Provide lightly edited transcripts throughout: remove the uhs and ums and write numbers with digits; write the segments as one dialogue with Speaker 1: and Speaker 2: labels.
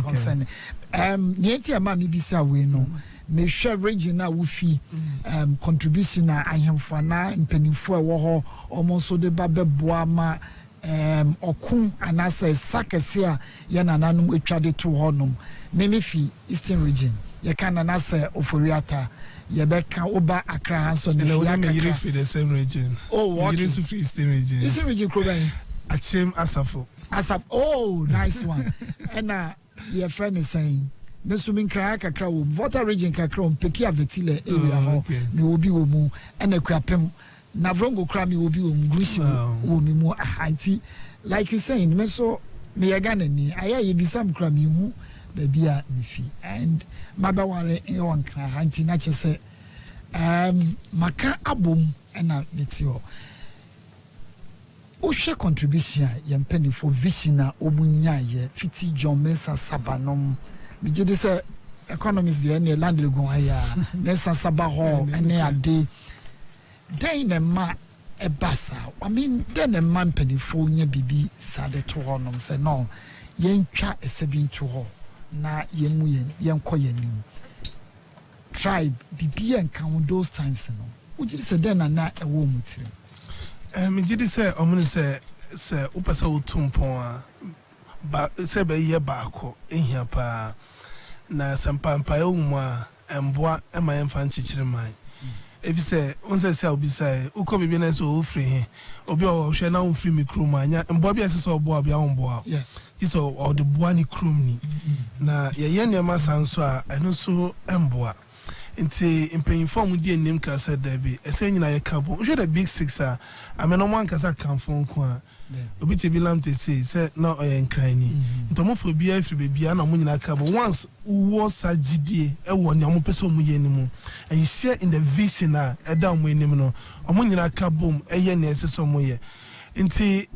Speaker 1: concerning yeti ama mi bisa we no me hwe regional wufi contribution na ahemfo na mpanimfo e wo ho omonso de ba beboa ma okun anase sakese a ye nananum etwade to honom me fi Eastern region ye kan anase oforiata ye beka oba Accra Hanson
Speaker 2: ne ya me fi the same region.
Speaker 1: Oh, what is
Speaker 2: the Eastern region?
Speaker 1: Eastern region Kroban
Speaker 2: Achem Asafo.
Speaker 1: Oh, nice one. And your friend is saying Nessumin Kraka Crow, Water region Kakron, Pekia Vetile area, me will be womu, and a crapem, Navrongo Crammy will be will be more high. Like you saying, Meso, me again and me, I be some crammy who, baby, me and Mabaware in one cry, Hanty Natcher say, Maka Abum, and I meet you. Osha contribution yempeni for vision omunya ye fiti John Mensa Sabanom bi je say economists dey na land legon haya Mensa Sabaho ene ade den na ma ebasa I mean den na ma mpeni for nya bibi sade to honom say no yentwa esebin to ho na yemu yenko yanim tribe bibi enkan those times no uji say den na ewo mutire
Speaker 2: me did say omuni say upasa utumpon ba say be ye baako ehia pa na sampampa umwa emboa ema yemfa nchichire man ebi say onse say obi say uko bibi na so ofri he obi o hwe na ofri mi krum anya emboa bi asese obo abia omboa
Speaker 1: yeah
Speaker 2: this o de boa ni krum ni na ye nema sanso a eno so emboa nti impanyinfo di enim ka said Debbie ese nyina ye kabo hwe the big six a ameno man kasa kanfo nko a obi te bi lam te say na oye nkrani ntomofo bia afri bebia na mo nyina kabo once wo sagidie e wo ne mo pese mo ye nimu and you share in the vision a e da mo enim no mo nyina kabo eye na ese so mo ye nti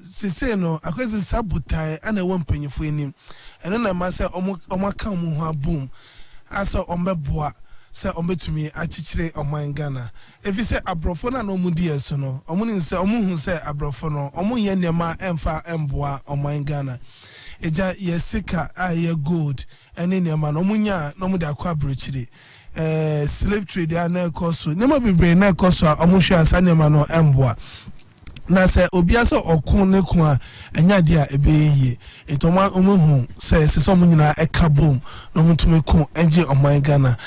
Speaker 2: sese no akwezi sabotai ana wo mpanyinfo enim eno na ma say omo ka mo ho abom asa ombeboa se ombetumi achichire oman Ghana efi se abrofo na no mudi eso no omuni se omuhu se abrofo no omunye nema emfa emboa oman Ghana eja yesika aye gold ene nema no omunya no mudi akwa brochire slave trade ana ekoso nema bebre na ekoso omuhwe asa nema no emboa na se obia so okun ne ku a enya dia ebeye entoma omuhu se so munyina ekabom no mutumi ku enje oman Ghana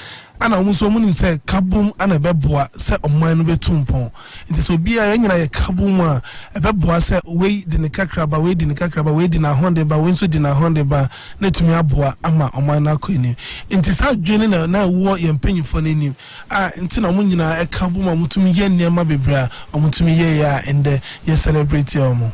Speaker 2: ana omuso muni se kabom ana beboa se oman no betumpon nti so bia enyina ye kabom a ebeboa se we de ne kakraba we de ne kakraba we de na honde ba we nso de na honde ba na tumi aboa ama oman na akoni nti sa dwene na wo ye mpanyifo n'anim a nti na omunyina ekabom a mutumi ye nneema bebra omutumi ye ya ende ye celebrate omo.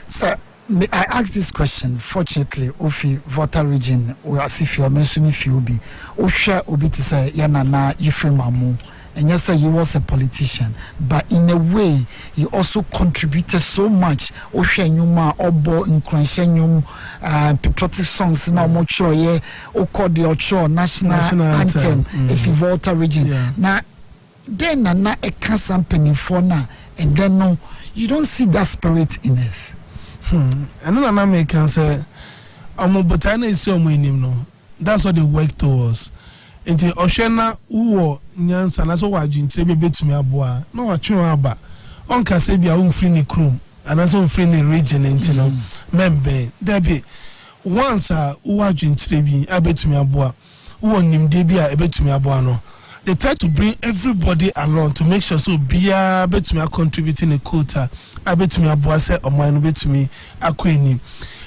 Speaker 1: Sir, I asked this question. Fortunately, Ofi Water region, or as if you are mentioning Fiobi, Osha Obi to say Yanana Yifremamu, and yes, sir, he was a politician, but in a way, he also contributed so much. Osha Nyuma, Obo, Nkranshanyum, patriotic songs, now Mocho, yeah, Okodi Ocho, national anthem, if you Water region. Now, then, Nana, a cancer penny for now, and then no, you don't see that spirit in us.
Speaker 2: And then I make say, botana is so many no. That's what they work towards. Until Oshana Uwo Nyansa na so wajin trebe betumi aboa. No watwe aba. Onka se bia unfri ni krum. Anaso unfri ni region enti no. Membe. Debi once wajin trebe abetumi aboa. Uwo nimde bia ebetumi aboa no. They try to bring everybody along to make sure so bia betumi contributing a quota. Abetumi aboa se oman betumi akweni.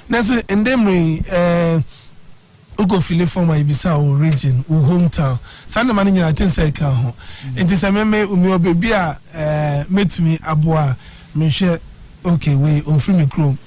Speaker 2: Neso endemri ugo file former ibisa o region o hometown. Sanda mani nyina tin say ka ho. Enti se me umi obebi a metumi aboa me hwe okay we onfiri me krom.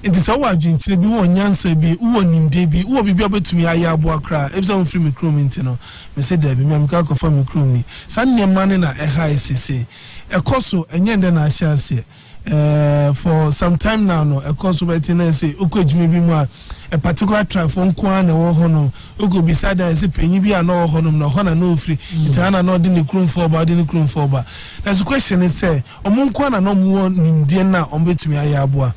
Speaker 2: Enti se wo adwentire bi wo nyansa bi wo nimde bi wo bibi obetumi aye aboa kra. Ebisa onfiri me krom enti no me se da bi me amka ko fa me krom ni. Sanda mani na high cc. Ekoso enye nde na ahia ase. For some time now no a course of say okojimi bi mu a particular tribe for nkwa na wo hono ogo beside that say penyi bi na wo hono na hona no free itana no de ne krum for ba de ne krum for ba. The question is say omo nkwa na no mu nimdie na ombetumi aya aboa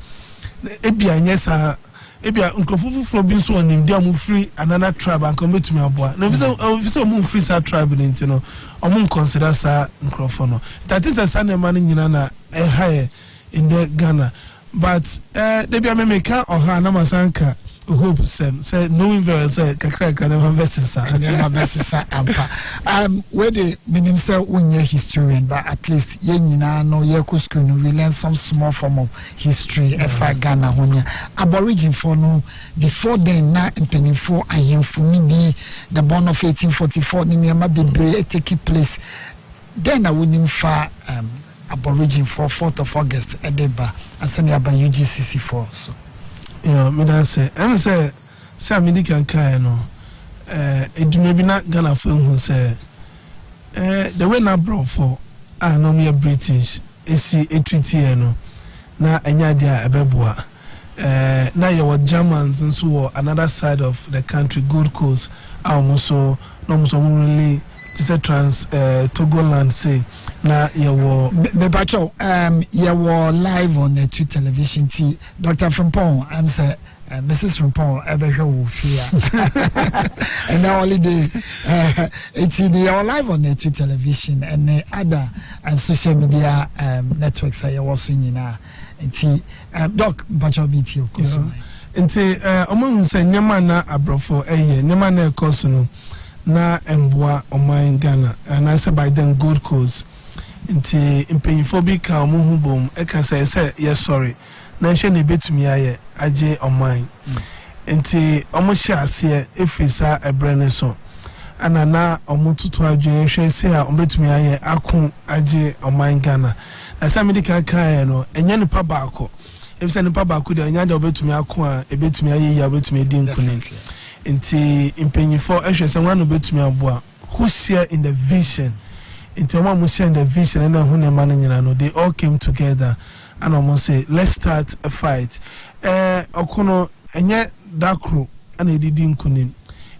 Speaker 2: ebia nyesa ebia nkrofufu fro bi so onim dia mu free another tribe and come to me aboa na visa mu free sa tribe ni ntino omo consider sa nkrofo no that is a sanema ni nyina na high in the Ghana but they be make or na masanka hope say knowing very say kakra kana versus
Speaker 1: ampa where the meaning say unye historian but at least ye nyina no ye ku school no we learn some small form of history efa Ghana honya aborigine for no before then na mpenifo ayemfo ni bi the born of 1844 ni ma bebre take place then I wouldn't fa aborigine for 4th of August edeba asani aba UGCC for so
Speaker 2: yeah, me that say I'm say me can kai no eduma bi na Ghana for hu say the way na bro for no me British esi treaty no na anya dia ebeboa na your Germans nso another side of the country Gold Coast almost really it's a trans Togoland say na yewo
Speaker 1: Bebacho yewo live on the two television t Dr. Frimpong I'm say Mrs. Frimpong ebehwe wo fia and now holiday it's live on the two television and the other and social media networks are also nyina enti doc Bebacho BT of course
Speaker 2: enti omo say nyama na abrofo nyama na ekoso no na emboa oman Ghana and I say by then Gold Coast nti impanyfo ka omo hu bom e ka say yes sorry na hwe ne betumi aye age oman nti omo hye ase efrisa ebrene so ana na omo tutu adwen hwe say a omo betumi aye akon age oman Ghana na say medical kan no enya nipa baako efisa nipa baako de enya de obetumi akon a ebetumi aye ya obetumi edin kunin nti impanyfo ehwe say wan obetumi aboa who share in the vision into one share in the vision and then who they all came together and almost say let's start a fight okono enye dakro and he didn't kunim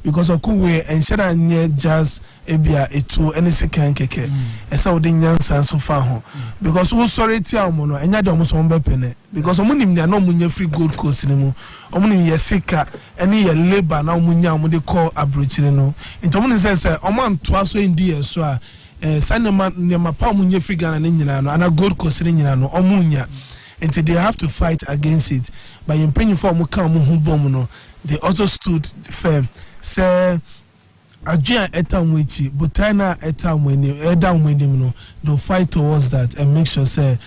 Speaker 2: because okuwe enshara nye jazz ebia eto any second keke esa odi nyansa so fa ho because who sorry ti amu no enya de omo so mbe pene because omo nim na omo nya free Gold Coast ni mu omo nim ye sika ene ye labor na omo nya omo de call abrochire no into omo say omo antoa so indi yeso a sanema nyama pa omo nya free Ghana ni nyina no ana Gold Coast ni nyina no omo nya until they have to fight against it by impending for omo kan omo hu bom no they also stood firm say Ajia etamwichi butana etamweni edamwenim no they'll fight towards that and make sure say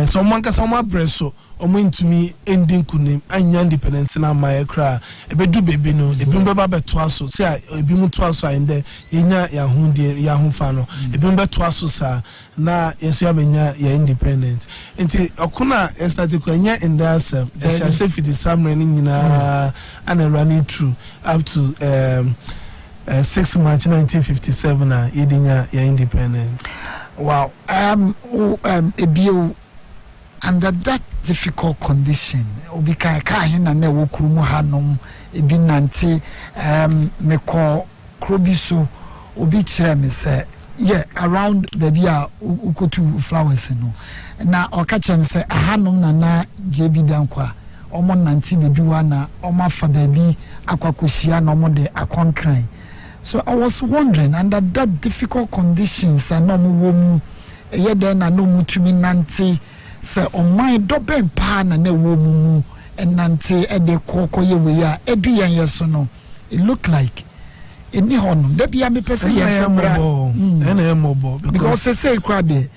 Speaker 2: someone ka some breso omo ntumi ending kunim anya independence na my kra ebedu baby no ebi mbeba beto aso say ebi mu to aso inde yenya ya hundie ya humfa no ebi mbeto aso sa na yeso ya benya ya independent enti okuna start ko nya in that sem e sha say fit samre ni nyina and running through up to 6 March 1957 yedinya ya independence.
Speaker 1: Wow. Ebio under that difficult condition obika ka hina na wokurumu hanom ebi nante meko krobiso obi kire me say yeah around the bia ukotu flowers no na okacha me say ahanom na JB dankwa omo nante beduwa na omo afada bi akwakohia na omo de akonkran. So I was wondering under that difficult conditions and no mu ye then na no mutumi nante say on my dobe pa na na wo mu and nante e de kokko ye we ya edu yan yeso no it look like any honum da bia me pese ye femra
Speaker 2: ena mobo
Speaker 1: because say crowd e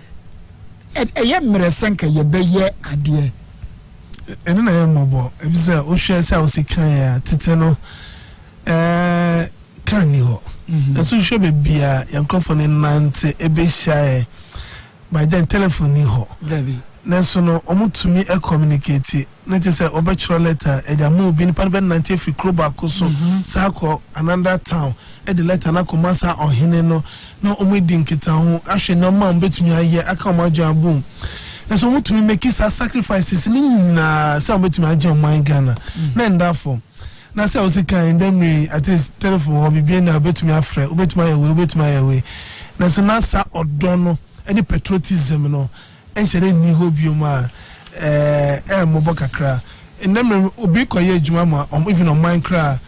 Speaker 1: ye mre senka ye be ye ade
Speaker 2: ena na ye mobo e bi say o hwe say o sikan ya tete no kani ho so hwe be bia yankofo ne nante ebe hyae by then telephone ni ho
Speaker 1: David
Speaker 2: nenso no omutumi e communicate na te say obechro letter e da mu bi ni pan be nante fi kroba koso sako another town e the letter na komasa ohene no na omudi nkita ho ahwe no ma mbetumi aye aka omajo abum na so omutumi make sacrifices ni nyina say obetumi aje oman Ghana na ndafo na say osika indemni at least telephone obi bi na obetumi afre obetumi ayewe na so na sa odono any patriotism no enhyere ni ho bioma mobo kakra in them obi koye adwuma ma even on Minecraft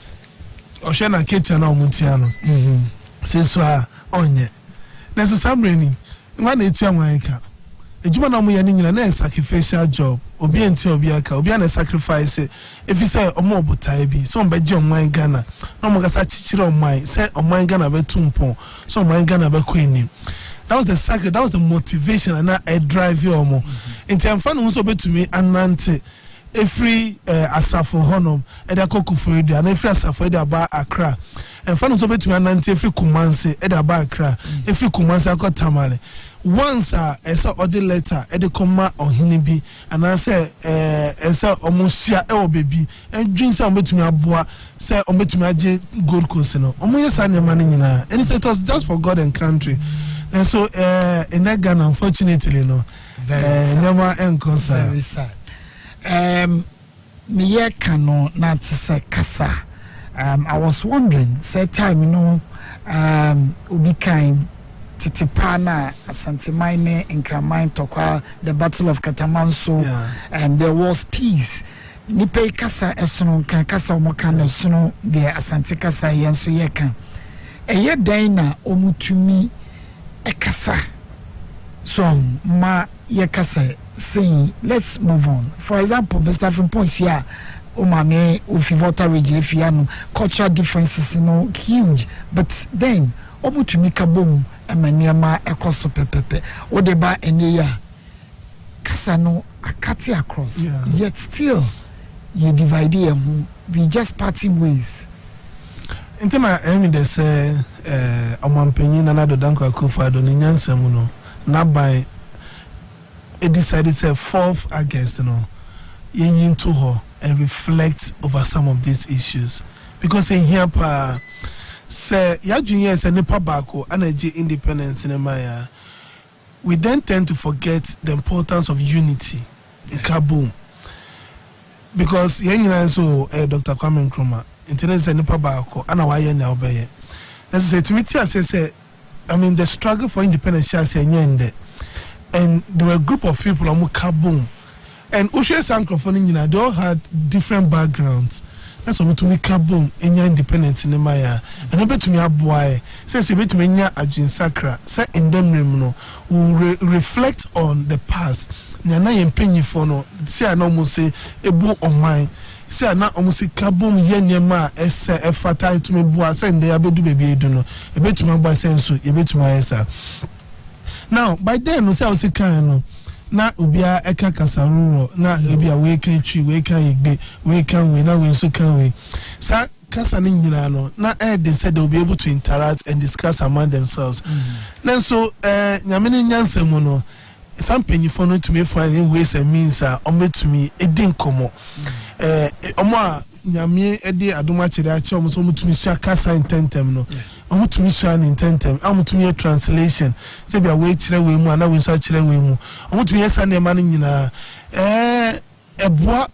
Speaker 2: or share na kitchen na omutiano say so onye na so samreni nwa na etu anwanka adwuma na omoye ni nyina na sacrificial job obi enti obi aka obi na sacrifice if you say omo obutai bi so mbeje omwan Ghana na omo gasa chichire omwan say omwan Ghana betumpon so omwan Ghana be kwenim. That was the sacrifice, that was the motivation and I drive you omo enti amfa no so betumi anante every asafo honum e da kokufuri dia na every asafo e da ba Accra and fa no so betumi anante every Kumasi e da ba Accra every Kumasi akotamale once esa order letter e de koma ohini bi and I say esa omusia e obebi and dream say betumi aboa say betumi age Gold Coast no omo yesa ne mane nyina and it was just for God and country. And so in that Ghana unfortunately no never encounter
Speaker 1: very sad. Me kano na tse kasa. I was wondering, say time, you know, ubi kind titipana asante mine nkramine tokwa the Battle of Katamanso, and there was peace. Nipe kasa esono kan kasa omokana esono the asante kasa yenso yekan. Eye daina omutumi ekasa. So ma yekasa saying let's move on. For example, Mr. Fimponsia, Omame, Ufivota region, Fiano, cultural differences, you know, huge. But then, Omu to make a boom, and Maniama, Ecoso Pepe, or the bar and ya Casano, Akati across. Yet still, you divide them, we just parting ways.
Speaker 2: Intema, I mean, they say, Omanfm, and another Danko Kufa, Doninyan Samuno, not by. It decided to 4th August, you know, yin to her and reflect over some of these issues. Because in here, say, ya juniors and Nipa Bako, energy independence in Maya, we then tend to forget the importance of unity in Kaboom. Because yen so Dr. Kwame Nkrumah, internet and Nipa Bako, and our yen now by. Let's say to me, I say, I mean, the struggle for independence, shall say, yen. And there were a group of people on Kaboom. And Ushe Sankrofoni, they all had different backgrounds. That's what to me Kaboom, Enya independence in the Maya. And I bet to me a boy, says you bet to me Ajin Sakra, say in them no, who reflect on the past. Nyana yempenyi fono, say I no say ebu on mine. Say I not almost say Kaboom yenyema esse fatal to me boy, say they abedu baby edono. A bet to my boy sensu, a bet to my essa. Now, by then, we say I can na ubia eka kasaruro na ubia we can tree, we can igbe, we can we now we so can we. Sa kasa ni nyina no na they said they'll be able to interact and discuss among themselves. Then so nyamene nyansem no some penyifo no to me find ways and means to me edin komo. Omo nyame ede adoma chede ache omo so mutumi sua kasa intentem no. I'm to me shine in tentem. I'm to me a translation. Say be a way chile we mu, and I will say chile we mu. I'm to me a Sunday morning in a bois.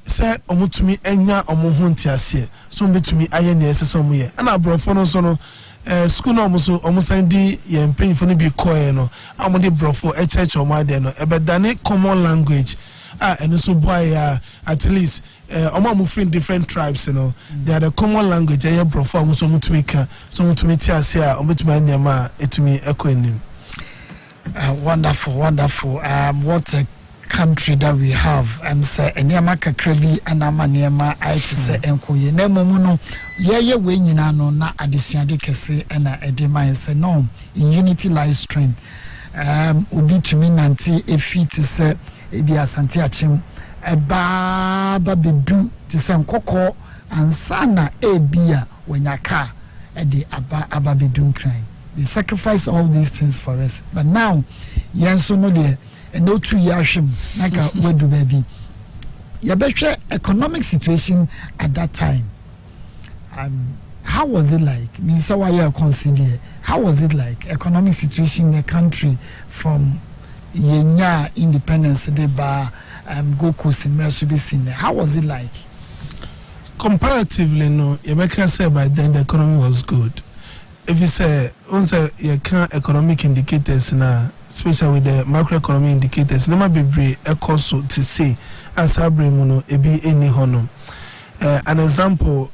Speaker 2: Say I'm to me enya omuhuntiasie. So me to me aye ne ese so mu ye. And I brought for no so no school no so almost ndi ye mpin for no be koe no. I'm the brought for a church or my no. E be dane common language. And so boy at least different tribes, you know. They are the common language. I brought for so much to make so to me tia or to my nyama to me echoing.
Speaker 1: Wonderful. What a country that we have. Say nyama kakrebi anama nyama I to say enko ye na momuno ye we nyina no na adesuade kese na edema say no in unity lies strength. Obi to me nanti efi to say ebi asante achim eba bedu ti se nkoko ansana ebia wanyaka e de aba bedu nkran. They sacrifice all these things for us, but now yenso no de no 2 yashim naka wedu baby ya betwe economic situation at that time. How was it like? Me say why you consider how was it like economic situation in the country from yenya independence de ba go coast in Mersubisine? How was it like?
Speaker 2: Comparatively, no, you can say by then the economy was good. If you say once you can economic indicators na especially with the macroeconomic indicators, no matter be also to say as abrimuno ebi any honor. An example,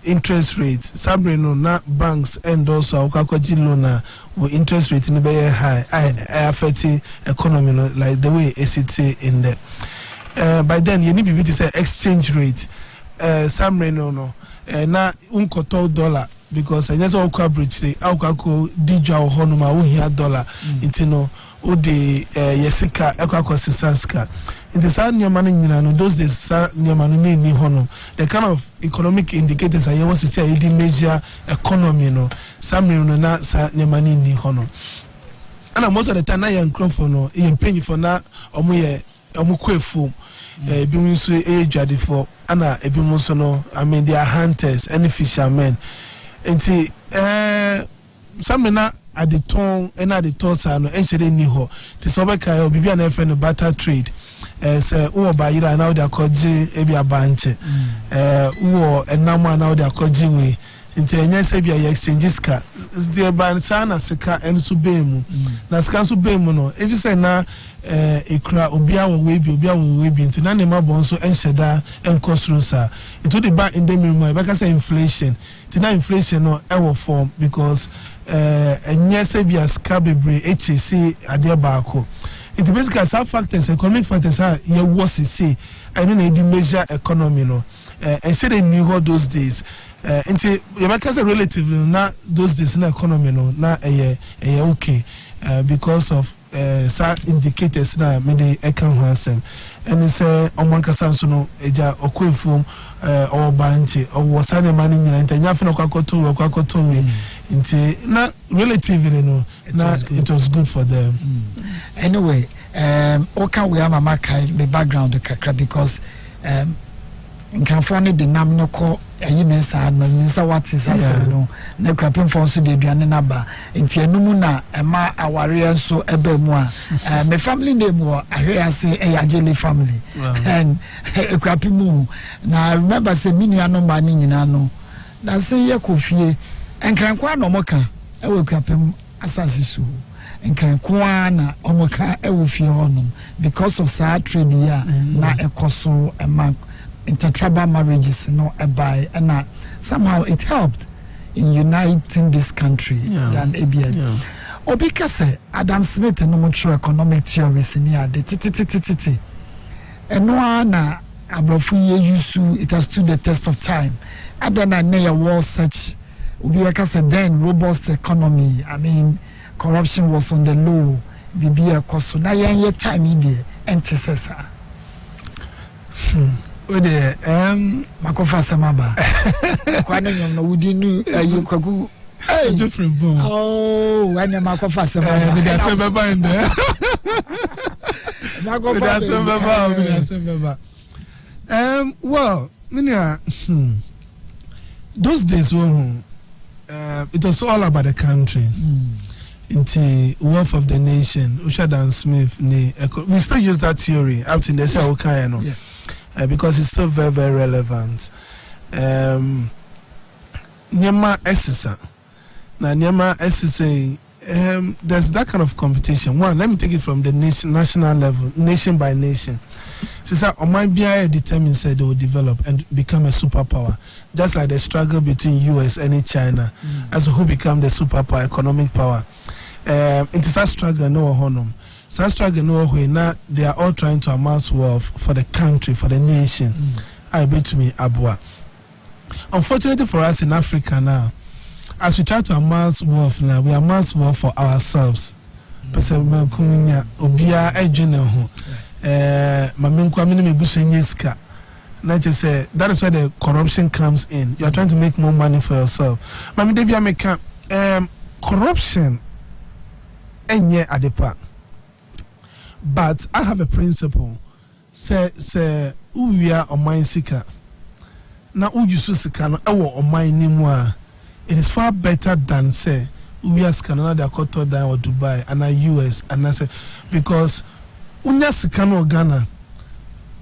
Speaker 2: interest rates. Sabrino na banks and also Okakoji loan with interest rate in the very high. I affect economy like the way it's in there. By then you need to say exchange rate. Sabrino no na unkoto dollar because I just all bridge the Okako dija honoma here dollar into no ode yesika Okako sisanska. In the side near money, those days near money ni hono. The kind of economic indicators I was to say it measure economy, some na near money ni hono. And most of the time I am no, I paying for na omukwe form. Ebimu so jadi for ana ebimu so no. I mean they are hunters, any fishermen. And some na at the tongue and at the toss and enshede ni ho. The sobeka obibi an friend barter trade. Say uwo bayira now they are koji ebi abanche uwo enama now they are koji we nti enye se bia exchange ska the ban sana sika enso bemu na sika so bemu no if you say na ekura obia wo we bi nti na ne mabon so enhyeda enkosro sa into the back in the minimum because say inflation nti na inflation no ewo form because enye se bia ska bebre HC ade baako. It basically some factors, economic factors are your worse say. I don't know the measure economy no. And so they knew all those days. Into you might say relatively not those days in economy no not okay because of some indicators na me the account handsome. And it's Omanfm so no eja okwefum or banche or wasane money nyina ntanya fe no kwakoto we nti na relatively no na it was good for them.
Speaker 1: Anyway, okay, we have a the background kakra because nkrafo ne de nam no ko ayimensa admansa what is asem no na kwapem fon so de aduane na ba nti enum na ema aware so eba mu a my family name wo ahwe say Ajele family and kwapem mu na I remember say minu no ba ni nyina no na say yakofie enkranko na omoka e we kwapem asase so enkranko na omoka e wo fie honum because of sad trade ya na ekoso ema intertribal marriages by and somehow it helped in uniting this country than ABN. Or because Adam Smith and no economic theories in here and no na abrofu ye it has stood the test of time. Other than there was such then robust economy. I mean corruption was on the low. Bibia koso na ye time in antecessor.
Speaker 2: Ode
Speaker 1: makofa samaba kwa nyom no wudi nu ayikwagu
Speaker 2: different bone
Speaker 1: wanya makofa samaba
Speaker 2: we dey samaba in there we dey samaba well minia those days it was all about the country into wealth of the nation Ushadan Smith we still use that theory out in the say okay no because it's still very, very relevant. Nyama SSA. Now, Nyama SSA, there's that kind of competition. One, let me take it from the national level, nation by nation. So, Omanfm determined said they will develop and become a superpower, just like the struggle between US and China as who become the superpower, economic power. It is a struggle, no honor. So now they are all trying to amass wealth for the country, for the nation. I bet to me Abua. Unfortunately for us in Africa now, as we try to amass wealth now, we amass wealth for ourselves. That is where the corruption comes in. You are trying to make more money for yourself. Corruption enye adepa. But I have a principle. Say we are on my sika. Now you sika no ewo on my nimwa. It is far better than say we are Canada, Dakota, or Dubai, and US, and I say because unya sika no Ghana.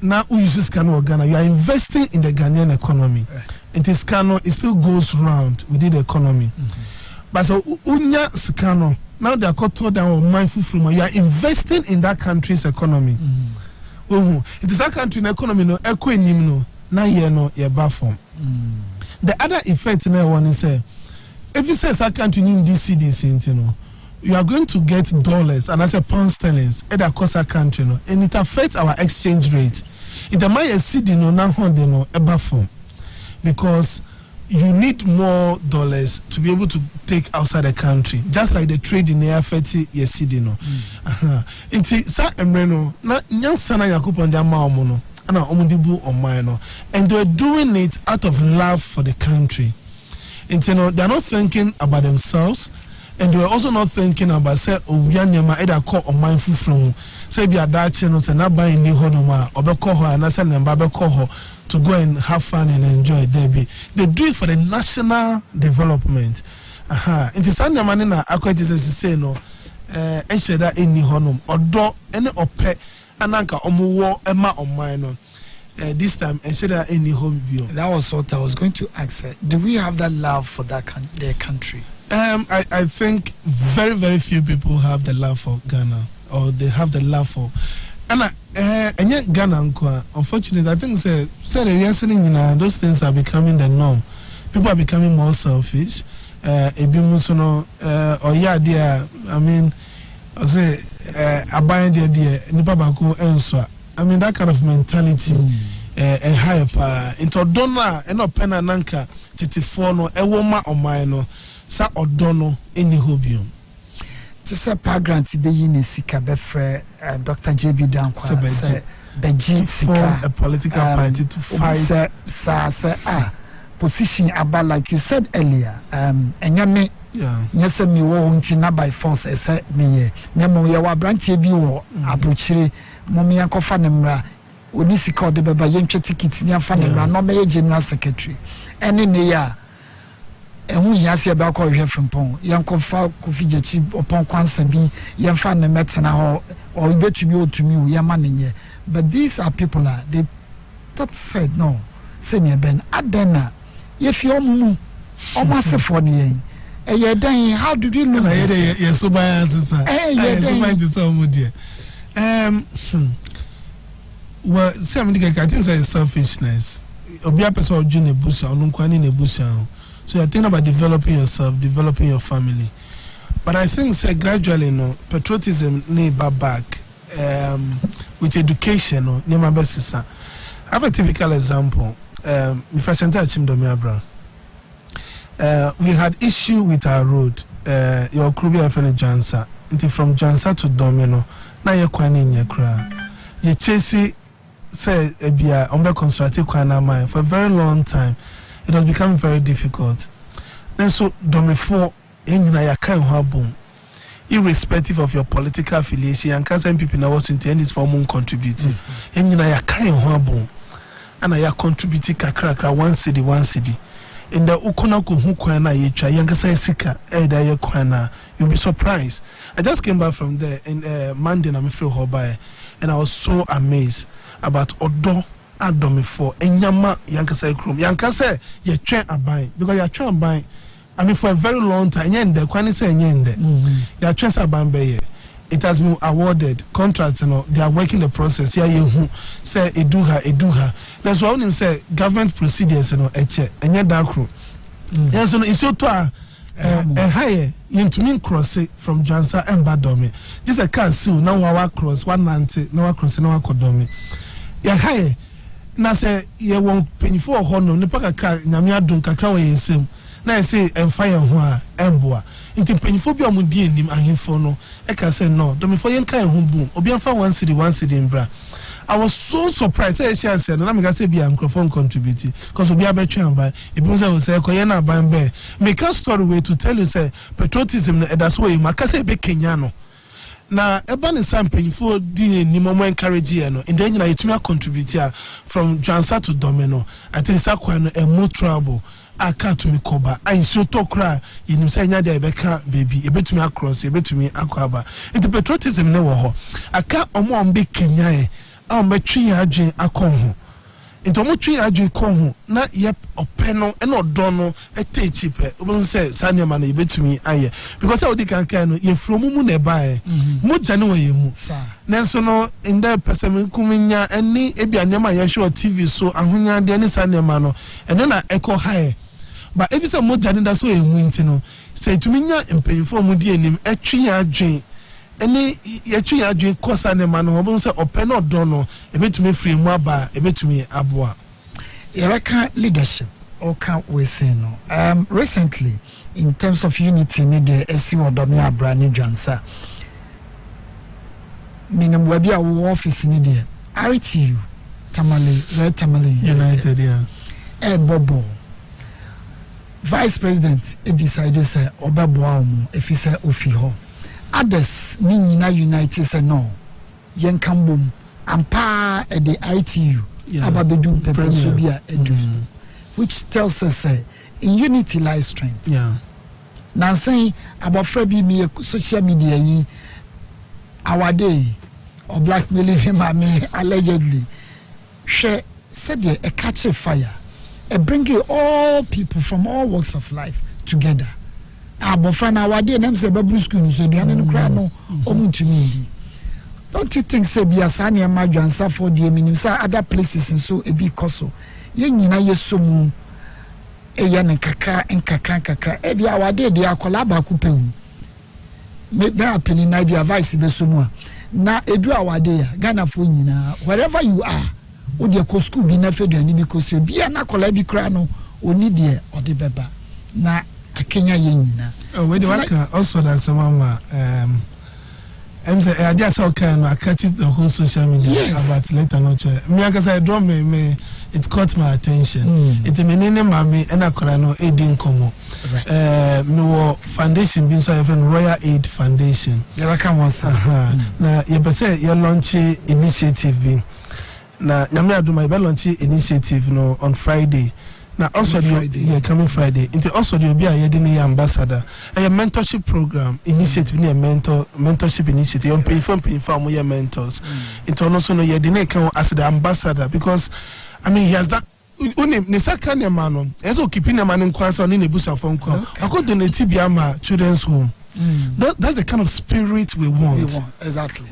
Speaker 2: Now you sika no Ghana. You are investing in the Ghanaian economy. It still goes round within the economy. But so unya sika no now they are called down mindful from you are investing in that country's economy. It is that country economy no echo no na ye no ye form. The other effect in one is if you say that country in this CDC, you know, you are going to get dollars and as a pound sterling at across our country, no, and it affects our exchange rate. It might exceed no now no ever form because you need more dollars to be able to take outside the country, just like the trade in the air 30 years. Inti sa emreno na nyansana yakupon dia maomo ana omudibu oman and they're doing it out of love for the country. Inti no, they're not thinking about themselves and they're also not thinking about say owianyama either call omanfm from say be adache no say na ban ni ho no ma obekọ ho ana say nemba bekọ ho to go and have fun and enjoy there. They do it for the national development. It is an money na akwati say no ensheda eni honum odo ene ope ananka omuwo ema oman no this time ensheda eni hobio.
Speaker 1: That was what I was going to ask. Do we have that love for that their country?
Speaker 2: I think very, very few people have the love for Ghana, or they have the love for and yet Ghana, unfortunately, I think those things are becoming the norm. People are becoming more selfish. I mean, I say, I buy I mean, that kind of mentality, a higher power. Into Donna, and no pen and anchor, Titifono, a woman or mine, sa Odono, any hobium.
Speaker 1: Tisa Pagrant be in Sika Befre, Dr. JB Dankwa, Beji Sika,
Speaker 2: a political party to fight.
Speaker 1: Position about like you said earlier, and yame, yes, me won't na by force, as me, Nemo Yawa Branty Biwo, Abuchiri, Momia Kofanemra, Unisiko de Baba Yemche tickets near Fanemra, no may general secretary, and in the year. And we have seen about here from Pong, young Kofa, Kofi Chip, upon Kwansabi, young fan the Metzana, or get to me, young man in here. But these are people, they thought said no, Senior Ben, Adena, if you're moo, almost a funny, and you're dying, how do you lose?
Speaker 2: Yes, so by answers, well, somebody I think it's selfishness. Obia person junior busa, Unquani Nebusa. So you're thinking about developing yourself, developing your family. But I think say gradually, patriotism neighbor back with education, I have a typical example. We had issue with our road. Your crew be friend Jansa. From Jansa to Domino. Now you're quite in your cry. You chase say a constructive kwana for a very long time. It has become very difficult. Then so Domifo boom. Irrespective of your political affiliation, and some people now want to end this form contributing. And boom. And I contributing kakra 1 city. In the Ukonako Hukwana Yicha, younger say Sika, Eda Yakwana, you'll be surprised. I just came back from there in Monday, I'm Hobai, and I was so amazed about Odo. Adomifo enyama yankasa krom yankasa ye twen aban because you twen aban I mean for a very long time nyende kwani say nyende ya twen aban be it has been awarded contracts, they are working the process here you say eduha that's why when say government procedures eche enye da kro yes no iso to a higher yentumi cross from Jansa and Badomi this a car see now wa cross 190 now cross now akodomi ya higher na say ye won penifo ho no nipa kakra nyame adon kakra wo yensem na say emfire ho a emboa nti penifo bi omudi enim ahemfo no e ka say no domifo yen kan ho boom obi amfa 1 city mbra. I was so surprised say she said na me ga say bi microphone contribute because obi abetwa ban e bi say ko yen na ban be make a story way to tell you say patriotism na edaso e maka say be Kenya no na eba ne sample for di ni mo encourage here no and then you tumi contribute here from Jansa to Domino I think sakwa no e mo trouble aka to me koba I so to cry you say nya dey beka baby e betumi across e betumi akwaba it patriotism ne wo ho aka omo be Kenya e a metwi adwen akon ho into mo twi adwen ko ho na yep openo e no do no e take cheap obo say sanya ma na yebetumi aye because how they can no ye from mu na bae mo jane wa yemu nenso no in that person kuminya eni ebiane ma ye show TV so ahonya de ni sanya ma no eno na echo high but if you say mo jane da so yemu ntino say tuminya empanyfo mu de anim etwi adwen eni yetwi adwen kosa ne ma no obo say openo do no ebetumi free mu aba ebetumi aboa
Speaker 1: yɛbɛka leadership or can't we say no recently in terms of unity need the esi odomi abrani jansa minim wabi a wo office need the RTU Tamale United bobo vice president e decided say obeboa mu efi say ofi ho others ni nyina united say no yenkambom ampa e the RTU ababedu pepper so bia edu which tells us in unity lies strength. Now saying about Freddie me social media yi our day or blackmailing him allegedly share said a catch a fire a bringing all people from all walks of life together. But for our day name say babu school so the no cry no omuntumi. Don't you think say bia sane majansa for the minim say other places and so e bi koso ye nyina yesomu e ya nkakra e bia wade de akola ba ku pewu me apeli na bia vice besomu na edu awade ya Ghana fo nyina wherever you are wo de ko school bi na feduani bi ko so bia na kola bi kra no oni de ode beba na akenya ye nyina
Speaker 2: we de waka also that some I'm saying I just okay I catch it the whole social media about later not me I say draw me it caught my attention it me nene mami and akola no edin komo me foundation bin so Royal Aid Foundation
Speaker 1: ya come once
Speaker 2: na you be say you launch initiative bin na nyame aduma you launch initiative no on Friday. Now also the coming Friday. Into also the obi ayedini ambassador. A mentorship program initiative ni mentorship initiative. On pay for your mentors. Into also no yedini can as the ambassador because I mean he has that. Unim ne sakane mano. Ezo keeping a man in kwansa on in a busa phone call. I could donate Tibiama children's home. That's the kind of spirit we want.
Speaker 1: Exactly.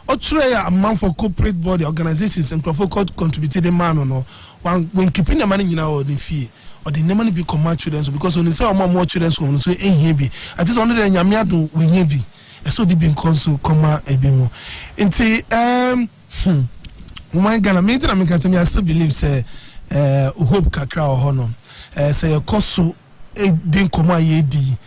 Speaker 2: Or try a month for corporate body organizations and contributed the man or no. When keeping the money in our fee or the money be command children because when you say more children's home so heavy. At least only the Yamiado when you be a so deep in console comma a bimo. My Ghana maintenance I still believe say hope kakra or honor say a coso a din comma ye di.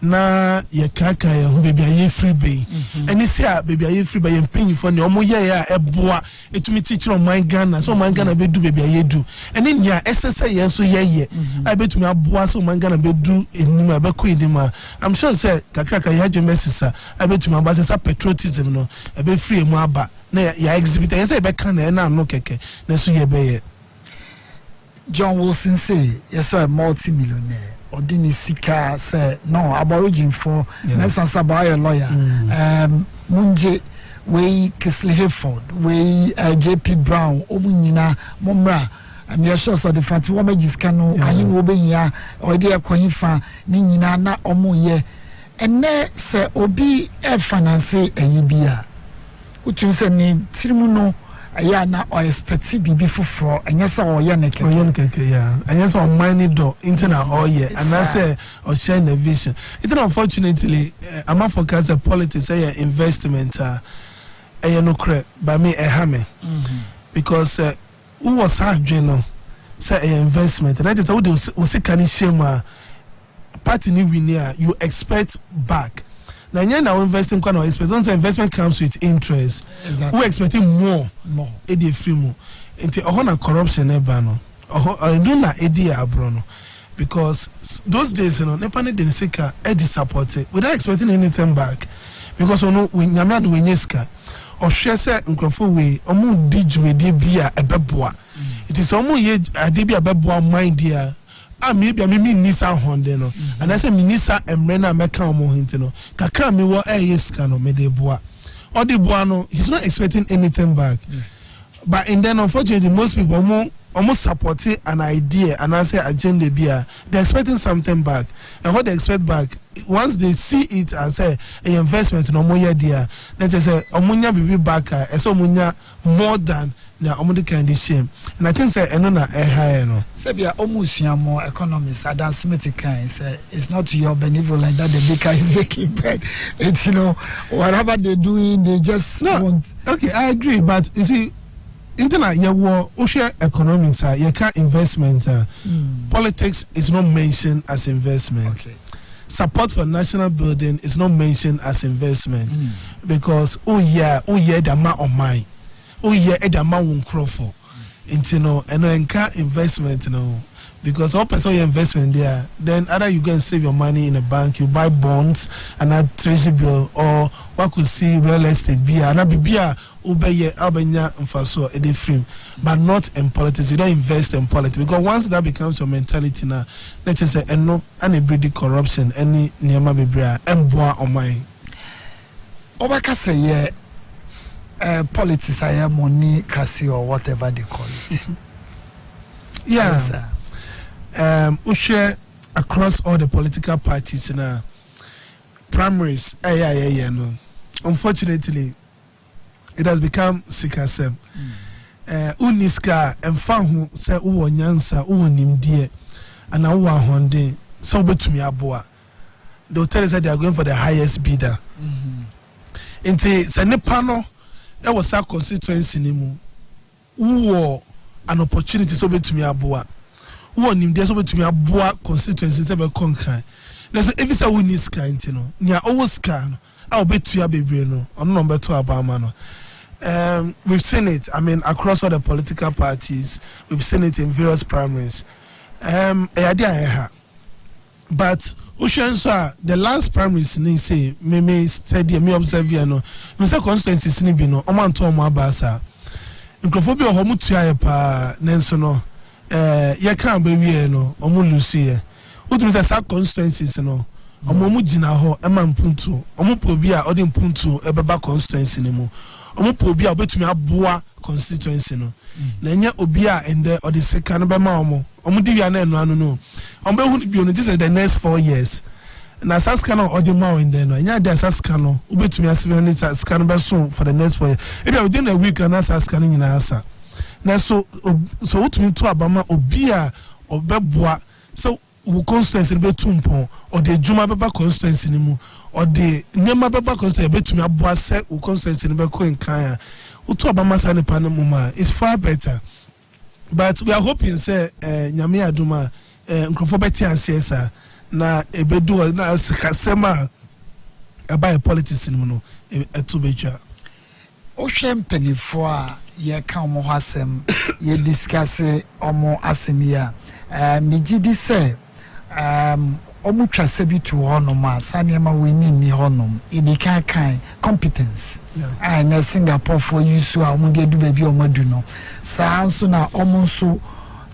Speaker 2: Na ye kaka ya baby aye free bay eni say baby aye free bay empany for ne omo ye ya eboa etumi teacher on my Ghana so my Ghana be do baby aye do eni nya SSA ye so ye I betumi aboa so my Ghana be do enima be ko enima I'm sure say kakra ya dwe mesisa I betumi aboa say patriotism no e be free mu aba na ya exhibit ye say be kan na no keke na so ye be ye
Speaker 1: John Wilson say yes so a multi-millionaire Odini Sika say no aborigine for Nelson Sabaya lawyer Munje we Kisley Hayford we JP Brown Omunyina Momra I'm sure so the fancy woman just cano ayi wo be ya or dey akwanfa ni nyina na omo ye ene se obi e finance eyibia utu se ni tirimu no aya na o expect bibi foforo anya sa o ye
Speaker 2: nekeke ya anya sa o money do internet all year and I say o share the vision it unfortunately I'm not focus on politics say investment no credit by me hame because who was hard say investment and that is how they will say can shame party ni win you expect back. Now, you're investing kind of expect. Don't say investment comes with interest.
Speaker 1: Exactly.
Speaker 2: We're expecting more. Edi free more. Into a corruption ebano. I do not edi abrono because those days you know nepa ne den sika edi support it without expecting anything back because you know when nyame ado wenyeska or share say nkrofo we omo di dwede bia ebeboa. It is omo ye ade bia ebeboa mind dia. Maybe I mean Nisa Honda no, and I say Minisa and Rena Meka Mohintino. Kakra mi wa scano me de bois. Or the boano, he's not expecting anything back. But and then unfortunately most people almost supporting an idea and I say agenda beer, they're expecting something back. And what they expect back, once they see it as an investment in Omoya dear, then they say Omunya will be back as Omunya more than the Omudi kind of shame. And I think say Enona higher no.
Speaker 1: Sebia almost more economists Adam Smith kind say it's not your benevolent that the baker is making bread. It's whatever they're doing, they just want.
Speaker 2: Okay, I agree, but you see internet ocean economics investment politics is not mentioned as investment.
Speaker 1: Okay.
Speaker 2: Support for national building is not mentioned as investment because the amount of mine the amount won't crop for and investment because all person investment there, then either you go and save your money in a bank, you buy bonds and a treasury bill, or what could see real estate beer and be beer ubeye abenya mfaso a frame, but not in politics. You don't invest in politics because once that becomes your mentality now, let's just say no any breedy corruption, any niyama bebrea emboa on my
Speaker 1: Obaka say politics I money crazy or whatever they call it.
Speaker 2: Yeah.
Speaker 1: Yes, sir.
Speaker 2: We share across all the political parties in primaries. No. Unfortunately, it has become sikasem. Uniska and Fahu say uwo nyansa uwo nimdie and uwa honde so betumi aboa. They'll tell us that they are going for the highest bidder. Into Sanepano, there was a constituency nimu. Uwo an opportunity so betumi aboa. One him there's over to me a boa constituency ever conquer. There's if it's a winning sky, near always scan, I'll bet to your baby no, on number 2 Obama. We've seen it, I mean, across all the political parties, we've seen it in various primaries. Idea, but Ocean sir, the last primaries say, me steady, me observe, no, Mr. Constituency Snibino, Oman Tom Abasa. Incrophobia homutia pa Nensono. You can't be no, Omu Lucia. What was a constituencies no? Omu Jina ho, Eman Puntu, Omu Pobia, Odin Puntu, Ebaba constituency no. Omu Pobia, bet me a boa constituency no. Nanya Obia and the or the second Bama Omu Diviana no. Ombe would be on the next 4 years. Na Saskano or the Mao in there no. Nya de Saskano, Ube to me as 7 minutes as Scanberson for the next 4 years. If within a week, and as Saskano in answer. Now so what mean to Abama Obia or Beboa so who constituency be Tumpon or the Juma Baba constituency anymore or the Nema Baba constituency be to me Abua set who constituency in Beko in Kaya who to Abama Sani Panamuma is far better. But we are hoping say Nyame Aduma Nkrofobeti and CSA na ebedu na Kasema about politics in Muno to Beja.
Speaker 1: Ocean penny for ye come hasem ye discuss omo asemia mejidi say omu twase bi to honoma sanema weni ni honom idika kan competence and na Singapore for you so omu de du baby omadu no sa so na omu so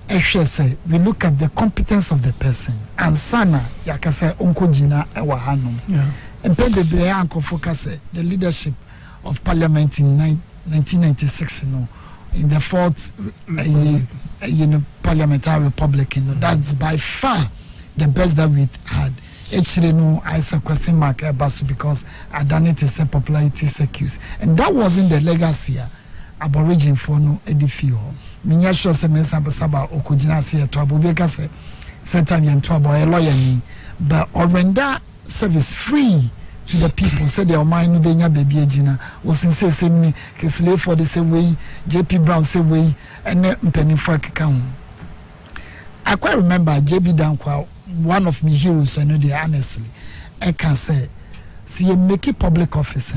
Speaker 1: ehwe say we look at the competence of the person and sana yakase onkojina ewa hanom empende bre anko focus the leadership of parliament in 1996 in the 4th parliamentary republic that's by far the best that we had. Actually no I say question mark basu because I done it is a popularity circus and that wasn't the legacy aborigine for no edifio minya sure se mensa saba okojina se to abobeka se certain yen to aboy lawyer ni but orenda service free to the people said their mind no benya baby agina was in say me kesle for the same way JP Brown say way and mpeni for keka. I quite remember JB Dankwa, one of my heroes, I know they honestly I can say see you make it public office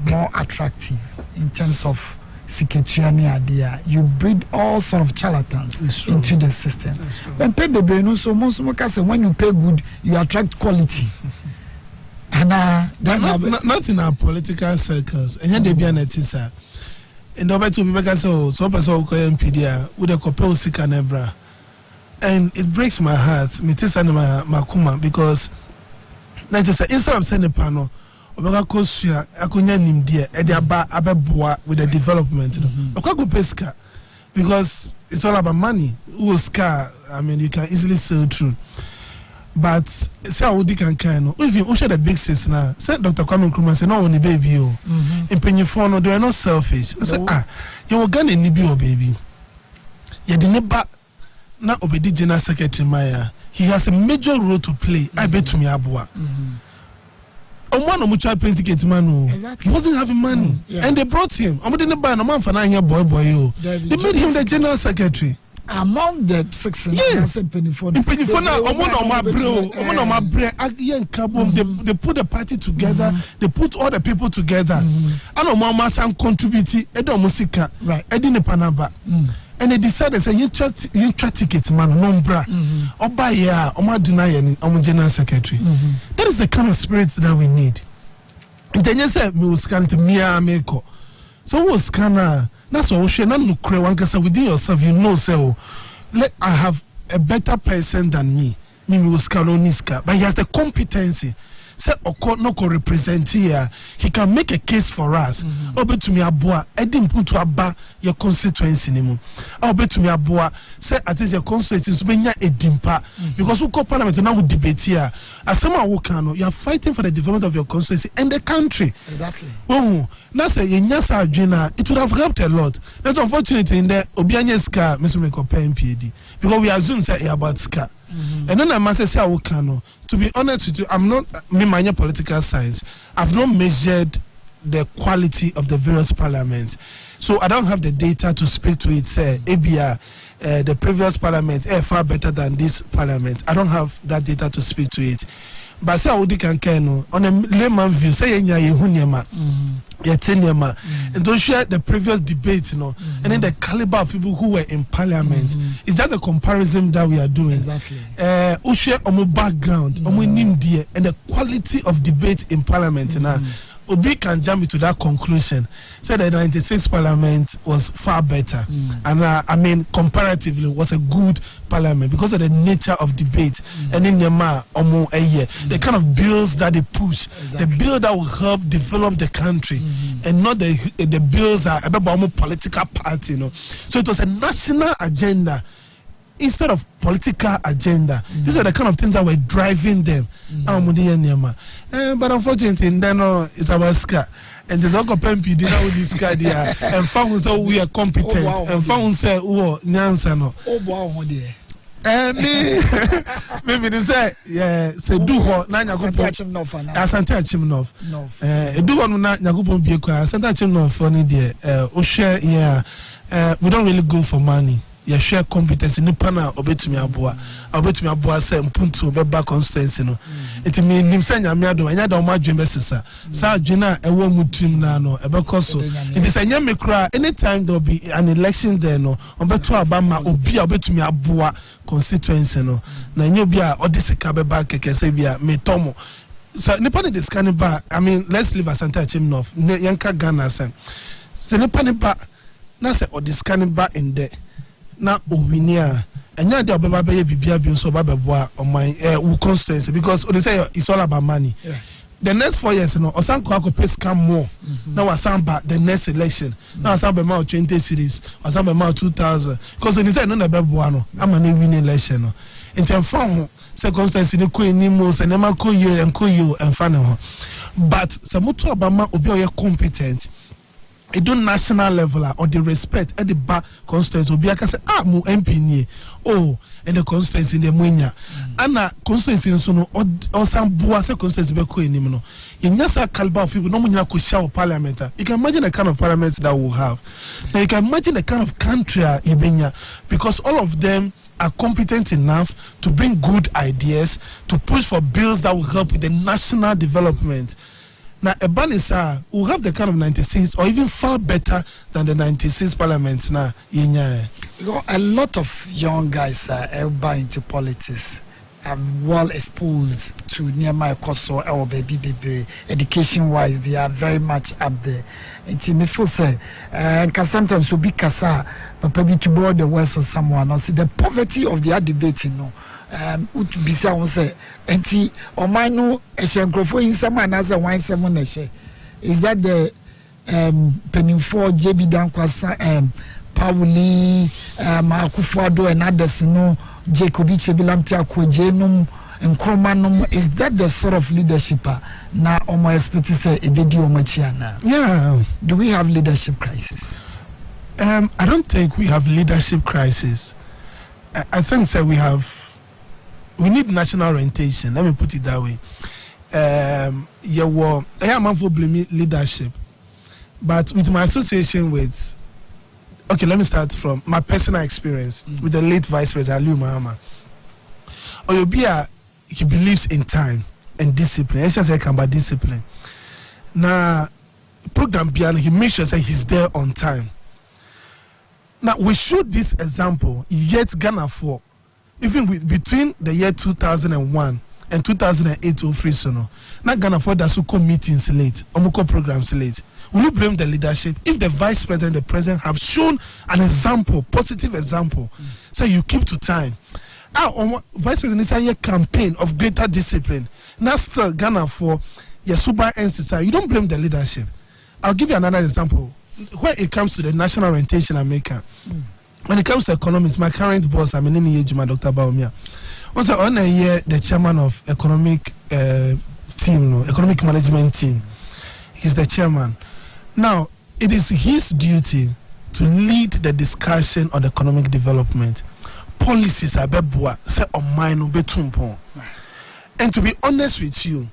Speaker 1: more attractive in terms of security idea. You breed all sort of charlatans into the system. When pay the brain so most say when you pay good you attract quality. And
Speaker 2: not in our political circles. And they be an etisa. And over to people can say, so person who call MPD with a couple sick and ebra. And it breaks my heart, me tisa and my kuma because like I said, instead of sending panel, obeka kosua akonya nimde e de aba abeboa with the development okwago pesca because it's all about money. Uska, I mean, you can easily sell through. But say I would can kind of if you share the big sis now, said Dr. Kwame Nkrumah say no only baby you in penny phone they are not selfish. I said you will get a nibio baby. You didn't ba na obedi general secretary Maya. He has a major role to play. I bet to me abua. Omano mutual plane ticket man. Exactly. He wasn't having money. And they brought him. I'm didn't buy no man for 9 year boy. They made him the general secretary.
Speaker 1: Among the 6
Speaker 2: yes. In Penifona, they put the party together, they put all the people together. And Omama San contributed Edo Musika, right? Edine Panaba. And they decided say you try tickets man no bra. Oba ya Oma deny any general secretary. That is the kind of spirit that we need. Then you say me will scan to Mia Meko. So what's scanner? That's what we should not look within yourself. You know, so let I have a better person than me. Mimi was Niska, but he has the competency. Say Oko no ko represent here. He can make a case for us. Obe to me aboa, Edim put to aba your constituency nimo. Obe to me aboa, say at least your constituency so benya edimpa because we parliament now we debate here. As someone who can, you are fighting for the development of your constituency and the country.
Speaker 1: Exactly.
Speaker 2: Oh, now say yenyasa adwena, it would have helped a lot. That's unfortunately in the obianye ska Mr. Mekope MPD because we assume say about ska. And then I must say, to be honest with you, I'm not my political science. I've not measured the quality of the various parliaments, so I don't have the data to speak to it. Say, ABR, the previous parliament, far better than this parliament. I don't have that data to speak to it. But say I would on a layman view, say and don't share the previous debates, and then the caliber of people who were in parliament. It's just a comparison that we are doing.
Speaker 1: Exactly.
Speaker 2: Share on background, and the quality of debate in parliament now. Obi can jump into that conclusion. Said the 96 parliament was far better, and I mean comparatively was a good parliament because of the nature of debate and in the kind of bills that they push, the bill that will help develop the country, and not the bills are about political party. So it was a national agenda instead of political agenda. These are the kind of things that were driving them. But unfortunately, it's about ska. And there's also PMP dinner with this guy there. And found say we are competent. And found say nyansa no.
Speaker 1: Oh wow, dear.
Speaker 2: Maybe they say say do ho na nyagopo. Asante Achimnof. Do ho na nyagopo bie kwa. Asante Achimnof for ni there. O share we don't really go for money. You share competence in the panel obetumi aboa say mpuntu beba constituency no it mean nim say nyame ado anya da o ma dwembe sisa sa dwena ewo mutrim na no ebekoso it is anya mekra anytime there will be an election there no obeto abama obi obetumi aboa constituency no na nya obi a odisika beba keke say bia metomo so nipa ne discan ba I mean let's leave Asante Achimnof yanka Ghana sen se nipa ne ba na say odiscan ba in there na owinia enya de obeba be bibia bi so babeboa oman we constituency because they say it's all about money. The next 4 years no osanko akopay scam more now asamba the next election now asamba ma 20 series asamba ma 2000 because when they say no na beboa no ama na win election no in term form say constituency ni ko enimo se na ma ko ye enko yo emfa ne ho but se moto abama obi o ye competent it do national level or the respect at the back constituency will be like I say mu MP ni and the constituency in the munya ana constituency so no or some boa say constituency be ko enim no yenyasa caliber of people no munya ko share parliament. You can imagine the kind of parliament that we'll have. Now you can imagine the kind of country ibenya because all of them are competent enough to bring good ideas to push for bills that will help with the national development. Now, Ebanisa will have the kind of 96 or even far better than the 96 parliament. Now,
Speaker 1: a lot of young guys are into politics. Are well exposed to Nehemiah Koso or baby education wise, they are very much up there. And me feel say, because sometimes we be kasa, but maybe to borrow the words of someone or see the poverty of their debating. No, bisa won say enti oman no ehye nkrofo yinsam anaza wansam na ehye is that the penifo JB Dankwasa Pauli Makufuado and others no Jacobi Chebilamti Akwejenum and Kromanum, is that the sort of leadership now omo expect say ebedi omachiana?
Speaker 2: Yeah.
Speaker 1: Do we have leadership crisis?
Speaker 2: I don't think we have leadership crisis. I think that we need national orientation. Let me put it that way. I am for blaming leadership, but with my association with, okay, let me start from my personal experience with the late Vice President Aliu Mahama. Oyobia, he believes in time and discipline. I just say about discipline. Now, program beyond, he makes sure that he's there on time. Now we showed this example yet Ghana for even between the year 2001 and 2008 or free sono. Now Ghana for that so meetings late, omuko programs late. Will you blame the leadership if the vice president, the president have shown an example, positive example? Say you keep to time. Vice president is a campaign of greater discipline. Now still Ghana for your super NCSI. You don't blame the leadership. I'll give you another example. When it comes to the national orientation America, when it comes to economics, my current boss, I'm in Ejuma, Dr. Baumia, was on a year the chairman of economic economic management team. He's the chairman. Now, it is his duty to lead the discussion on economic development. Policies are bebwa, say on mine betumpo. And to be honest with you,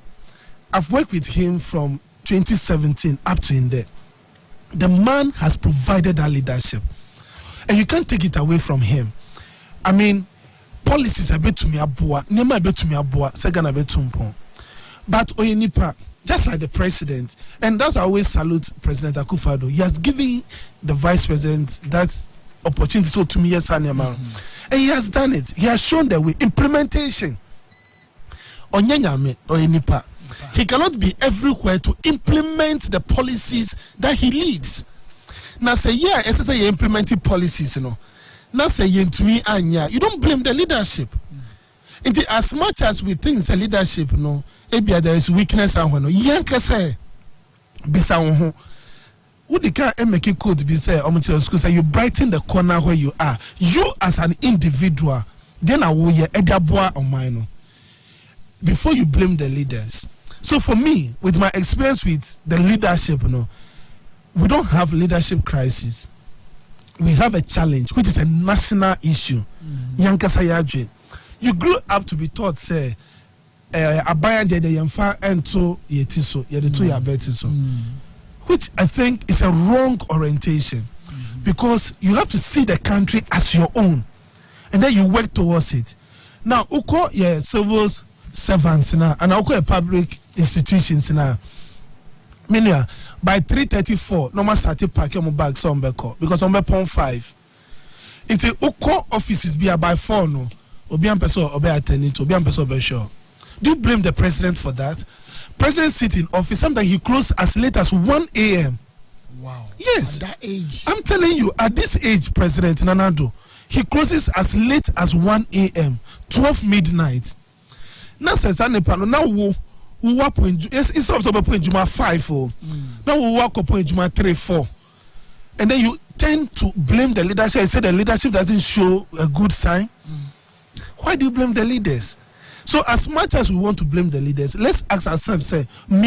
Speaker 2: I've worked with him from 2017 up to in there. The man has provided that leadership, and you can't take it away from him. I mean, policies are bet to me aboa, nema bet to me aboa, second bet to but Oyenipa, just like the president, and that's why I always salute President Akufo-Addo. He has given the vice president that opportunity. So to me, yes, and he has done it. He has shown the way. Implementation. Onyanyame Oyenipa. He cannot be everywhere to implement the policies that he leads. Now say as I say implementing policies, Now say to me anya, you don't blame the leadership. As much as we think the leadership, maybe there is weakness and when yanka say bisa who the can make it code be say school say you brighten the corner where you are. You as an individual, then I will hear edabwa on mine. Before you blame the leaders. So for me, with my experience with the leadership, we don't have leadership crisis. We have a challenge, which is a national issue. You grew up to be taught, say, abaya de yemfa ento yetiso, yedeto yabetiso, which I think is a wrong orientation, because you have to see the country as your own, and then you work towards it. Now, uko civil servants now, and uko public institutions now. Meaning, by 3:34, no man started packing my bags on Beko because on Beko 5. Until uko offices be by 4 no. Obian person obe attending to Obian person be sure. Do you blame the president for that? President sit in office, sometimes he close as late as 1 a.m.
Speaker 1: Wow.
Speaker 2: Yes.
Speaker 1: At that age.
Speaker 2: I'm telling you, at this age, President Nanado, he closes as late as 1 a.m., 12 midnight. Now says now wo point it's also point Juma 5 now we walk up point Juma 3 4, and then you tend to blame the leadership. I say the leadership doesn't show a good sign. Why do you blame the leaders? So as much as we want to blame the leaders, let's ask ourselves, say, for me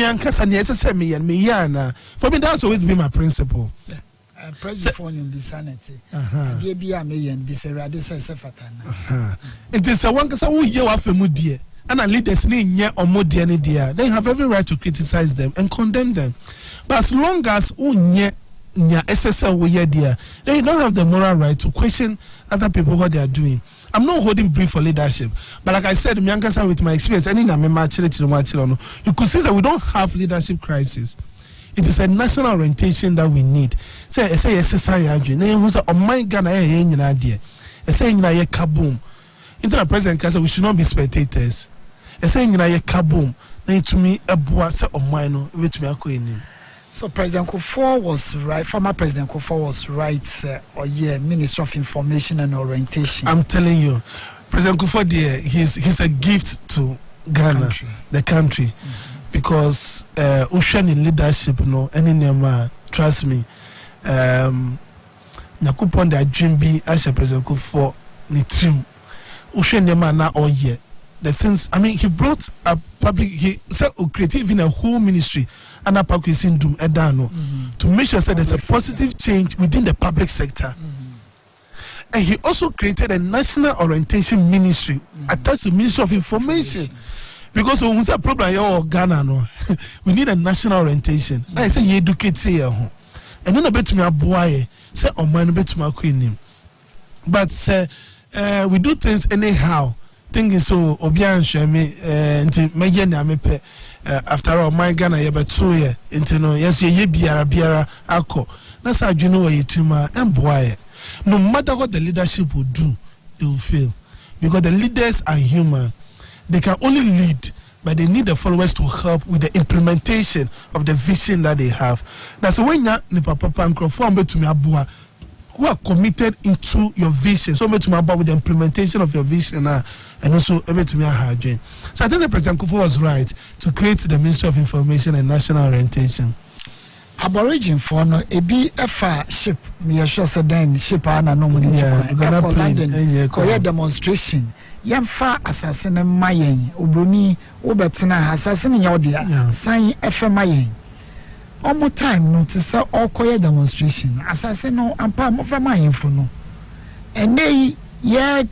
Speaker 2: that's always been my principle.
Speaker 1: President for be sanity.
Speaker 2: It is a one case who you have a and leaders need or more they have every right to criticize them and condemn them. But as long as SSL we there, then you don't have the moral right to question other people what they are doing. I'm not holding brief for leadership, but like I said, with my experience, you could see that we don't have leadership crisis. It is a national orientation that we need. Say SSI who's on my Ghana idea. Say kaboom. Internal President said we should not be spectators. Saying kaboom. Then to me a boy say on mine with me.
Speaker 1: So President Kufuor was right. Former President Kufuor was right. Minister of Information and Orientation.
Speaker 2: I'm telling you, President Kufuor, he's a gift to Ghana, the country, because ocean in leadership, no, any name, trust me. Nakupon the dream be as a President Kufuor ni trim. Ocean name na all year. The things, I mean, he brought a public, he said, creative even a whole ministry, and a public syndrome, Edano, to make sure that there's a positive change within the public sector. And he also created a national orientation ministry attached to Ministry of Information. Because when we say problem here Ghana, no, we need a national orientation. I say you educate here. And then a bit to me a boy, say Oman bit to my queen. But we do things anyhow. Thinking so Obian Shemi and Megan Amepe after all my Ghana ye but 2 years into no yes ye biara ako. That's how you know what you tima and boy. No matter what the leadership will do, they will fail. Because the leaders are human. They can only lead, but they need the followers to help with the implementation of the vision that they have. That's when you papa and to me abua who are committed into your vision. So much about with the implementation of your vision and also able to me a dream. So I think the President Kufuor was right to create the Ministry of Information and National Orientation.
Speaker 1: Aborigine for no ebi efa ship me sure said then ship ana no money to London ko demonstration yemfa assassin mayen obroni obetina assassin nya odia sign efa mayen omo time no to say okoye demonstration assassin no ampa mo fa mayen fo no enei ye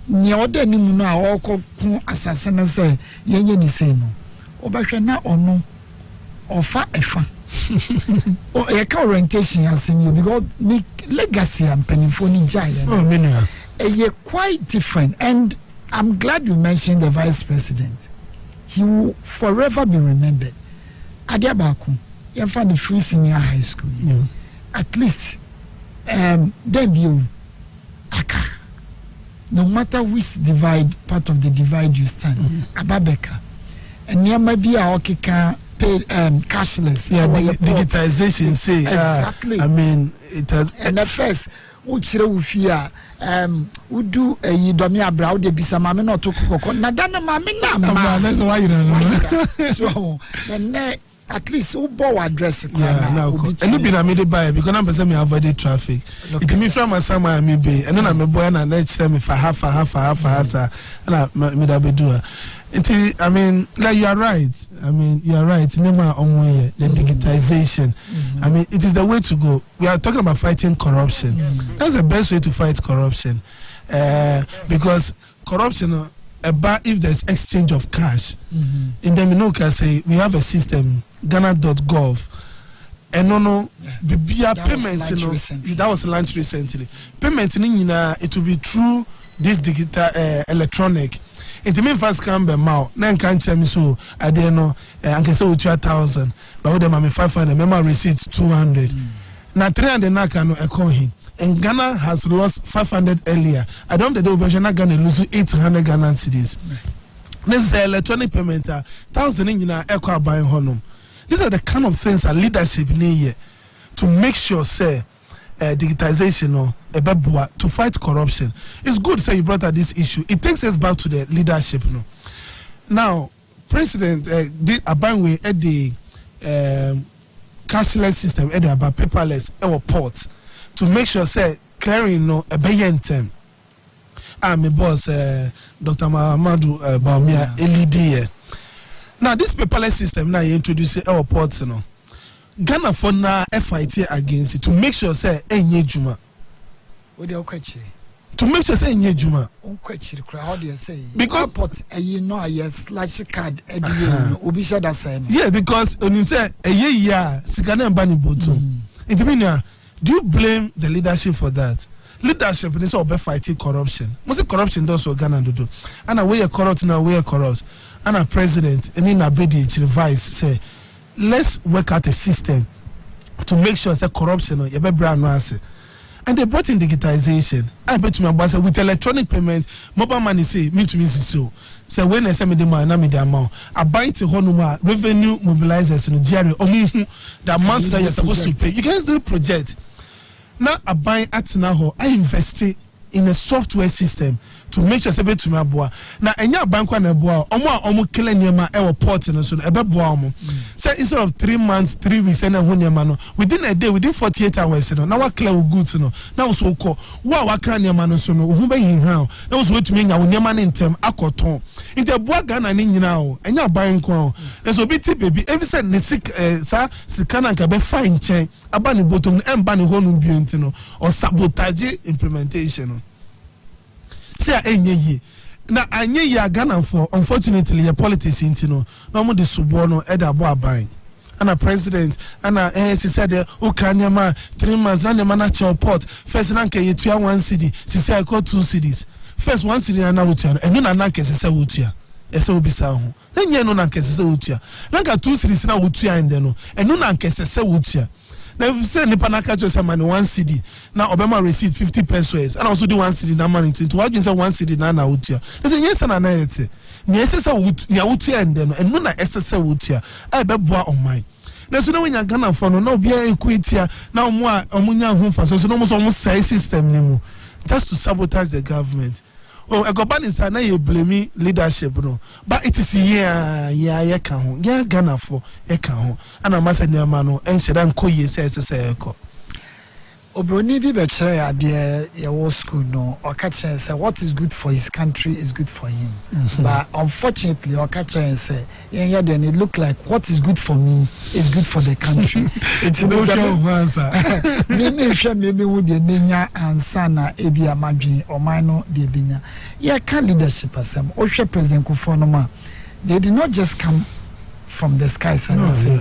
Speaker 1: nya oda ni mu no a okokun assassin say yenye ni say no obahwe na ono ofa efa oh, your orientation as in you because me legacy and penifoni giant. Oh, many. You're quite different, and I'm glad you mentioned the vice president. He will forever be remembered. Adiabaku, you found the free senior high school. Yeah. At least, then you, aka. No matter which part of the divide you stand, Ababeka, and near maybe a okika. Paid cashless. Yeah, digitization. Say exactly. I mean, it has. And at first, uchire ufia udu yidomi abra de bisa mame no to kokoko na dana mame na ma. That's why you know. So then at least who bought address.
Speaker 2: Yeah, now and you been a made by because I'm person me avoid traffic. It me from my summer me be and then I'm a boy and I let me for half and I made a do. I mean, like you are right. I mean, you are right. Never on way the digitization. I mean, it is the way to go. We are talking about fighting corruption. That's the best way to fight corruption, because corruption. About if there's exchange of cash, in the Minoka say we have a system, Ghana.gov, and no, payment. That was launched recently. Payment it will be through this digital electronic. It means first come by mouth. Then can't tell me so. I didn't know. I can say with 1,000, but with them I'm 500. Remember receipts 200. Now 300 na can call him. And Ghana has lost 500 earlier. I don't know the Ghana Ghana lose 800 Ghana cedis. This is electronic payment. 1,000 in echo buying honum. These are the kind of things that leadership need to make sure say digitization to fight corruption. It's good say you brought up this issue. It takes us back to the leadership. Now, President did a bangway at the cashless system at the about paperless airports to make sure say clearing a bayentem. I'm a boss, Dr. Mahamadou Baumia LED. Now this paperless system now you introduce airports, Ghana for now fight against it to make sure say enye juma. To make sure say enye juma. Because
Speaker 1: slash card
Speaker 2: yeah, because when you say a year sikane mbani boto. It means do you blame the leadership for that? Leadership is all about fighting corruption. Most corruption does what Ghana do. And we are corrupt now, we are corrupt. And a president and in a body vice say, let's work out a system to make sure that corruption you be brand answer. And they brought in digitization. I bet me about with electronic payment, mobile money say mean to me so. So when I send me the money, I me the amount. I buy to honuma revenue mobilizers in Jerry or the amount that you're supposed to pay. You can still project. Now I buy at now I invest in a software system to make sure say to me aboa na enya abankwa na aboa omo kele niema e port no so e be boa omo say instead of 3 months 3 weeks and ho niema no within a day within 48 hours no na wa clear goods no na so ko wa kra niema no so no hu be hinha na so wetumi nya wo niema ne ntem akoton inte aboa Ghana ni nyina o enya abankwa o na so bi ti baby every said ne sik sa sikana nka be fine chen aba ne bottom emba ne ho no bienti no or sabotage implementation no say enye ye na anye ya Ghana for unfortunately your politics intino no mo de subo no e da bo aban ana president ana she said Ukraine ma 3 months na ma na port first na nke yetua 1 city she say I call 2 cities first 1 city na wotua enu na nke se se wotua ese obisa ho na nye no na nke se se wotua na nka 2 cities na wotua ende no enu na nke se se wotua. Now, if you say Nipa Nakacho say money 1 CD, now Obama receipt 50 pesos, and also do 1 CD na money to what you say 1 CD na utia. They say yes and na yete. Ni SSA wood, ni utia and then, and no na SSA wotia. I be boa on mine. Now, so now when you're Ghana for no be equitia, now more omunya home for so almost say system nemu, just to sabotage the government. Oh, I got bad inside now you blame leadership, no. But it is yeah, can yeah, Ghana for a can, and I must say, Yamano, and Shadan Koye says,
Speaker 1: Obroni bi bechere ade your school no Okachen say what is good for his country is good for him. But unfortunately Okachen say yeah then it look like what is good for me is good for the country. It's no answer. Me hwe me wo de menya ansa na ebi amadwen omano de binya. Yeah can leadership asem. Ohwe president Kufuor no ma. They did not just come from the skies and say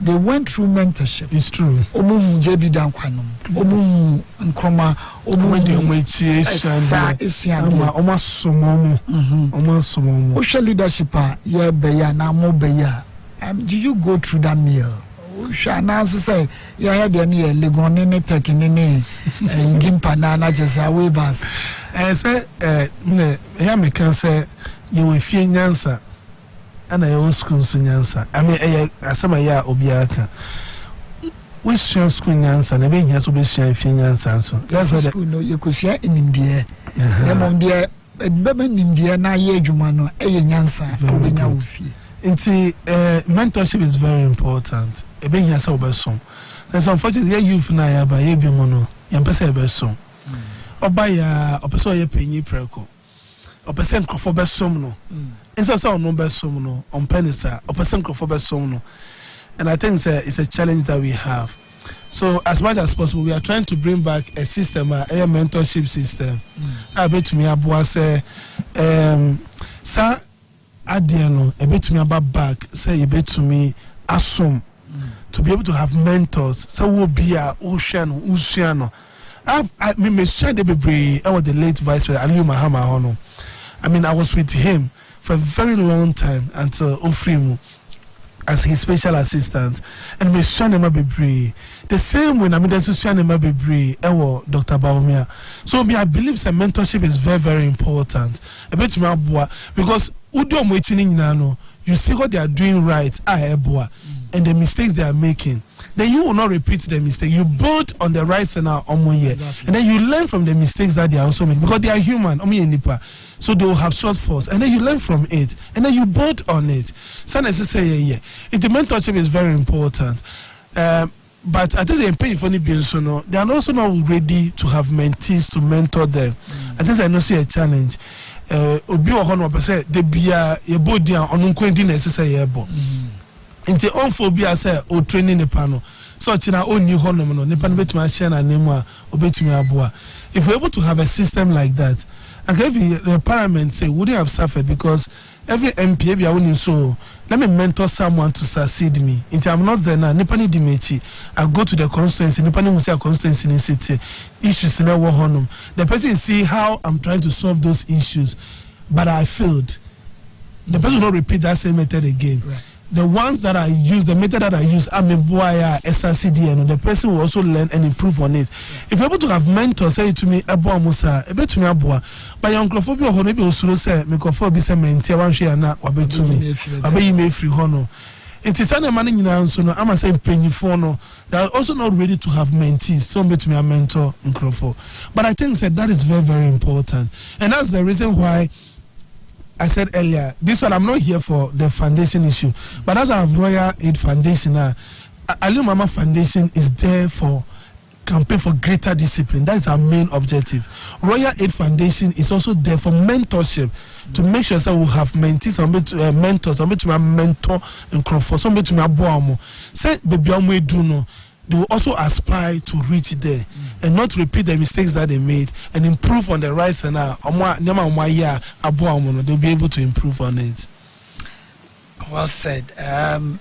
Speaker 1: they went through mentorship.
Speaker 2: It's true.
Speaker 1: Omu jebi dan kwanom. Omu nkroma, omu
Speaker 2: de oma somomu. Oma somomu.
Speaker 1: Social leadership ye beya na mo beya. Do you go through that meal? Usha na so say ya de ne legone ne tekini ne ngimpa na just away bus.
Speaker 2: Say me me can say you will fear nyansa. And I was school nyansa. I mean, asama ya obiaka. We share school nyansa. Na ben yaso be share fi nyansa so.
Speaker 1: That's what school no you could share in India. Dem on there bebe India na ye adwuma no nyansa obenya wo fi.
Speaker 2: Nti mentorship is very important. E ben yasa obesom. There's unfortunately youth na ya ba ye bi mo no. Yem pese obesom. Oba ya opeso ye penyi preko. Opese nkrofo besom no. Instead of no besom no on penisa or person for besom no. And I think it's a challenge that we have. So as much as possible we are trying to bring back a system, a mentorship system. I bet to me abua say sa adiano a bit to me about back say a bit to me assume to be able to have mentors so will be a ocean. I mean me share the baby I was the late vice president Aliyu Mahama Hono. I mean I was with him for a very long time until Ofrimu as his special assistant and me Shanema Bebre. The same way I mean there's Shanema Bebre ewo Dr. Baumia. So me I believe some mentorship is very, very important. A bit me abua because udo mwechini no you see what they are doing right abua and the mistakes they are making. Then you will not repeat the mistake. You build on the right thing now, exactly. And then you learn from the mistakes that they are also making because they are human. So they will have shortfalls, and then you learn from it, and then you build on it. So necessarily, the mentorship is very important. But I think they're paying for the they are also not ready to have mentees to mentor them. I think I know see a challenge. Obi ohono pese de bia ye bodi an onu kwendi na esese ye bo. Inte onphobia say o training the panel. So china oni honom no nipa no betuma share na name a obetumi aboa. If we're able to have a system like that, and if the parliament say wouldn't have suffered because every MP be a so let me mentor someone to succeed me. Into I'm not there now. Nipani dimechi. I go to the constituency. Nipani will say a constituency in city issues in our honum. The person see how I'm trying to solve those issues, but I failed. The person will not repeat that same method again. Right. The ones that I use, the method that I use, I'm a boy, SRCD, and the person will also learn and improve on it. If you're able to have mentors, say to me, Abo Musa, a bit to me, Abo, but your unclophobia, Honobi, also say, Microphobia, say, Mentia, one share, not, or bet to me, or be you may free honor. It is an money in so no, I'm saying penny for no. They are also not ready to have mentees. Some to me a mentor in Crawford. But I think that is very, very important. And that's the reason why I said earlier, this one I'm not here for the foundation issue. But as I have Royal Aid Foundation, Ali Mama Foundation is there for campaign for greater discipline. That is our main objective. Royal Aid Foundation is also there for mentorship, to make sure that we have mentees, mentors, to mentor and Crawford, somebody to my boy. Say baby do no. They will also aspire to reach there and not repeat the mistakes that they made and improve on the right thing. They'll be able to improve on it.
Speaker 1: Well said.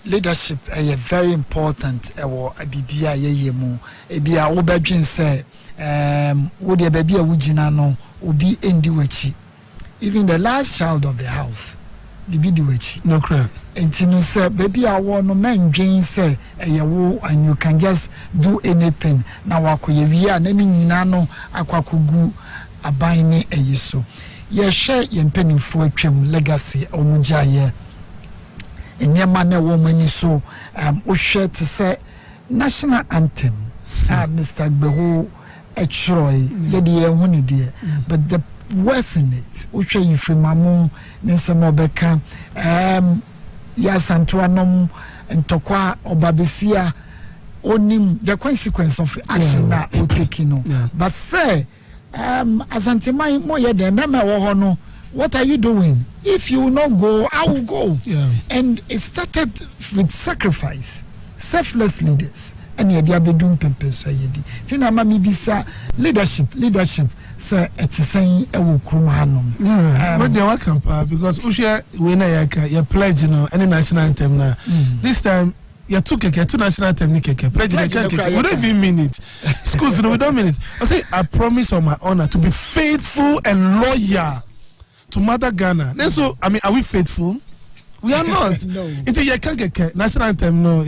Speaker 1: Leadership is very important. Even the last child of the house,
Speaker 2: no crap.
Speaker 1: And you say, baby, I want no man Jane say, and you can just do anything. Now, I could be an enemy nano, aquakugu, a buying a yiso. Ye share your penny for a trim legacy or mujaye. In your manner, woman, so, we share to say national anthem, Mr. Beho, a Troy, yet dear, but the worse in it, which you from Mamu, Nensamobeka, Yes, Antoinum, and Tokwa or Babisia, onim the consequence of action that we taking. But say, as Antimai Moya, the Mema, what are you doing? If you will not go, I will go. And it started with sacrifice, selfless leaders. And yet, they are doing purpose. Tina Mami Bisa leadership. Sir, it's saying I will Krumanum.
Speaker 2: But they're welcome, because Usha, when I pledge, any national anthem now. This time, you took a two national anthem, pledge, we don't even mean it. Schools, we don't mean it. I say, I promise on my honor to be faithful and loyal to Mother Ghana. Then so, I mean, are we faithful? We are not.
Speaker 1: No.
Speaker 2: Until you can't get national anthem, no.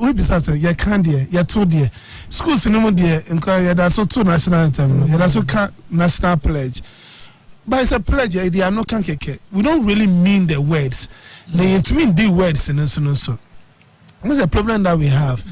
Speaker 2: We besides you can't dear. You're too dear. Schools no more dear. Inquiry. There's also two national anthem. There's also national pledge. But it's a pledge. They are not can't get. We don't really mean the words. They to mean the words and so. That's a problem that we have.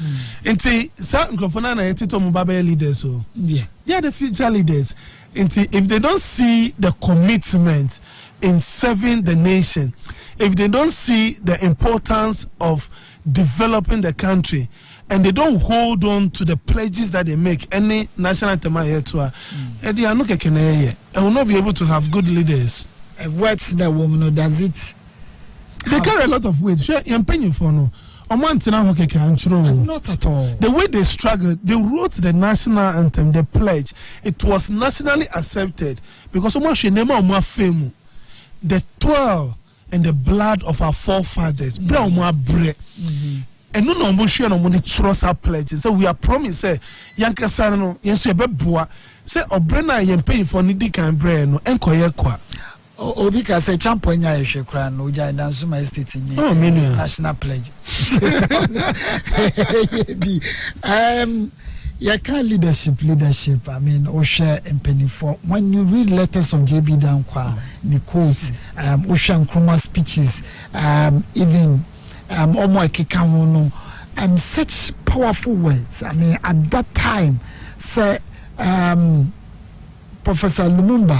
Speaker 2: Until certain Grofana and Tito Mubabe leaders, so they are the future leaders. Until if they don't see the commitment in serving the nation, if they don't see the importance of developing the country, and they don't hold on to the pledges that they make, any national anthem here to they are not and will not be able to have good leaders.
Speaker 1: What's the woman does it?
Speaker 2: They carry a lot of weight. Sure, you're paying for no. Not at all. The way they struggled, they wrote the national anthem, the pledge. It was nationally accepted because the 12 and the blood of our forefathers. And no motion on the trust our pledges. So we are promised, say, Yankasano, Yansebeboa, say, Obrena, Yampay for Nidik and Breno, and Koyakwa.
Speaker 1: Obika say champonya yeshekra no ja dansuma estate ni national pledge. You can leadership. I mean, Osha and Penny for when you read letters of JB Dankwa, the quotes, Osha Nkrumah speeches, even Omo Ekekamono, such powerful words. I mean, at that time, sir, Professor Lumumba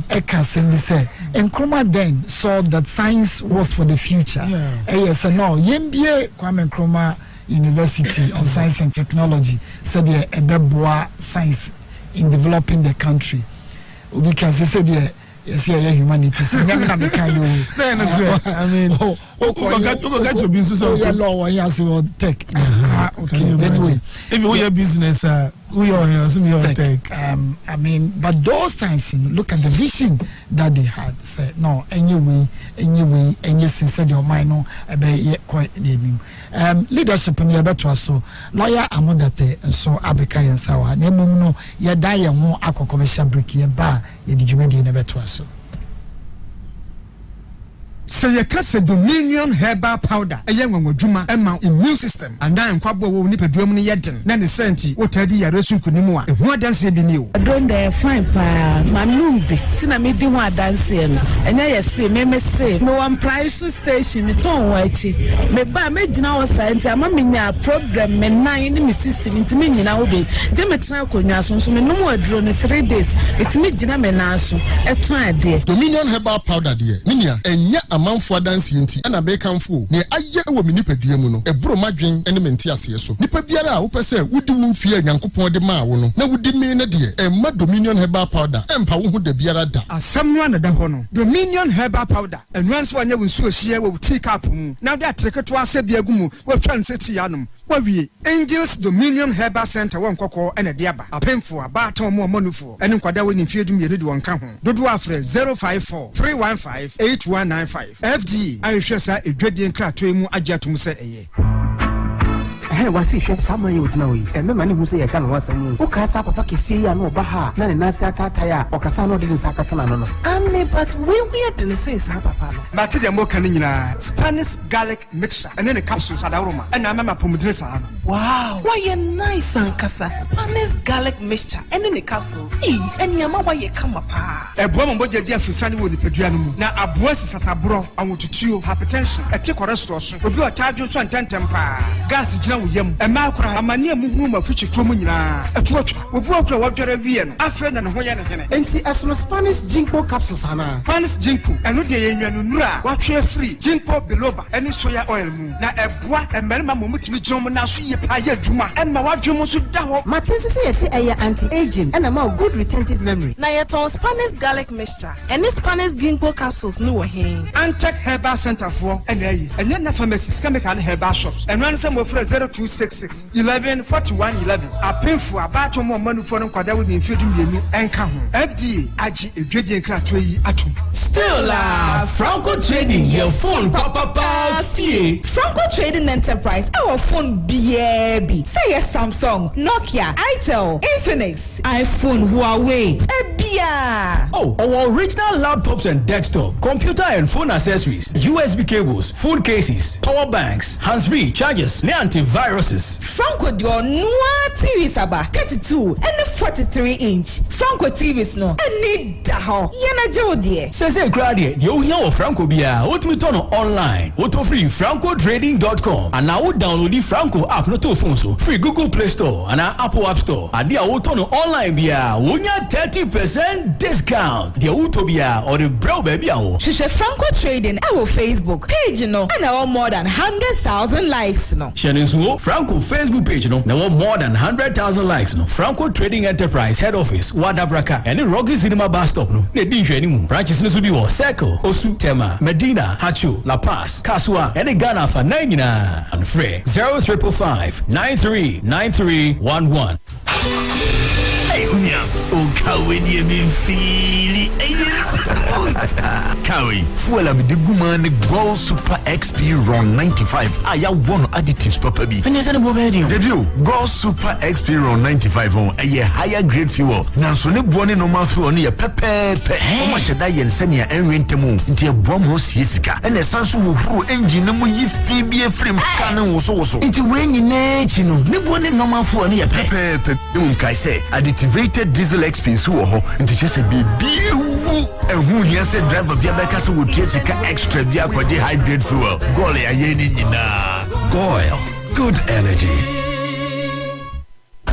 Speaker 1: Eka said, Nkrumah then saw that science was for the future. Yes, no, Yembie Kwame Nkrumah University of Science and Technology said a beboa science in developing the country. Because they said yes, humanities. I mean, get your business on tech. Okay, anyway, if we are business, we are tech.
Speaker 2: I
Speaker 1: mean, but those times, look at the vision that they had. Say no, anyway, any sense your mind, no, quite leadership in your better so lawyer Amodate and so Abeka and Sawa. Nemuno, ya die more aqua commercial brick, ya bar, ya did you make in a better so.
Speaker 3: Say ye kase Dominion herbal powder. Eye ngodwuma ema immune system. Andan kwabo wo ni peduam ni yeden. Na ne senti wotadi yare su kunimu a. Ehu adanse bi ni o.
Speaker 4: Don dey fine pa. Manumbi. Tina me di ho adanse no. Enya ye say me say. Me one price station me ton wa echi. Me ba me gina wo science ama me nya problem me nan ni me system nti me nyina wo be. Je me tena konwa so me no mo aduro ne 3 days. It me gina me na so. Eto ade.
Speaker 5: Dominion herbal powder de. Minia enya amanfo adanse nti na be kanfo. Ne aye wo me nipadua mu no. Eburo madwen ene menti ase so. Nipa biara a wo pese wudi wo mfie Nyankopon de ma wo no. Na wudi me ne de. Emma Dominion herbal powder. Empa wo hu de biara da.
Speaker 3: Asam no na da ho no. Dominion herbal powder. Enwanso anya wo nsuo hie wo tea cup mu. Na de atreketo ase bia gu mu. Wo twa nseti yanom. Wawie Angels Dominion Herbal Center won kokko ene de aba apemfo aba ton mo manufo ene nkwada woni fiedum yede de won ka ho dodo afre 054 315 8195 FD ahwehwe sa edwadie nkrato mu agiatum se eye.
Speaker 6: Hey, what fish sama you know? And me mani who say I can want some. Who can sa papa kisi ya no baha? Na ne nasa tata ya. Okasa no didn't sakatana no. Ame but we are the same papa no.
Speaker 3: But the mo kan nyina Spanish garlic mixture and then the capsules adaroma. And na mama pomodre sa no.
Speaker 7: Wow, why you nice and kasa Spanish garlic mixture and then the capsules. And yama why you come pa.
Speaker 3: Eboa mo boje dia fusani wo nipadua no mu. Na aboa sisasabro awotutuo hypertension. Eti cholesterol so. Obi otadwo so ntentem pa. Gas gina yam ema kura amane muhu mafuchi kromu nyina etuotwa obu akura wadware wie no afa na ne ho ye ne hene
Speaker 6: enti asono Spanish ginkgo capsules ana
Speaker 3: Spanish ginkgo eno de yenwa no nura watwe free ginkgo biloba eni soya oil mu na eboa emerima momutimi jom na so ye pa ye adwuma ema wadwum so da ho
Speaker 6: matense se ye se eye anti-aging and ma good retentive memory
Speaker 7: na ye ton Spanish garlic mixture eni Spanish ginkgo capsules ni wo he
Speaker 3: Antec Herbal Center for ene enye na pharmacies chemical herbal shops eno an sem wo frɛ 0266 11 41 11 apemfo abato mo manufo no kwada wo nimfedum yenu enka ho FDA agi edwedie nkrato yi atom
Speaker 8: still Franco Trading your phone papa fie
Speaker 9: Franco Trading Enterprise our phone BB say Samsung Nokia Itel Infinix iPhone Huawei Ebia
Speaker 8: our original laptops and desktop computer and phone accessories USB cables phone cases power banks hands-free chargers ne antiviruses
Speaker 9: Franco dio noa TVs aba 32 and 43 inch Franco TVs no any da ho yana jodie
Speaker 8: say grade you hear Franco bia otumi turn online auto free francotrading.com and now download the Franco app no to phone so free Google Play Store and Apple App Store and dia turn online bia wonya 30% discount dia utobia or the brow baby awo
Speaker 9: Shisha Franco Trading our Facebook page no and our more than 100,000 likes no
Speaker 8: Sheninsuo Franco Facebook page no now more than 100,000 likes no Franco Trading Enterprise head office Wadabraka and Rocky Cinema bus stop no ne di hwani mu branches no so bi wo Circle Osu Tema Medina Hacho La Paz Kasua and Ghana for 9 and free 0355 939311
Speaker 10: Hey, Kawi, dear me, feely. Kawi, full of the woman, Gold Super XP Ron 95. I have one additives, Papa B. And you said about debut Gold Super XP Ron 95 on a higher grade fuel. Now, so no one no more fuel near Pepe. How much should I and send you and rent them into a bomb Siska and a Sansu who engine no more Phoebe frame cannon was also into when you nature no one no more fuel near Pepe. I say, additive diesel XP suho into just a baby and who here said driver via Becas would get extra via for the high grade fuel. Golly, I ain't Goil, good energy.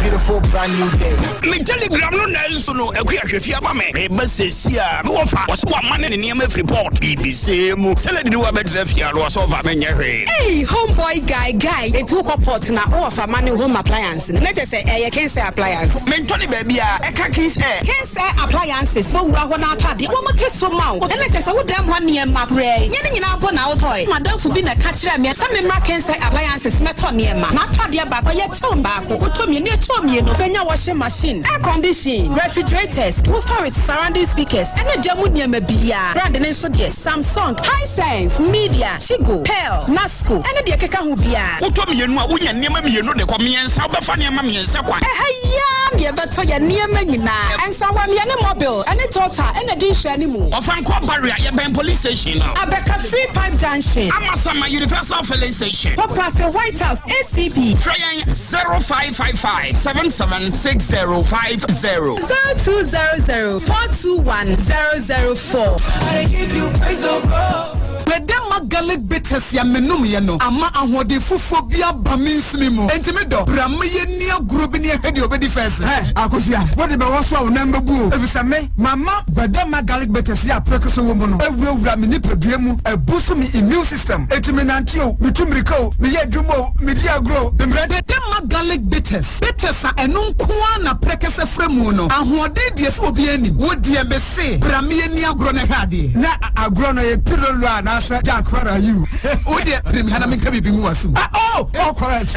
Speaker 10: Beautiful brand new day.
Speaker 11: Me telegram no na so no akua hwefia ba me. Me basesia me wofa was wa man ne name report BBC mu. Seledi wa betre fia no so fa me nyehwe.
Speaker 12: Hey homeboy guy it took up pot na wofa man home appliance. Na je say e can say appliance.
Speaker 11: Me ntoni ba bia e ka kin say.
Speaker 12: Can say appliances wo wura ho na atade. Wo mo te so ma wo. Na je say wo dem ho ne ma pre. Nye ne nyina bo na wo toy. Madam fu bi na ka kire me. Say me ma can say appliances me to ne ma. Na atade ba ye chon ba ko to me ne mienu benya washing machine, air condition, refrigerators, woofer with surrounding speakers, and a jamu niema biya. Brand and so dear Samsung, Hisense, Media, Chigo, Pearl, Nasco, and the keka hu biya.
Speaker 11: Uto mienu unya niema mienu de kwa miensa ubafanya miensa kwa.
Speaker 12: Yam ye beto ya niema nyina. And so wa miene mobile, and a total, and a dish anymore.
Speaker 11: Ofan kwa barrier ya ben police station.
Speaker 12: Abeka free pipe junction.
Speaker 11: Amasama Universal Filling Station.
Speaker 12: Plus the White House ACP.
Speaker 11: Try 0555 776050.
Speaker 12: 0200 421 004.
Speaker 6: I give you praise, oh God. Wedema garlic bitters ya menum ye no ama ahode fufo bia baminsimi mo entimi do bram ye nia grobi ne hedi obedi first
Speaker 3: akosia what be wo so number bu efisa me mama wedema garlic bitters ya prekoso wo mo no ewura me ni padua mu ebusu mi immune system etimi nantio mitumriko me ye dwumo me dia grow
Speaker 6: wedema garlic bitters a enu nkoa na prekese fremu no ahode die so obi ani wo die be se bram ye nia agro na hade
Speaker 3: na agro no ye pirolo na Jack, where are you?
Speaker 6: Oh, dear, Hannah Kabi Binguasu.
Speaker 3: Oh, correct.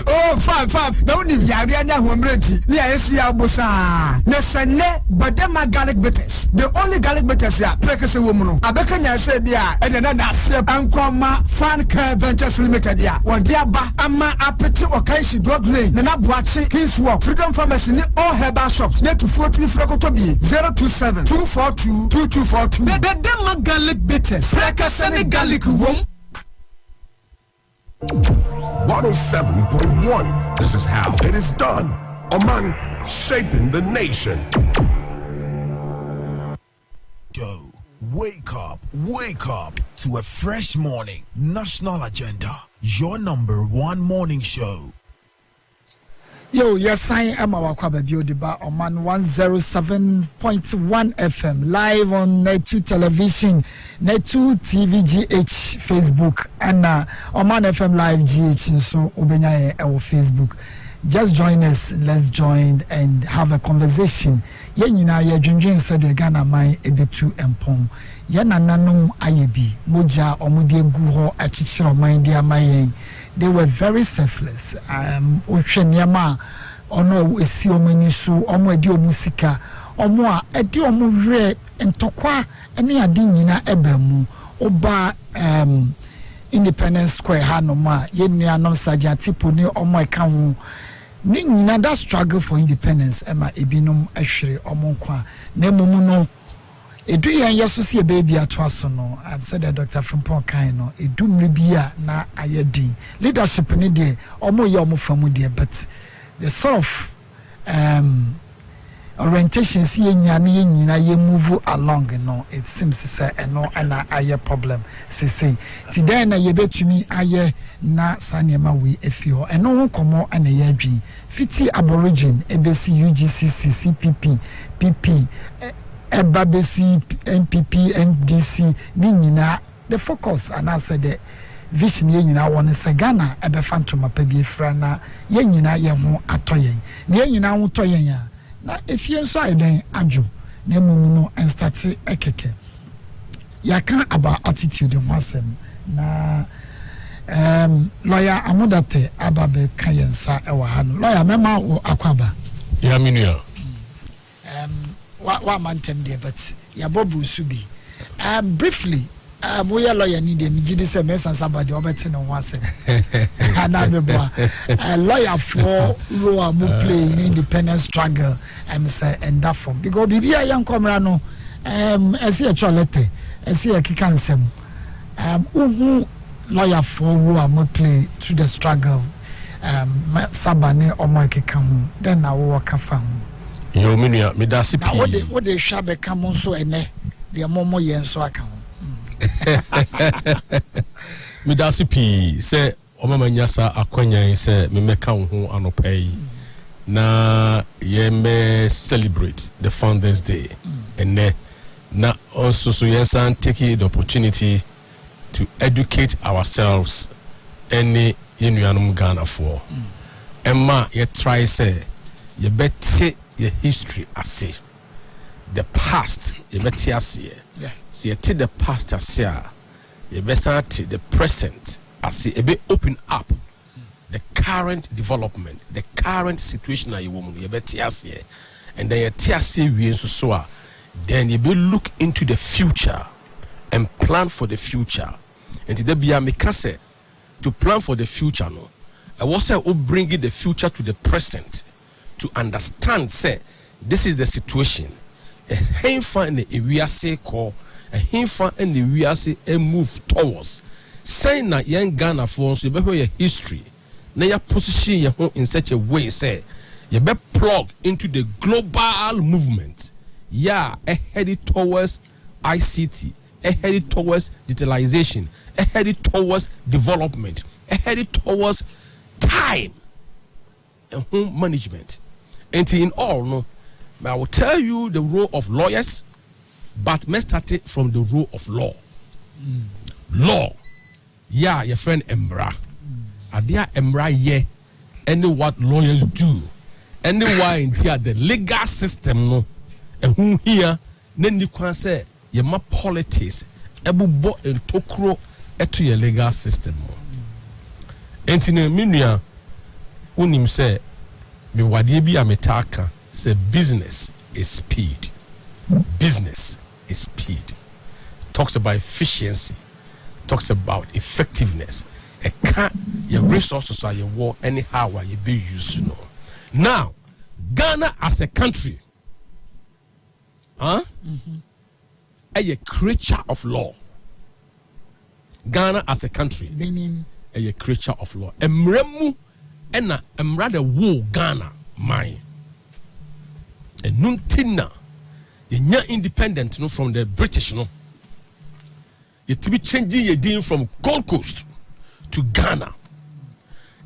Speaker 3: Oh, five. No need Yariana Humbreti. Near Bosa. Nesane, Badema garlic bitters. The only garlic bitters are precursor woman. Abekanya said, yeah, and then I said, Ankoma, Fan Care Ventures Limited, yeah. Or Diaba, Ama Apeti or Kaishi Drug Lane, Nanabuachi, King's Walk, Freedom Pharmacy, all herbal shops, near to 14 Fracotobi, 027 242 2242.
Speaker 6: The Dema garlic bitters. Sani garlic room
Speaker 13: 107.1. This is how it is done. Oman, shaping the nation.
Speaker 14: Go. Wake up to a fresh morning. National Agenda. Your number 1 morning show.
Speaker 1: Yo, yes, I am our Kwababi Odiba Oman 107.1 FM live on Netu Television, Netu TVGH Facebook, and Oman FM Live GH. So, Ubenya our Facebook. Just join us. Let's join and have a conversation. Yenina ye dwendwen said the Ghana man ebetu empom. Yana nanum ayebi moja omudie gu ho achichiro man dia mayen. They were very selfless. Ocheniama ono esi omani so omo edi omusika omo a edi omo hwe ntokwa ene ade nyina ebamu oba Independence Square hanoma yenuanom sajatipo ni omo eka ho ni nyina that struggle for independence ema ebinum ahwere omo kwa na mumu no edu yan yeso se baby atwaso no I've said that Dr. Frimpong kan no edu mribia na ayedi leadership ni de omo ye omo famu de but the sort of orientation see nyina ye move along no it seems say no ana aye problem say today na ye betumi aye na sanema we efio eno ho komo ana ye adwin fiti aborigine ebesi UGCC CPP PP Ebabesi MPP MDC ni nyina the focus and I said the vision ye nyina won se Ghana ebe fantoma pa bi fra na ye nyina ye ho atoyen na ye nyina ho toyen ya na efie nso ayden adwo na mumu no and start ekeke ya kan about attitude in wasem na lawyer Amodate ababe kayensa ewa ha no lawyer mema wo akwaba
Speaker 5: ya minua
Speaker 1: wa mantem there but ya bobu subi briefly we are lawyer need them gidi say mesa somebody obeti no wase ana beboa lawyer for role mu play in independent struggle say and that form because bibia yan komra no ese e cholete ese e kika nsem uhu lawyer for role mu play to the struggle sabane omo kika hu then na wo kafa hu
Speaker 5: yo minua me da sipi
Speaker 1: what they shabe come so ene de momo yen so aka ho
Speaker 5: me da sipi say omama nyasa akwanyan say me meka ho anopai na ye me celebrate the Founders Day ene na also so yes and take the opportunity to educate ourselves any yenuanum Ghana for emma ye try say ye better your history ase the past you better ase see the past ase you better the present ase e be open up
Speaker 15: the current development, the current situation that you woman you better here, and then you TSC we so then you be look into the future and plan for the future. And today be a mikase to plan for the future no. I was say bring the future to the present to understand say this is the situation. A him find the we are say call a him find the we are say and move towards saying that young Ghana for so you your history. Now you position your home in such a way say you be plug into the global movement. Yeah, headed towards ICT, headed towards digitalization, headed towards development, headed towards time and home management. And in all, no, I will tell you the role of lawyers, but let's start it from the role of law. Law, yeah, your friend Embra. Adia Embra, yeah, and what lawyers do, and why into the legal system, no. And who here, then you can say, your ma politics, ebu and tokro to your legal system. And in a minia, unim say, me wadibi ametaka, say business is speed. Business is speed. Talks about efficiency, talks about effectiveness. A can't your resources are your war anyhow you be used to know. Now, Ghana as a country. A creature of law. Ghana as a country,
Speaker 1: meaning
Speaker 15: a creature of law. Emremu ena emrade wo Ghana mine. And nuntina ye independent no from the British no. You to be changing your deal from Gold Coast to Ghana.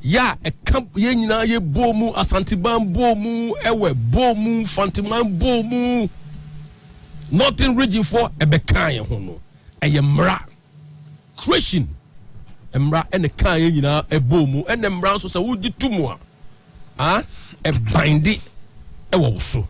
Speaker 15: Yeah, a camp ye nyina ye bomu Asantiban bomu ewe bomu Fantiman bomu. Nothing region for a bekan hono. A mra creation. Emra and a kind a bomu and them brown so would do two more. A bindy a also.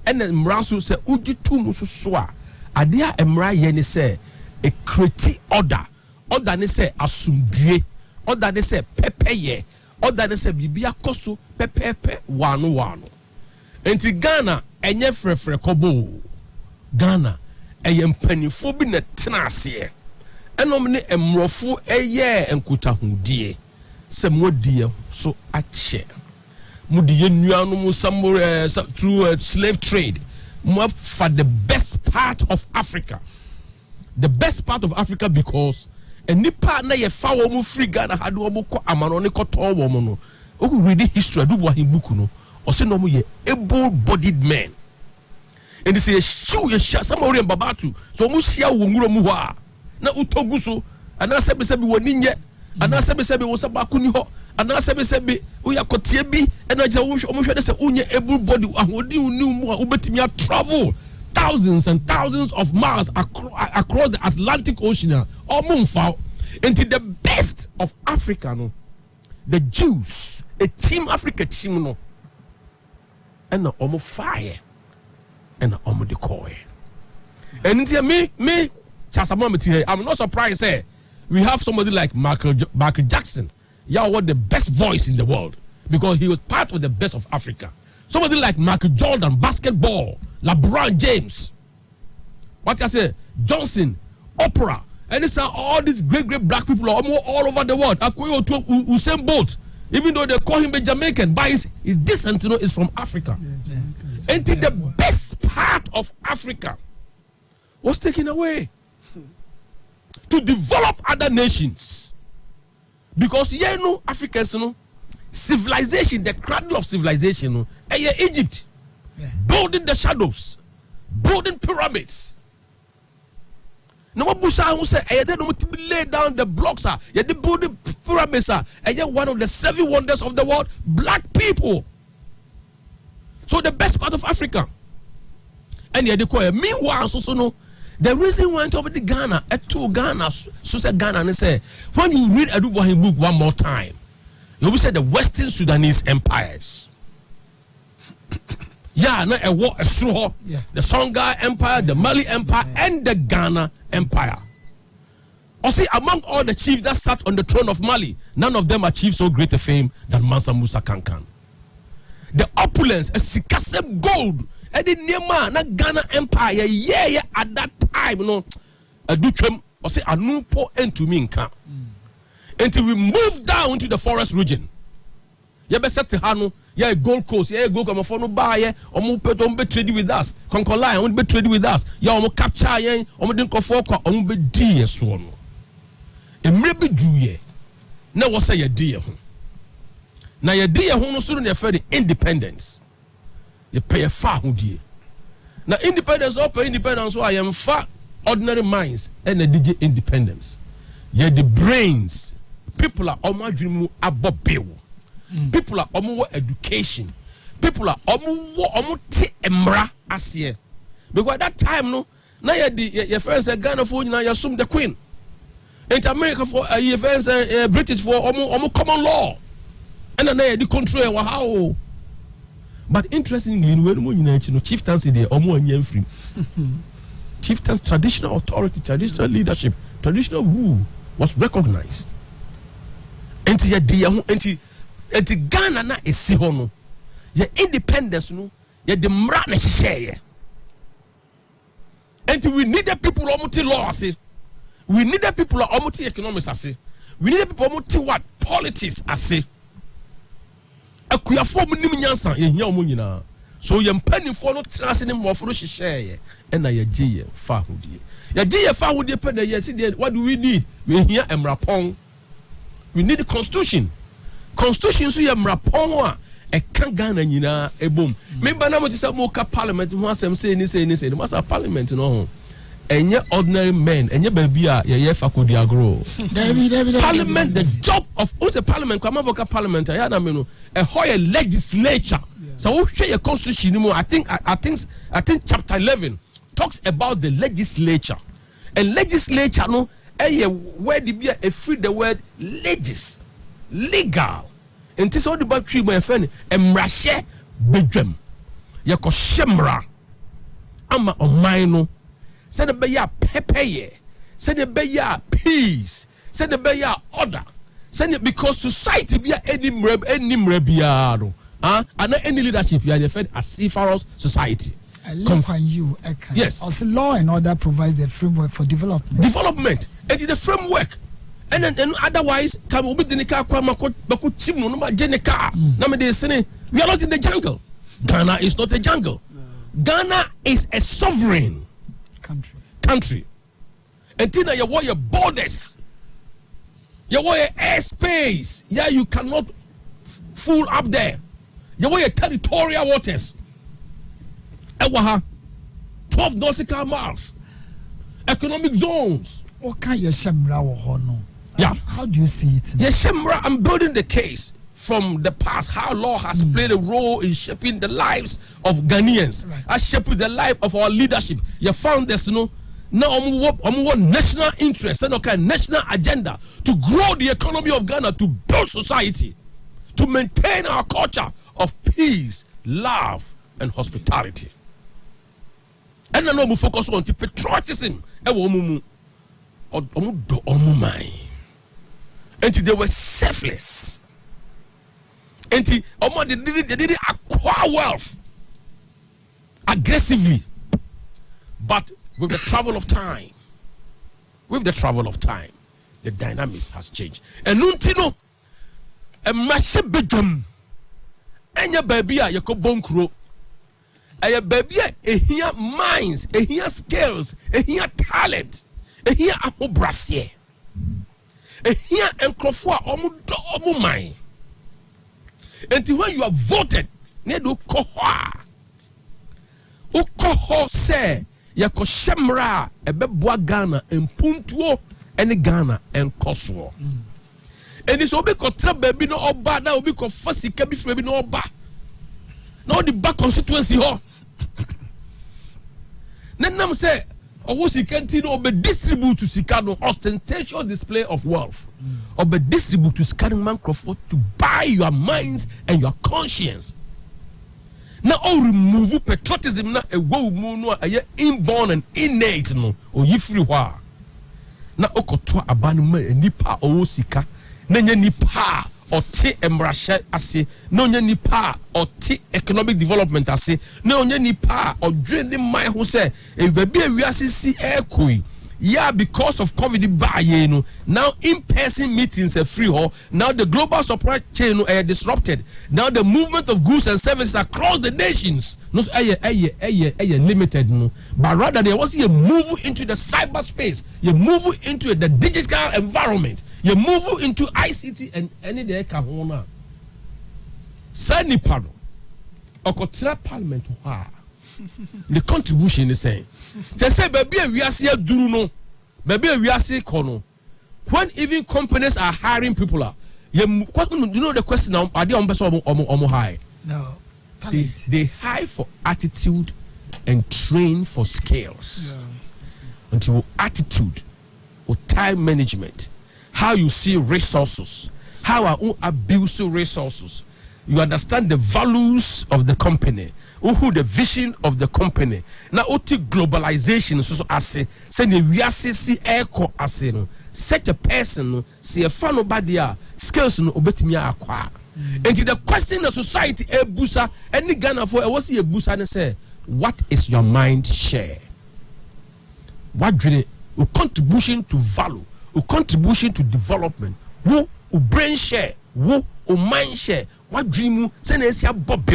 Speaker 15: And then Mransu say, would you two musu swa? A dear Emra yeni say a criti order. Order they say asumdue. Order they say pepe ye. Order they say bibia kosu pepe wanu. Enti Ghana enye frefre kobo. Ghana eyem panifo bi na tenase enom ne emrofo eye enkuta hudie se modie so ache mudie nuanu mu samure through slave trade mo for the best part of Africa, the best part of Africa, because enipa na ye fa wo mu free Ghana had wo mu ko amano ne ko to wo mu no o read history do bo book no o se no mo ye able-bodied men. And they say, show your shot, somebody in Babatu. So Musia Wunguro Muha. Na Utoguso, and I said, Waninye, and I said, was a Bakuniho, and I said, we are Kotiebi, and I just say, everybody, what do you know more? Ubetimia travel thousands and thousands of miles across the Atlantic Ocean, or Moonfall, into the best of Africa, no? The Jews, a team Africa team, no? And the almost fire. And I'm the coy. And me, I'm not surprised. We have somebody like Michael Jackson. Yeah, what the best voice in the world because he was part of the best of Africa. Somebody like Michael Jordan, basketball, LeBron James. What I say, Johnson, Oprah, and it's all these great black people are all over the world. Akuyo to Usain Bolt, even though they call him a Jamaican, but his descent, is from Africa. And the best part of Africa was taken away to develop other nations. Because Africans, civilization, the cradle of civilization, Egypt, building the shadows, building pyramids. No Busa who said, they don't lay down the blocks, they build the pyramids, one of the 7 wonders of the world, black people. So the best part of Africa. And yeah, they call it. Meanwhile, the reason why over the Ghana, to Ghana, so said Ghana, and say, when you read Adubahi book one more time, you will say the Western Sudanese empires. Yeah, no, a war, a Suho, the Songhai Empire, the Mali Empire, and the Ghana Empire. Or see, among all the chiefs that sat on the throne of Mali, none of them achieved so great a fame than Mansa Musa Kankan. The opulence, a sikasem gold, and the Nema, na Ghana Empire, yeah, at that time, you know, a duchem, or say, a new poor end to me in camp. Until we move down to the forest region. You better set the Hano, yeah, Gold Coast, yeah, go come for no buy, or move be trading with us. Concola, won't be trading with us. Yeah, or capture, yeah, or didn't go for, or be dear swan. A maybe Jew, now was say a dear. Now, your dear who no soon affair the independence. You pay a far who dear. Now, independence or pay independence, so I am far ordinary minds and a DJ independence. Yet the brains, people are omajrimu abobill. People are omu education. People are omu ti emra asye. Because at that time, no, now your friends are Ghana for you, now you assume the Queen. In America for your friends British for omu common law. And then they control how. But interestingly, when chieftains in the omu and free. Chieftains, traditional authority, traditional leadership, traditional rule was recognized. Enti Ghana na esi ho no ye independence no ye de mra na hihye. Enti we need the people omuti law ase. We need the people omuti economics ase. We need the people omuti what politics ase. Akuyafo mu nim nyansa ye hia omu nyina. So ye mpanifo no trase ne mofo no hihye e na ye gye ye fa hodie. Ye gye ye fa hodie pe na ye see what do we need? We hia emrapon. We need the constitution. Constitution so ye mrapon a e kan Ghana nyina ebom. Member na mo ti say mo ka parliament ho asem say ni the master parliament no ho. Enye ordinary men, enye baby a ye fakodi agro. Parliament, the job of who's the parliament, come over parliament, ya na me no. A whole legislature. So who share your constitution anymore? I think chapter 11 talks about the legislature. And legislature no where the be a free the word legal. And this all the back tree my friend emrashe bedwam. Ya ko shemra ama omaino. Said the beya pepeye. Said the beya peace. Said the beya order. Said it because society be any mrebiaro. And any leadership you are defend as Seafarers society.
Speaker 1: I love when you
Speaker 15: yes.
Speaker 1: Also, law and order provides the framework for development.
Speaker 15: Development. It is the framework. And then otherwise, can we be the car? We are not in the jungle. Ghana is not a jungle. Ghana is a sovereign country. And then you want your borders. You want your airspace. Yeah, you cannot fool up there. You want your territorial waters. 12 nautical miles. Economic zones.
Speaker 1: What kind of shemra?
Speaker 15: Yeah.
Speaker 1: How do you see it?
Speaker 15: Yes, shemra, I'm building the case from the past, how law has played a role in shaping the lives of Ghanaians, has shaped the life of our leadership. You found this, now national interest and national agenda to grow the economy of Ghana, to build society, to maintain our culture of peace, love, and hospitality. And then we focus on the patriotism. And they were selfless. And they didn't acquire wealth aggressively. But with the travel of time, the dynamics has changed. And Nuntino, a massive bedroom, and your baby, you could bonkro. A baby, a here minds, a here skills, a here talent, a here amobrassier, a here encrofua omu mind. Until when you are voted, nedu kohwa, ukoho se yako shemra ebebwa Ghana empuntuo ene Ghana enkoswo. And it's obi kotra baby no oba na obi ko fasika bi frɛ bi no oba. No the back constituency ho. Nenam say owo sika nti no obe distribute to sika no ostentatious display of wealth. Obe distribute to sika man crofo to buy your minds and your conscience. Now all remove patriotism na ewo mu no aye inborn and innate no o yifri hwa. na okoto abanu ma nipa owo sika na nya nipa ɔte emrahye ase na onye nipa ɔte economic development ase na onye nipa ɔdwe ne man ho se ebabi awiase si ekoi. Yeah, because of COVID buy, now in-person meetings are free. Now the global supply chain are disrupted. Now the movement of goods and services across the nations no limited. No, but rather there was a move into the cyberspace. You move into the digital environment. You move into ICT and any day kahona. Sani pardon. Okotra parliament the contribution is saying. They say, baby, we are here do no. Baby, we are sick kono. When even companies are hiring people, you know the question now, are they on high?
Speaker 1: No.
Speaker 15: They hire for attitude and train for skills. Yeah. Until attitude or time management, how you see resources, how I abuse resources. You understand the values of the company. Who the vision of the company. Now, oti globalization so ase send we see echo ase no. Such a person no see a fan nobody skills no obetimi akwa. And the question of society ebusa any Ghana for was a busa and say, what is your mind share? What dream a contribution to value, a contribution to development, who brain share, who mind share, what dream send us ya bob.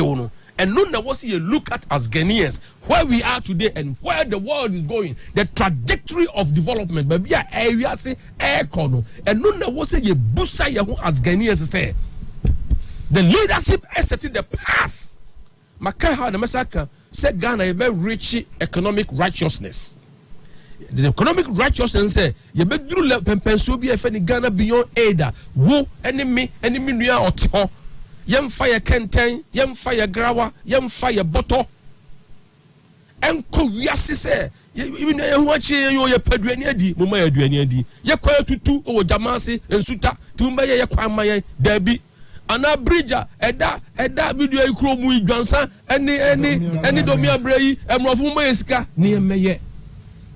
Speaker 15: And none of us you look at as Ghanaians, where we are today and where the world is going, the trajectory of development. But we are area say air corner. And none of us you busa yahu as Ghanaians say. The leadership is setting the path. Makaha the massacre said Ghana a very rich economic righteousness. The economic righteousness say you be do penso be if any Ghana beyond Ada, wo enemy nuya or yem fire kenten, yem fire grawa, yem fire bottle. And Koyasi say, even watching your peduania di, Mumma Duania di, Yakwaya tutu, or Jamasi, and Suta, Tumbaya Yakwamaya, Debbie, Anna Bridger, Eda video Kromu Johnson, any Domia Bray, and Rafuma Eska, near Maye.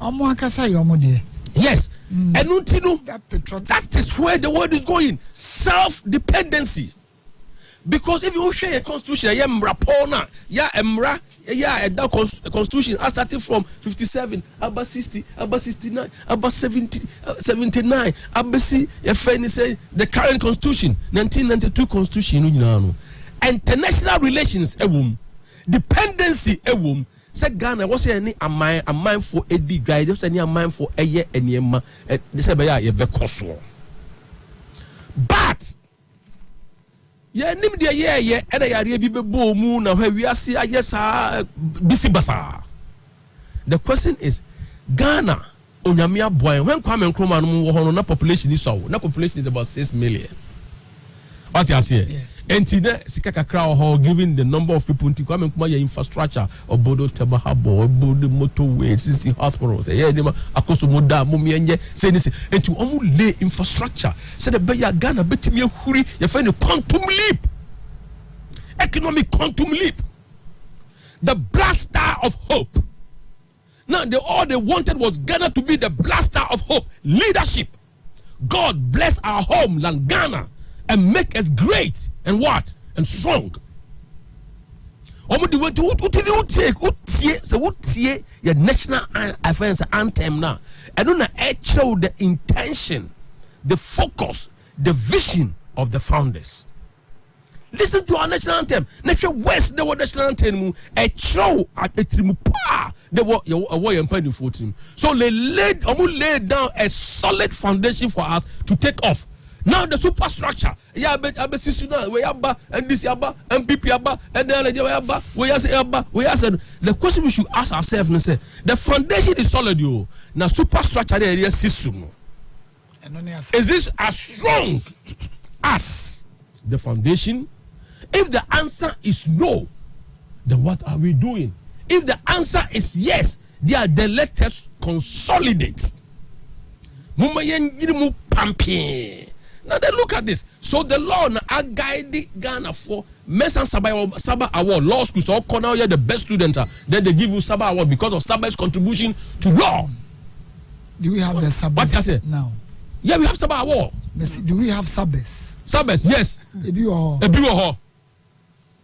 Speaker 1: Omakasa Yomode.
Speaker 15: Yes, and Untino, that is where the world is going. Self-dependency. Because if you share a constitution, ya mrapona, ya emra, ya a constitution, I started from 57, about 60, about 69, about 70, 79, about see, say the current constitution, 1992 constitution, international relations, dependency, say Ghana was any a mind for a D guy, just any a mind for a year and yema, they say, but yeah, nim de yeah, and I are be bo mu na where we are see yes busy basa. The question is Ghana onyamia boy when Kwame Nkrumah no ho no population is so na population is about 6 million. What you say? And today sika kakra ho given the number of people nti Kwame Nkrumah your infrastructure obodo Tebahabo obodo motorway CC hospitals yeah dem akoso moda momienye say this enti omu lay infrastructure say the beya Ghana betimi ahuri you find a quantum leap, economic quantum leap, the blaster of hope. Now all they wanted was Ghana to be the blaster of hope, leadership. God bless our homeland Ghana and make us great and what? And strong. Your national affairs anthem now. And then I show the intention, the focus, the vision of the founders. Listen to our national anthem. National West, they were national anthem. A show at a trimupa. They were away and penny 14. So they laid down a solid foundation for us to take off. Now the superstructure, yeah, but we abba and this abba and PP abba and then abba we are the question we should ask ourselves and say the foundation is solid, you now superstructure area system. Is this as strong as the foundation? If the answer is no, then what are we doing? If the answer is yes, then let us consolidate. Now they look at this. So the law now guided Ghana for Mesan Saba Award, law school. So now you're the best student. Then they give you Saba Award because of Saba's contribution to law.
Speaker 1: Do we have the suburbs now?
Speaker 15: Yeah, we have Sabah war.
Speaker 1: Do we have suburbs?
Speaker 15: Suburbs, yes.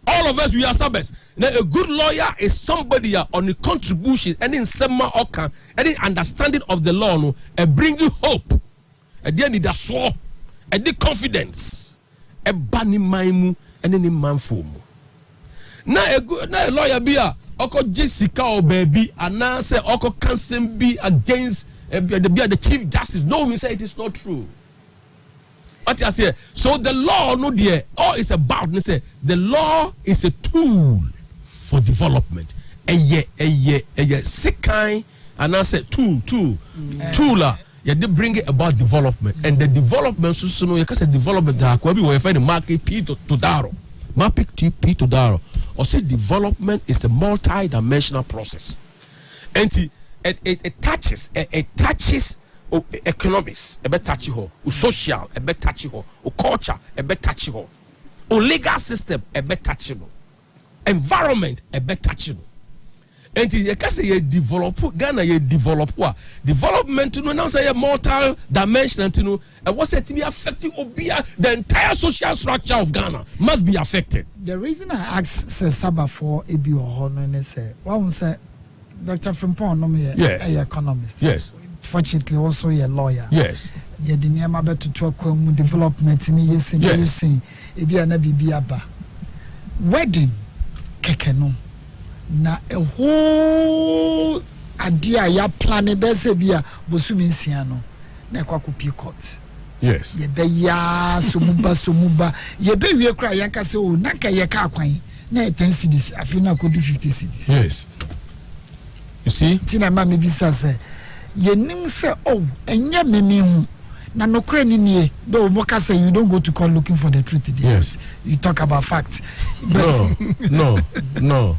Speaker 15: All of us, we are suburbs. Now, a good lawyer is somebody on the contribution, any sema oka, any understanding of the law, no, and bring you hope. And then it so, and the confidence, a bani maimu, and any man for mu. Now, a lawyer be a oko Jessica or baby, and now say oko can't be against the Chief Justice. No, we say it is not true. What I say? So the law, no dear, all is about. They say the law is a tool for development. Sick kind, and I said tool. Yeah, they bring it about development, and the development. So no, you can say development. We find the market P to Daro, market P to Daro. Or say development is a multi-dimensional process, and it touches economics, a bit touchy ho, social, a bit touchy ho, culture, a bit touchy ho, legal system, a bit touchable, environment, a bit touchable. And you can say you develop Ghana, you develop what development to know now say a multi-dimensional to know and what's it to be affecting the entire social structure of Ghana must be affected.
Speaker 1: The reason I asked Saba for ABO Hono and say, one say Dr. Frimpong, no me a economist.
Speaker 15: Yes.
Speaker 1: Fortunately, also a lawyer.
Speaker 15: Yes.
Speaker 1: Yeah, the name about to talk development in yes, wedding kekeno na a whole idea ya plan bese bia bosumi nsiano na kwaku court.
Speaker 15: Yes.
Speaker 1: Ye be ya somuba ye be wie kra yanka se o nanka ye ka kwan na 10 cedis afina ko do 50 cedis.
Speaker 15: Yes. You see?
Speaker 1: Tina ma me bisa se ye nim se oh enya memi hu na no kra ni nie do mo ka say you don't go to court looking for the truth there.
Speaker 15: Yes.
Speaker 1: You talk about facts. But
Speaker 15: no.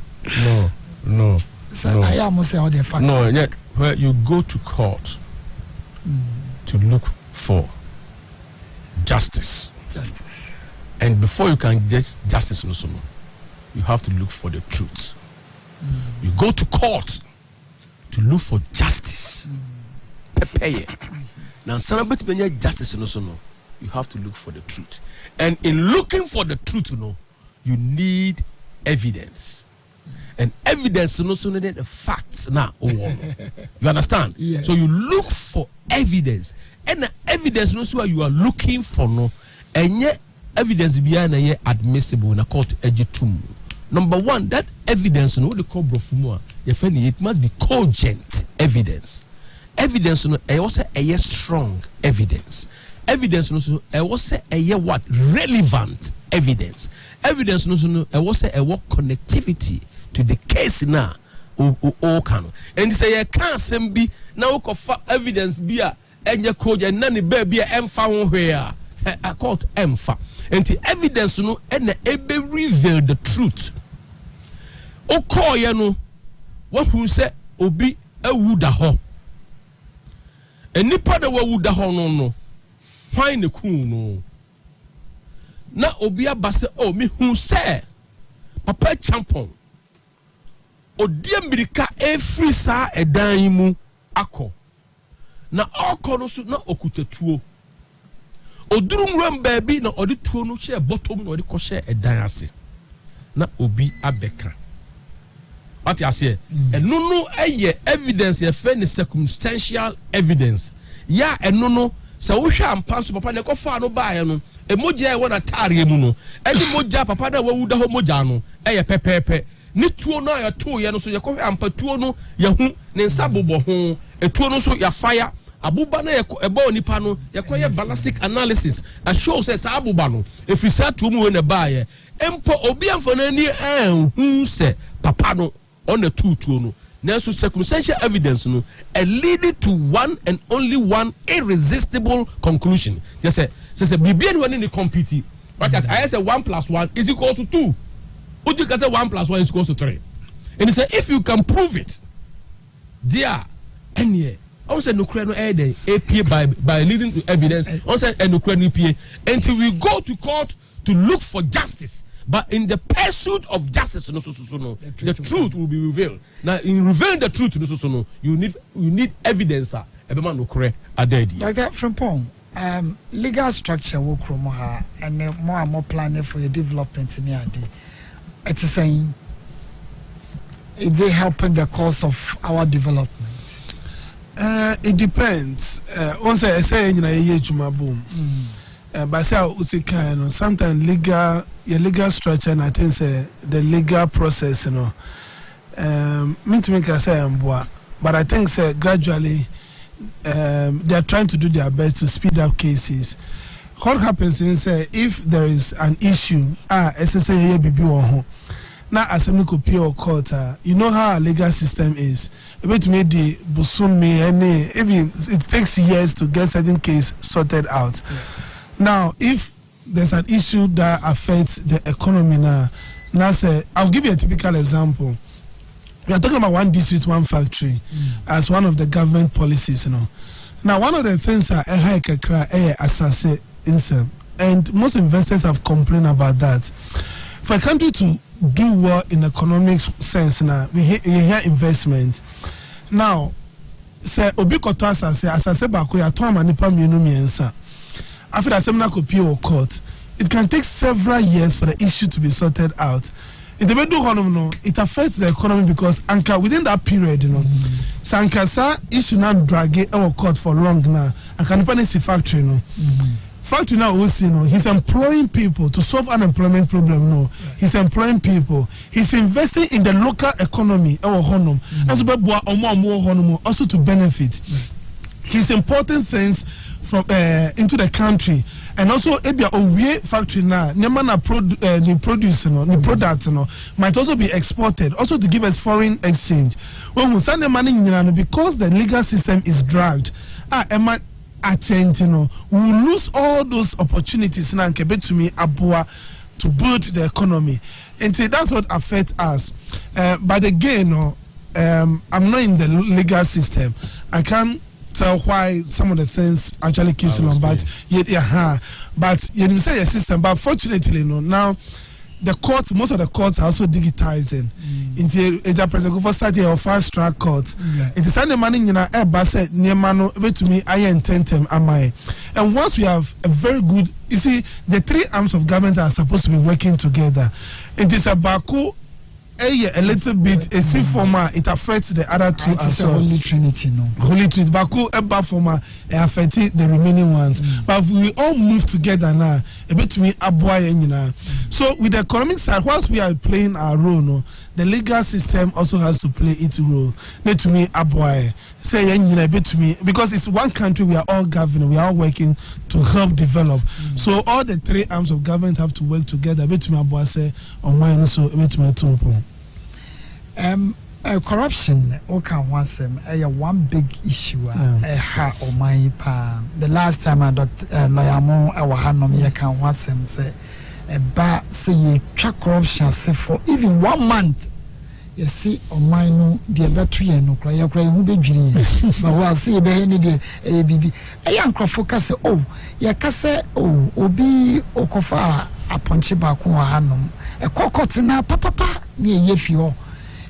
Speaker 1: So I almost say all the facts.
Speaker 15: No, yet where you go to court to look for justice. And before you can get justice you have to look for the truth. You go to court to look for justice. Now, justice you have to look for the truth. And in looking for the truth, you need evidence. And evidence the facts now. You understand?
Speaker 1: Yes.
Speaker 15: So you look for evidence. And the evidence you are looking for and yet evidence behind admissible in a court ejitum. Number one, that evidence what they call brofumua, it must be cogent evidence. Evidence also a strong evidence. Evidence also a what relevant evidence. Evidence also a what connectivity to the case now. And say you can't be now evidence be a and your code and none baby found where I called emfa. And the evidence and able reveal the truth. O call you what who said obi a wooda ho. And nipa the wooda ho no. Why the cool no? Na obi abase oh me who say papa champon. Odia mirika every sa edan mu akọ. Na akọ no so na okutetuo. Odurum ram baabi na odi tuo no hye bottom na odi kọ hye edan ase. Na obi abeka. What you say? Eno no eye evidence ye fe ne circumstantial evidence. Ya eno no se wo hwa ampa so papa ne kọ fa no baaye no emoja e wona tare mu no. Eni moja papa na wawuda ho moja no eye pepepe. Ni tuo no ya to ye no so ye kọ ampa tuo no ye hu ne nsa bobọ ho etuo no so ya fire abuba na ye eba onipa no ye kọ ye ballistic analysis a show says abuba no efisa tuo mu we ne baaye empo obi amfana ni hu se papa no on the tuo no na so circumstantial evidence no leading to one and only one irresistible conclusion. Just say bibia ni wani ni compete but as I say 1 + 1 is equal to 2. Would you can say 1 + 1 is equal to 3? And he said, if you can prove it, there, and yeah, I said no crane APA by leading to evidence. I said no crane APA until we go to court to look for justice. But in the pursuit of justice, the truth will be revealed. Now, in revealing the truth, you need evidence. ebema no korɛ adadi
Speaker 1: like that from Pong. Legal structure will ha and more planning for your development in the idea. It's saying they helping the cause of our development.
Speaker 2: It depends. Once I say in a boom. But sometimes legal structure and I think the legal process, me to make a say but I think gradually they are trying to do their best to speed up cases. What happens is if there is an issue, SSA BB now assembly could pure court, you know how our legal system is. It takes years to get certain case sorted out. Yeah. Now, if there's an issue that affects the economy now say I'll give you a typical example. We are talking about one district, one factory as one of the government policies, Now, one of the things are assassin income, and most investors have complained about that. For a country to do well in economic sense, now we hear investment. Now, say obi koto asase bako ya to amanipa mienu miensa. After that, seminar could appeal or court. It can take several years for the issue to be sorted out. It affects the economy because anka within that period, Sankasa issue not drag it or court for long now. And can factory, Factory now also, he's employing people to solve unemployment problem. He's employing people. He's investing in the local economy also to benefit. He's importing things from into the country, and also ebia owie factory na nyama produce the products might also be exported, also to give us foreign exchange. When we send the money because the legal system is dragged, we will lose all those opportunities now to build the economy, and that's what affects us. But again, I'm not in the legal system. I can't tell why some of the things actually keeps on, but but you say a system. But fortunately, now the courts, most of the courts are also digitizing. Into a president for study or fast track court. It is Sunday morning, said near mano to me. I intend am I, and once we have a very good, you see, the three arms of government are supposed to be working together. It is a Baku. A little bit a C format, it affects the other two as well.
Speaker 1: Holy Trinity,
Speaker 2: Holy Trinity. Baku Eba format affects the remaining ones. But if we all move together now, a bit to me aboy. So with the economic side, whilst we are playing our role, the legal system also has to play its role. Not to me aboy. Say a bit to me because it's one country, we are all governing, we are all working to help develop. So all the three arms of government have to work together. A bit to me aboy say on mine also a bit to me tumpo.
Speaker 1: Corruption, one big issue. The last time I lawyer Mo Awahanom can once say say you track corruption say for even 1 month. You see on my no the battery and no cry who be dreaming. But we'll see the baby. A young crofocus say, oh, ya case, oh, obi okofa a punchy back one a cocotina papa near Yefio.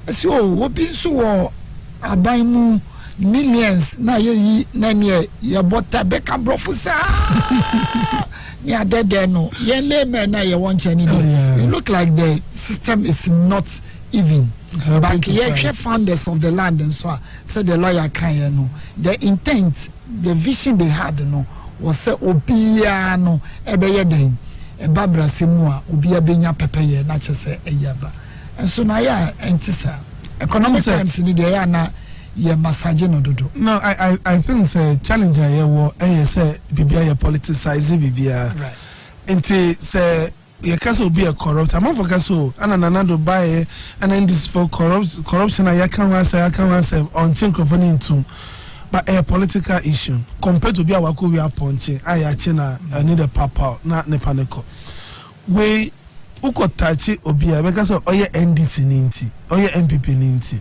Speaker 1: So, obi so a buy mu millions na ye nanye ya bota beka brofusa. Yeah, dead there no. Yeah, layman na you want any day. You look like the system is not even. But yeah, founders of the land and so said the lawyer can know. The intent, the vision they had was say obia no ebeye den e babra semua obia benya pepeye na chese eyaba. And so na ya entisa economic times ni dey na ye massage no dodo.
Speaker 2: No, I think say challenge here wo say bibia ye politicize bibia. Right. Enti say your castle will be a corrupt. I'm over castle and another buy and then this for corruption. I can't answer on Chinkrofoni into but a political issue compared to be our we are punching. I need a papa, not Nepanico. We uko tachi obia because of oye NDC ninti, oye MPP ninti.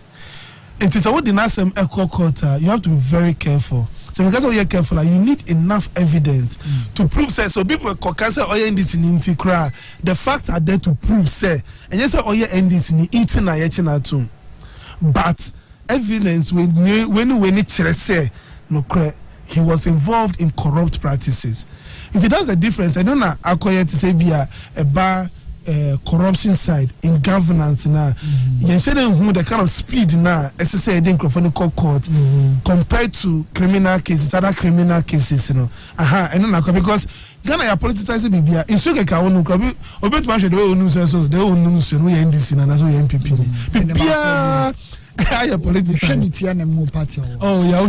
Speaker 2: It is a what the Nasem echo quarter. You have to be very careful. So because you're careful, you need enough evidence to prove say. So people cancer or NDC in cry. The facts are there to prove say. And yes, or NDC in na too. But evidence when it say no credit. He was involved in corrupt practices. If it does a difference, I don't know. Akoya to say be a bar corruption side in governance now. You said who the kind of speed now, as I said, in court compared to criminal cases, other criminal cases, you know. I don't know because Ghana ya politicizing bibia. In so ka wonu krabi obet ma hwe de we onu so de onu so no NDC na so MPP ni. Bibia I politicize party. Oh, yeah,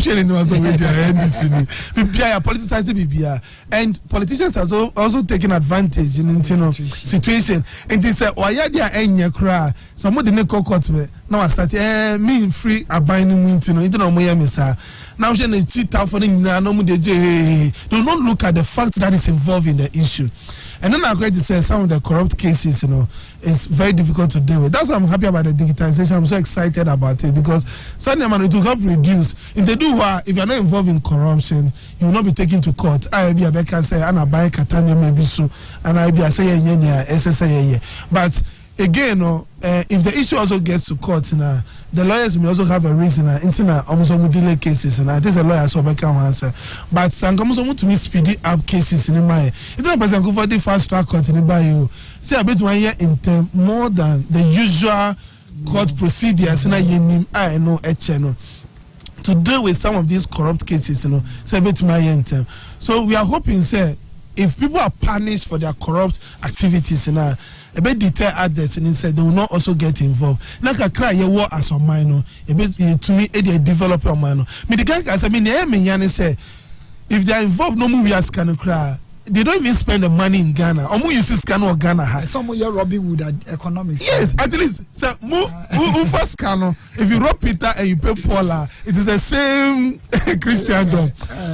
Speaker 2: politicizing BBR. And politicians are also taking advantage in situation. And they say, why are there any cry? Somebody didn't call court. Now I start me free abiding winter. Now she cheat out for the do not look at the fact that is involved in the issue. And then I'm going to say some of the corrupt cases, it's very difficult to deal with. That's why I'm happy about the digitization. I'm so excited about it because suddenly it will help reduce. If they do if you're not involved in corruption, you will not be taken to court. I be a becker say, and I buy Catania maybe so, and I be a say, SSA. But again, if the issue also gets to court, the lawyers may also have a reason. Almost delay cases, and I think the lawyers will can answer. But Sankamuso to me speedy up cases in my. It's not person go for the fast track court in the bio. Say a bit 1 year in term more than the usual court procedures. And I know a channel to deal with some of these corrupt cases. Say a bit 1 year in term. So we are hoping, say, if people are punished for their corrupt activities, a bit deter others and said they will not also get involved. Like a cry, you war as a minor, a bit to me, a developer minor. Me the guy as I mean, say if they are involved, no movie as can cry. They don't even spend the money in Ghana. Or more uses Ghana or Ghana has.
Speaker 1: Some of your Robin Hood economics.
Speaker 2: Yes, at least. So, who first Ghana? If you rob Peter and you pay Paula, it is the same Christendom.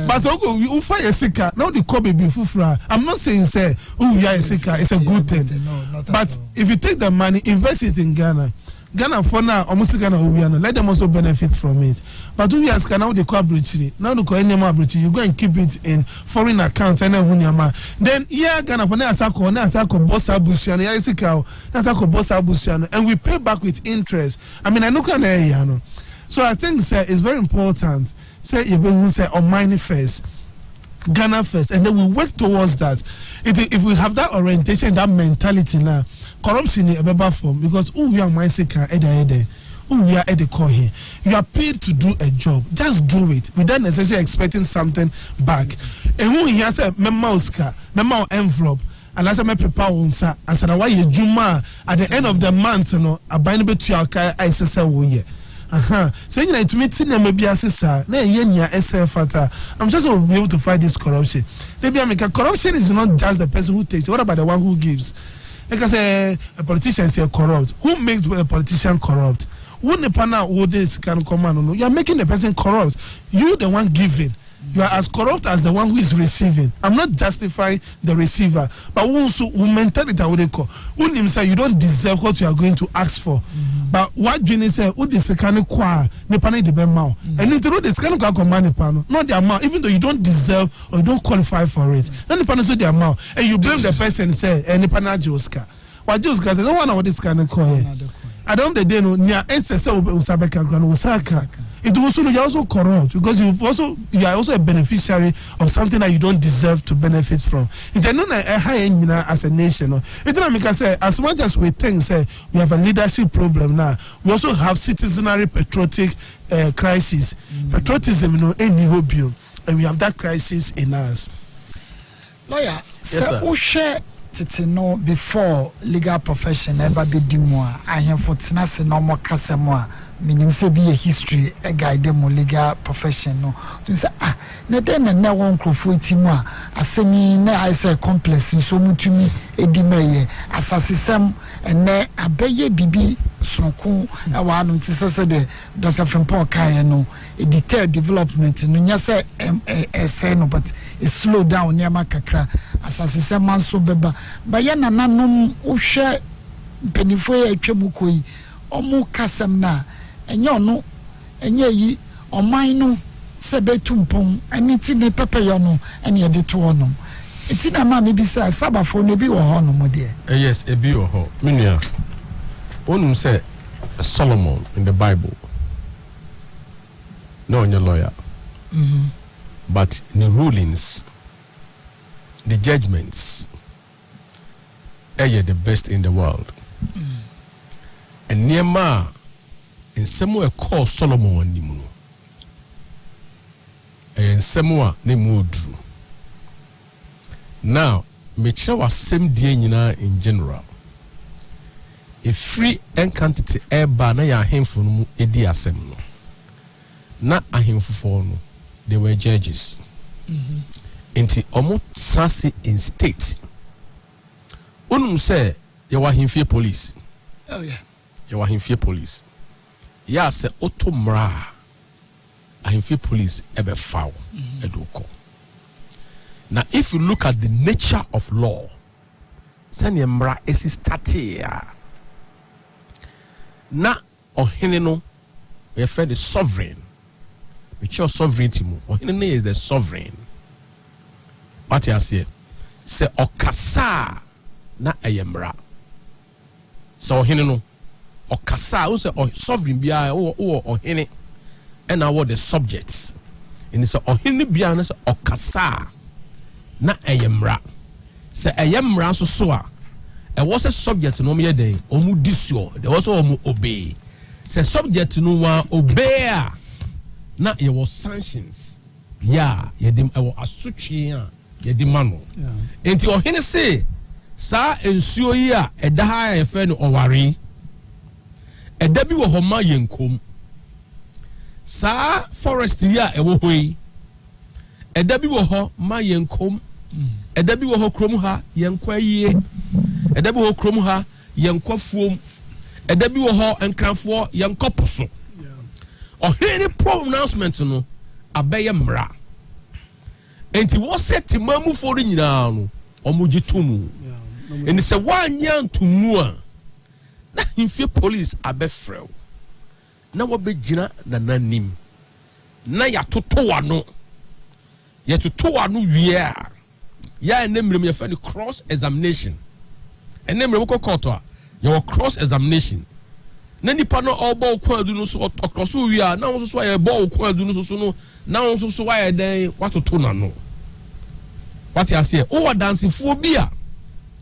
Speaker 2: But so who fire a sicker? Now the call baby fufra. I'm not saying say, oh yeah, a sicker. It's a good thing. But if you take the money, invest it in Ghana. Ghana for now, almost Ghana, let them also benefit from it. But we ask now the call breach. Now the call any more breach. You go and keep it in foreign accounts and then yeah, Ghana for now asako boss abusiano, yeah, isikao, asako boss abusiano, and we pay back with interest. I mean, I look at it, So I think it's very important. Say you say on money first. Ghana first, and then we work towards that. If we have that orientation, that mentality now, corruption in a better form because we are my second we are at the core here. You are paid to do a job. Just do it without necessarily expecting something back. And who here said memo envelope. And as I make paper on sa, and said why you juma at the end of the month, a bind to your car I say so you know to me maybe assessor na yenya SFata. I'm just going to be able to fight this corruption. Maybe I make a corruption is not just the person who takes. What about the one who gives? Like I say, a politician is corrupt. Who makes a politician corrupt? Who the panel who this can command? You are making the person corrupt. You the one giving. You are as corrupt as the one who is receiving. I'm not justifying the receiver, but also who mentality how they call. Who say you don't deserve what you are going to ask for. But what Jenny say, who this kind of qua ne panel the bemau. And you know this kind of command the panel, not the amount, even though you don't deserve or you don't qualify for it. Then the panel say the amount, and you blame the person say, and the panel Joska. What Joska says, I don't know what this kind of call here. I don't the day no near ancestor Usabeka Grand Osaka. It also you are also corrupt because you are also a beneficiary of something that you don't deserve to benefit from. It's not a high end as a nation. It's not because as much as we think we have a leadership problem now, we also have citizenry patriotic crisis. Patriotism, any hobby, and we have that crisis in us.
Speaker 1: Lawyer, yes, sir. No, before legal profession ever be dimwa, I have for tenase no more casemwa. Minim say be a history a guide them legal profession no to say na den na won krofo timu asemi na I say complex so mutumi edimeye asasesem ene abeye bibi sonko e wa no tise de Dr. Frimpong kan no e detail development no nya say say no but it slow down near makakra asasesem man so beba ba ye nananom uhwe penifo ya atwemu koi omu kasam na enyo no enye yi oman no se betumpon aniti ne pepeyo no ene ye de to ono enti na ma me bi say sabafo no bi wo ho no mo de
Speaker 15: yes e bi wo ho menua onum say Solomon in the Bible no onye lawyer but the rulings, the judgments, are the best in the world. And Nema in somewhere called Solomon and Nimuno. And somewhere named Drew. Now, make sure was same day in general. A free encantity air banner ya him from Edi Assembly. Not a him for no. They were judges. Inti omo trasi in state. Unum say you were him fear police.
Speaker 1: Oh yeah.
Speaker 15: You were him fear police. Ya say otomra. A him fear police ebe foul. Eduko. Now if you look at the nature of law, sanya mra esi statia. Na ohene no we refer the sovereign. Which your sovereignty mo. Ohene is the sovereign. What you say? Say okasa na ayemra. So ohene no okasa who say sovereign bia o ohene and now the subjects. And it's ohene bia na say okasa na ayemra. Say ayemra so a and what's a subject no me dey omu disio there was omu obey. Say subject no one obey na ye was sanctions. Yeah, ye dem e was asutwe a ye dem mano. Enti ohene say sa ensuo yi a eda ha ye fe no oware. Eda bi wo ho ma yenkom. Sa forest yi a e wo hoi. Eda bi wo ho ma yenkom. Eda bi wo ho krom ha yenkwa yie. Eda bi wo krom ha yenkwa fuom. Eda bi wo ho enkranfo yenkwa poso. Ohene pronouncement no abeye mra. Enti wo set mamu for nyina no omuji tumu. Eni se wanya ntumu a na himfie police abefrew. Na wo begina na nanim. Na ya toto wano. Ya toto wano wie a. Ya enemrem ye fa the cross examination. Enemrem ko court a ya cross examination. Na nipa no obo kwadu no so okroso wi a na won so ya bo kwadu no so no na won so wa ya den watoto na no. What you say? O dance phobia.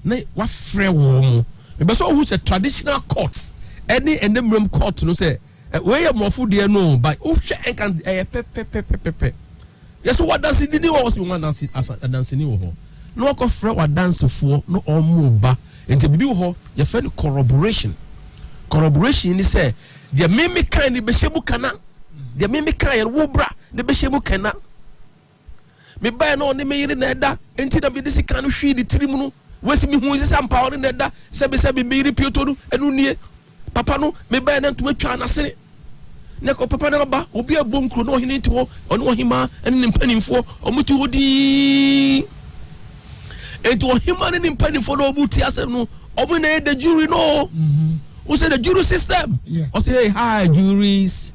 Speaker 15: Na wa frɛ wo mo. Me be so who say traditional courts. Any enemrem court no say we ya mofo de no by o hwɛ enkan pe. Yes, what dance did you was one dance as a dance ni wo ho. No ko frɛ wa dance fo no omo ba. Enti bibi wo ho ye fɛ corroboration. Corroboration ni say the meme kan ni be hyebu kana. The meme kan wo bra ni be hyebu kana. Me buy no ni me yiri na eda enti na me disi kan hwi di tirimu no wesi mi hu sisa mpa no na eda sebe me yiri pioto no enu nie papa no me buy na ntuma twa na sene ne ko papa na ba obi abom kro no hene nti ho ono ohima ene mpanimfo omuti hodi enti ohima ne mpanimfo no omuti asem no omu na the jury no who say the jury system or say hi juries.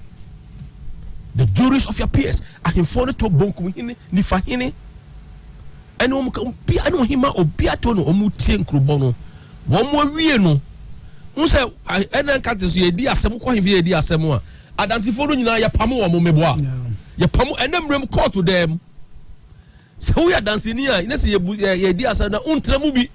Speaker 15: The juries of your peers are informed to bonkum hini ni fa hini ene o mka bi ane ohima obi ato no omutie nkrubo no wo mo wie no unse ene nkate so ye di asem ko himfe ye di asem a adantifo no nyina ya pam wo mo meboa ya pam ene mrem court to them so we adansini a ine se ye di asem na untra mu bi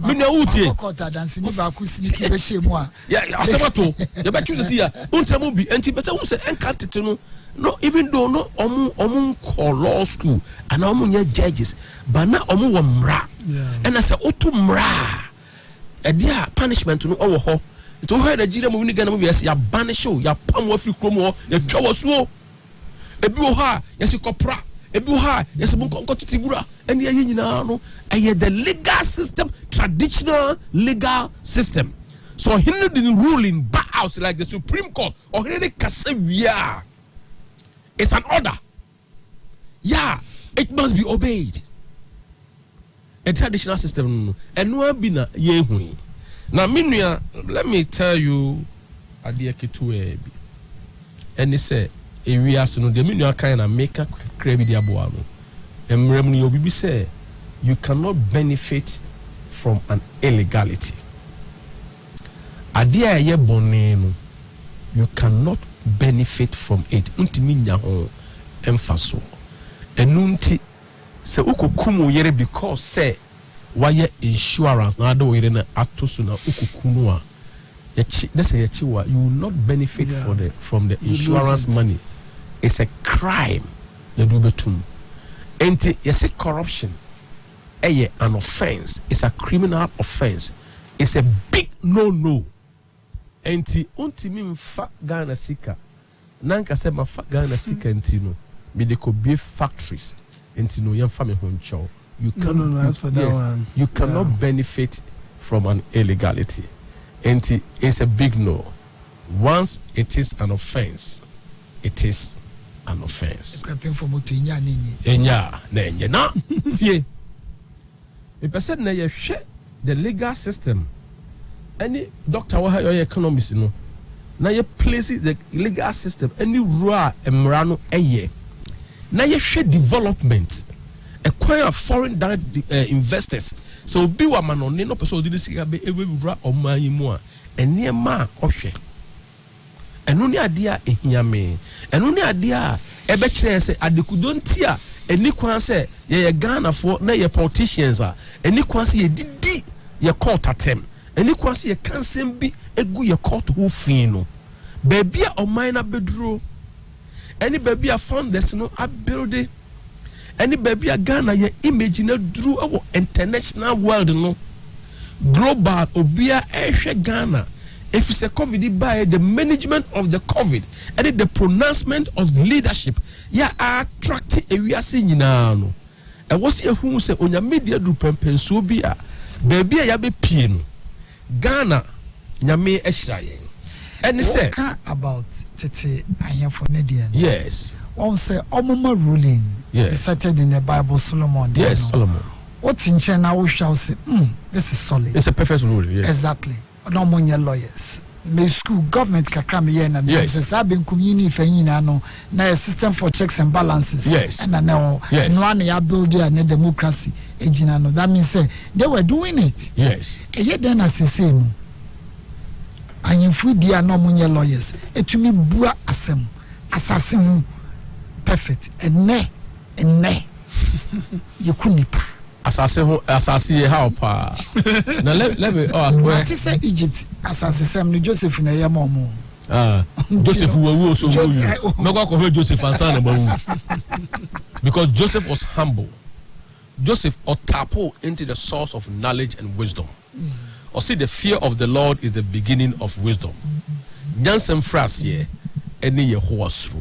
Speaker 15: mina utie
Speaker 1: court adansini ba ku siniki be shemu a
Speaker 15: ya asemato ye be choose see ya untra mu bi enti be se unse enkate no no even though no omu law school and omu nya judges but na omu wo mra and I say otu mra e dia punishment no owo ho to ho da jira mu ni gana mu yes ya banish ya pam wa free krom ho ya twa wo so ebi wo ha yes kopra ebi wo ha yes bu nko titibura ene ye nyina no eye the legal system, traditional legal system. So he didn't rule in bad house like the Supreme Court or he yeah. It's an order. Yeah, it must be obeyed. A traditional system and no bina yehui. Now Minya, let me tell you adia ketue bi. And he said we are so the Minya kind of make a crave the abuano. And remember obi say you cannot benefit from an illegality. Adia ye boneno, you cannot benefit from it. Untimi nya ho emphasis. Enunti se ukukumu yere because say why insurance na do yere na atosu na ukukunu you will not benefit from the insurance money. It's a crime. You do betum. And you say corruption. An offense. It's a criminal offense. It's a big no. And unti mi mfa Ghana sika. Nanka se mafa Ghana sika ntino. Me de could be factories. Ntino yamfa me honcho. You cannot benefit from an illegality. And it's a big no. Once it is an offense, it is an offense. Na see. If I said na you share the legal system, any doctor will have your economists, you know. Now you place the legal system, any rule emrano eye. Now you share development, acquire foreign direct investors. So be wa man on no person didn't see be ewura oman mu a ene ma ohwe eno ne ade a ehiame eno ne ade a ebe kire se adekudonti a eni kwan se ye Ghana for na ye politicians a eni kwan se ye didi ye court atem eni kwan se ye kansem bi egu ye court ho fin no baby a oman na beduro eni baby a founders no a build any baby a Ghana ye image na drew our international world no global obia ehwe Ghana if it's a COVID by the management of the COVID and the pronouncement of leadership ya attract we are seeing now no e was ye hu se onya media do pempenso bi a baby a ya be pie no Ghana nyame ehira yen and say
Speaker 1: about tete ayen for Nedian
Speaker 15: yes
Speaker 1: one say omoma ruling started in the Bible Solomon.
Speaker 15: Yes, Solomon.
Speaker 1: What's in China? We shall say, this is solid.
Speaker 15: It's a perfect ruling. Yes,
Speaker 1: exactly. No more lawyers. May school government kakram yen and yes. I've been community for no na a system for checks and balances.
Speaker 15: Yes,
Speaker 1: and now and one ya build a democracy. Ejinano. That means say they were doing it.
Speaker 15: Yes.
Speaker 1: And yet then as I say, and if we dear no more lawyers, it to me bua asem assassin perfect and ne. You couldn't
Speaker 15: assassin how pa now let me ask where
Speaker 1: say Egypt assassin Joseph na yamomo
Speaker 15: Joseph wo so wo Joseph answer because Joseph was humble. Joseph or tapo into the source of knowledge and wisdom. Or see the fear of the Lord is the beginning of wisdom. Jansen phrase here any ye horse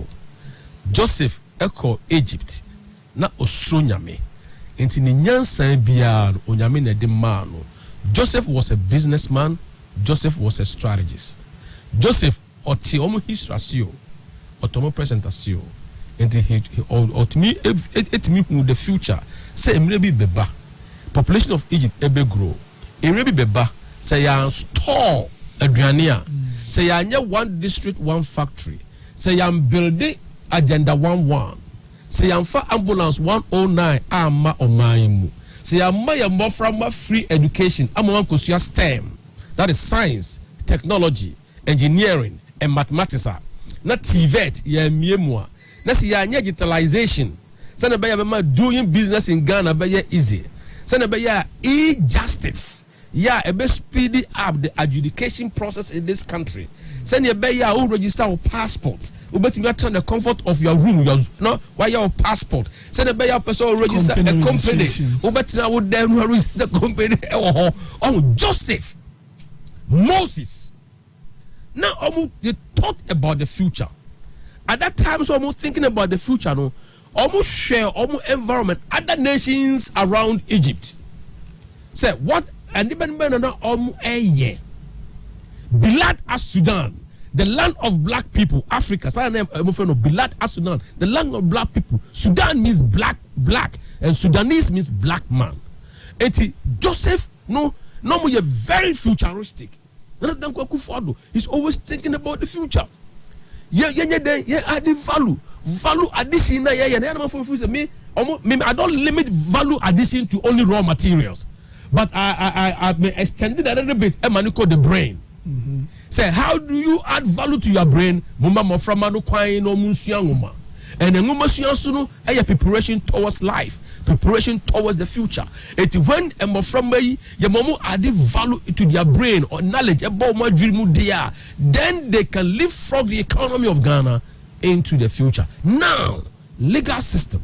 Speaker 15: Joseph echo Egypt na osronyame enti ni nyansan bia onyame na de ma no. Joseph was a businessman. Joseph was a strategist. Joseph oti omo histrasio otomo presentasio enti etimi who the future say emre bi beba population of Egypt ebe grow emre bi beba say ya store aduane a say ya nya one district one factory say ya building agenda 11 say am fa ambulance 109 ama oman say am ya moframa free education am kosua STEM, that is science, technology, engineering and mathematics. Na TVET ya miemu na say ya digitalization say na be ya doing business in Ghana be easy say na be ya e-justice ya e be speedy up the adjudication process in this country. Send your bay ya who register your passport. You better turn the comfort of your room. Why your passport? Send a bay ya person register a company. You better now would them register the company. Oh, Joseph, Moses. Now they thought about the future. At that time, so almost thinking about the future. No, almost share almost environment. Other nations around Egypt. Say what? And even almost a year. Bilad as Sudan, the land of black people, Africa. Bilad as Sudan, the land of black people. Sudan means black, and Sudanese means black man. And Joseph, no more very futuristic. He's always thinking about the future. Adding value addition. I don't limit value addition to only raw materials, but I may extend it a little bit. And call the brain. Say, how do you add value to your brain? And and then no a preparation towards life, preparation towards the future. It when from your mom add value to their brain or knowledge about my dream there, then they can leapfrog the economy of Ghana into the future. Now, legal system.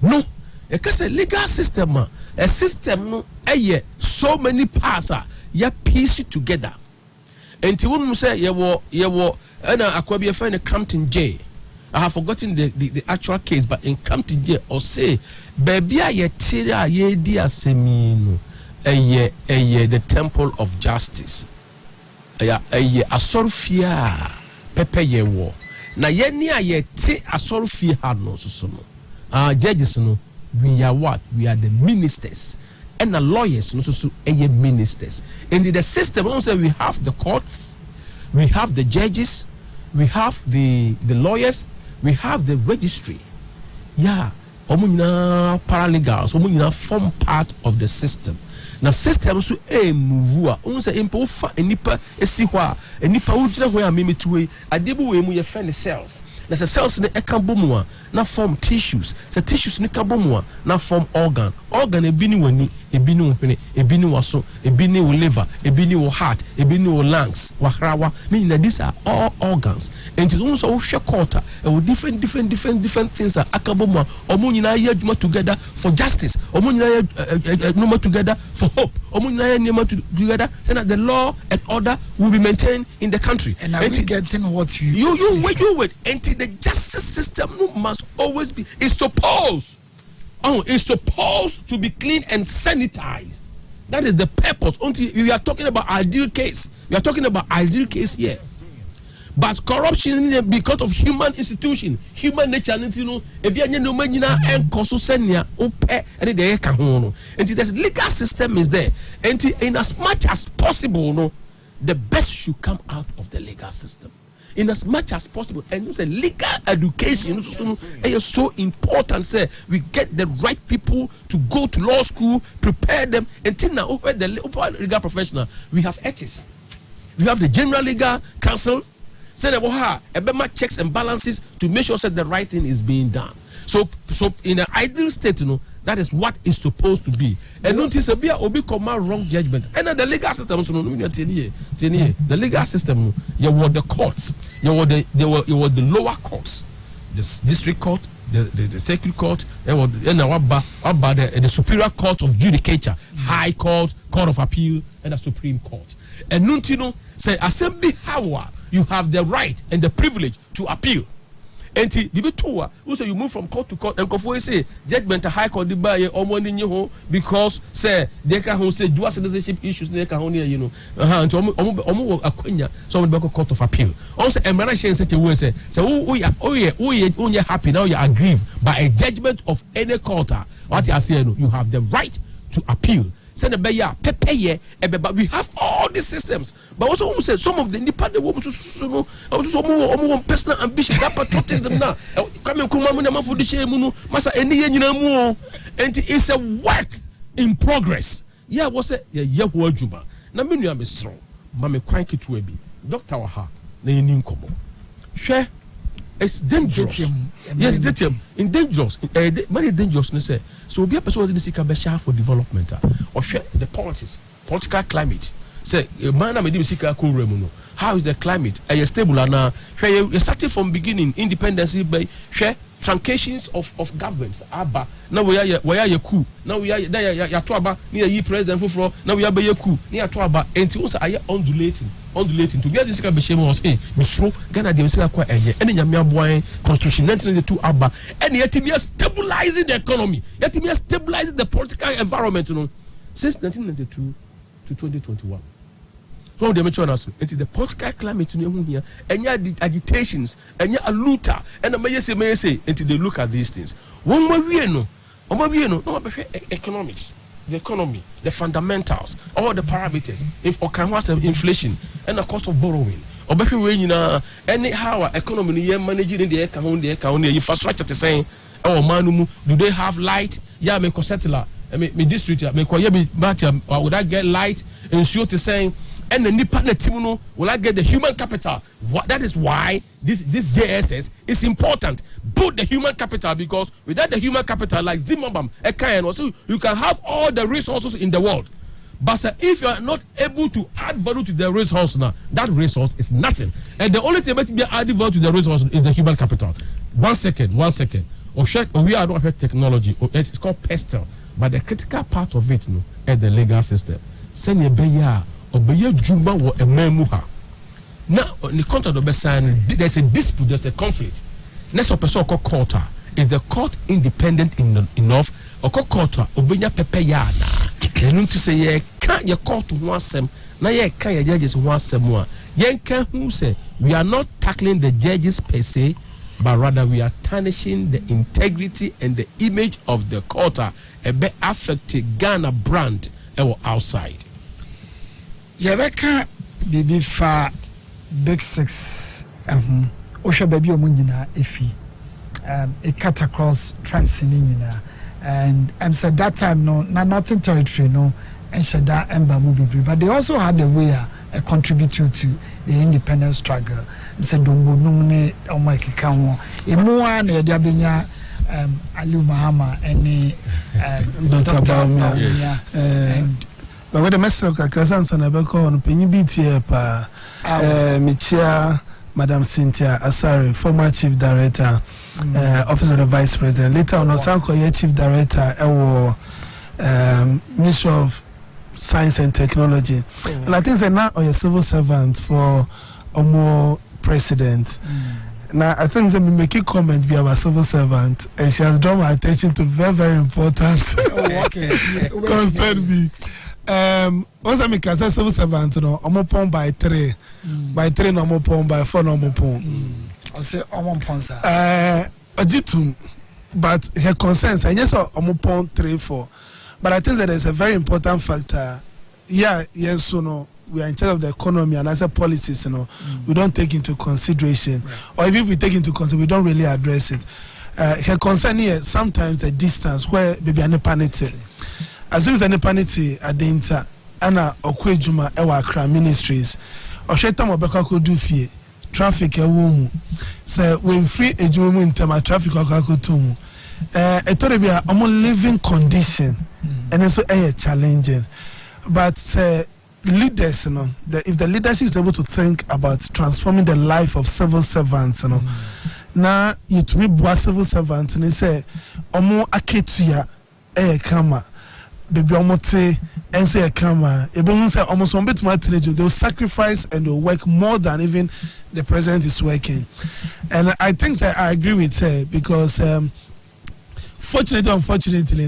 Speaker 15: No, because a legal system, a system no, so many parts are piece together. And to whom say you were and I could be a friend of Crampton J. I have forgotten the actual case, but in Crampton J or say, baby, I tira ye dear semino, the temple of justice. A sorfia pepe ye war. Na ye near ye te a sorfia had no so no. Judges no, we are what? We are the ministers. And the lawyers no so ministers. And in the system also we have the courts, we have the judges, we have the lawyers, we have the registry. Yeah, omunina paralegals, omunina form part of the system. Now system so move unse impo fa enipa esi hwa enipa ujira hwa amemi tuwe adebu we mu ye fend cells. Na cells ne eka bomu na form tissues. The tissues ne ka bomu na form organ ebi ni wani, ebi ni hwene, ebi ni waso, ebi ni liver, ebi ni heart, ebi ni lungs, wahrawa. Meaning these are all organs. And it also quarter different things are akabomu omo nyina ye adwuma together for justice. Omo nyina ye together for hope. Omo nyina ye together so that the law and order will be maintained in the country.
Speaker 1: And are we getting what
Speaker 15: you wait until the justice system must always be it's supposed to be clean and sanitized. That is the purpose. Until we are talking about ideal case. We are talking about ideal case here. But corruption because of human institution, human nature, and the legal system is there. And in as much as possible, no, the best should come out of the legal system. In as much as possible, and you say legal education is so important. Say we get the right people to go to law school, prepare them, until now over the legal professional. We have ethics, we have the general legal council. Say that checks and balances to make sure that the right thing is being done. So in an ideal state, that is what is supposed to be. And notice a obi command wrong judgment. And then the legal system, the legal system, you were the courts, you were the lower courts, the district court, the circuit court, and the superior court of judicature, high court, court of appeal, and the supreme court. And Nuntino say assembly power, you have the right and the privilege to appeal. And you move from court to court and say judgment high court because say they can say dual citizenship issues they can somebody court of appeal. Also embarrassing in such a way say we happy now you are aggrieved by a judgment of any court. What you are saying, you have the right to appeal. But we have all these systems. But also who said some of the independent women personal ambition that patriotism now. And it's a work in progress. Yeah, what's it? Yeah, Juba. Now me am strong. Mame kwanki tuebi. Doctor Waha na yeni nkomo. Share. It's dangerous. Yes, dangerous. Very dangerous. So be a person who seek a share for development or share the political climate. Say, man, I'm a seeker. How is the climate? Are you stable? And you started from beginning independence by share truncations of governments. Abba now we are your coup. Now we are your twaba near ye president for now we are by your coup near twaba and also are undulating to be a this kind of shame was Misro Ghana de Saka any Yamia boy constitution 1992 Abba and yet we are stabilizing the economy, yet we are stabilizing the political environment since 1992 to 2021. From the mature us into the political climate in here and the agitations and a looter and a may say until they look at these things. One more we no economics, the economy, the fundamentals, all the parameters, if or can was inflation and the cost of borrowing. Or back when anyhow economy managing the account, the infrastructure to saying, oh man, do they have light? Yeah, me settle me district, me would I get light and sure to saying and the nipa na team no will I get the human capital. That is why this JSS is important. Build the human capital, because without the human capital, like Zimbabwe, also you can have all the resources in the world. But if you are not able to add value to the resource now, that resource is nothing. And the only thing that be adding value to the resource is the human capital. One second. We are not technology. It's called pestle. But the critical part of it, no, is the legal system. Send a beya or beya juma or a memuha. Now, in the contract of sign, there's a dispute, there's a conflict. Next person called court. Is the court independent enough? Or court obenya pepeya na. And to say ye can't your court to one sem. Now ye can't your judges one sem more. Ye can who say we are not tackling the judges per se, but rather we are tarnishing the integrity and the image of the court. A be affected Ghana brand outside.
Speaker 1: Yabeka bibi fa big six. Osha baby omunjina efi. It cut across tribes in India. And said that time no nothing territory no and Shada Emba Mubi, but they also had a way a contributor to the independence struggle. Said Dombo Numne or Mike Kawo. Emoan Yabenya Ali Mahama and Dr. Baumia. But with the message of Krasan Sanabeko on Penibiti pa Michia Madam Cynthia Asari, former chief director. Office of the Vice President. Later on, Osanko, Chief Director, Ministry of Science and Technology. And I think that now are civil servants for Omo President. Now I think that we make a comment be our civil servant, and she has drawn my attention to very important concern me. Also, me can say civil servant, no, Omo pon by 3, no Omo pon by 4, no Omo pon. I say Omanfm. Ajitum, but her concerns, and yes, Omanfm 3-4. But I think that there's a very important factor. Yeah, yes, so no, we are in charge of the economy and as a policies, we don't take into consideration, or if we take into consideration, we don't really address it. Her concern here sometimes the distance where baby an panity. As soon as an panity at the inter, Anna Okwejuma Ewa Accra Ministries, or Shetam Obeka could do fear. Traffic a woman. So when free a woman in terms of traffic or kakutumu, a toribia almost living condition and also a challenging. But leaders, if the leadership is able to think about transforming the life of civil servants, now you to me boy civil servants and they say omo aketuya kama baby omote and say kama say almost one bit more they will sacrifice and they will work more than even the president is working. And I think that I agree with her because fortunately unfortunately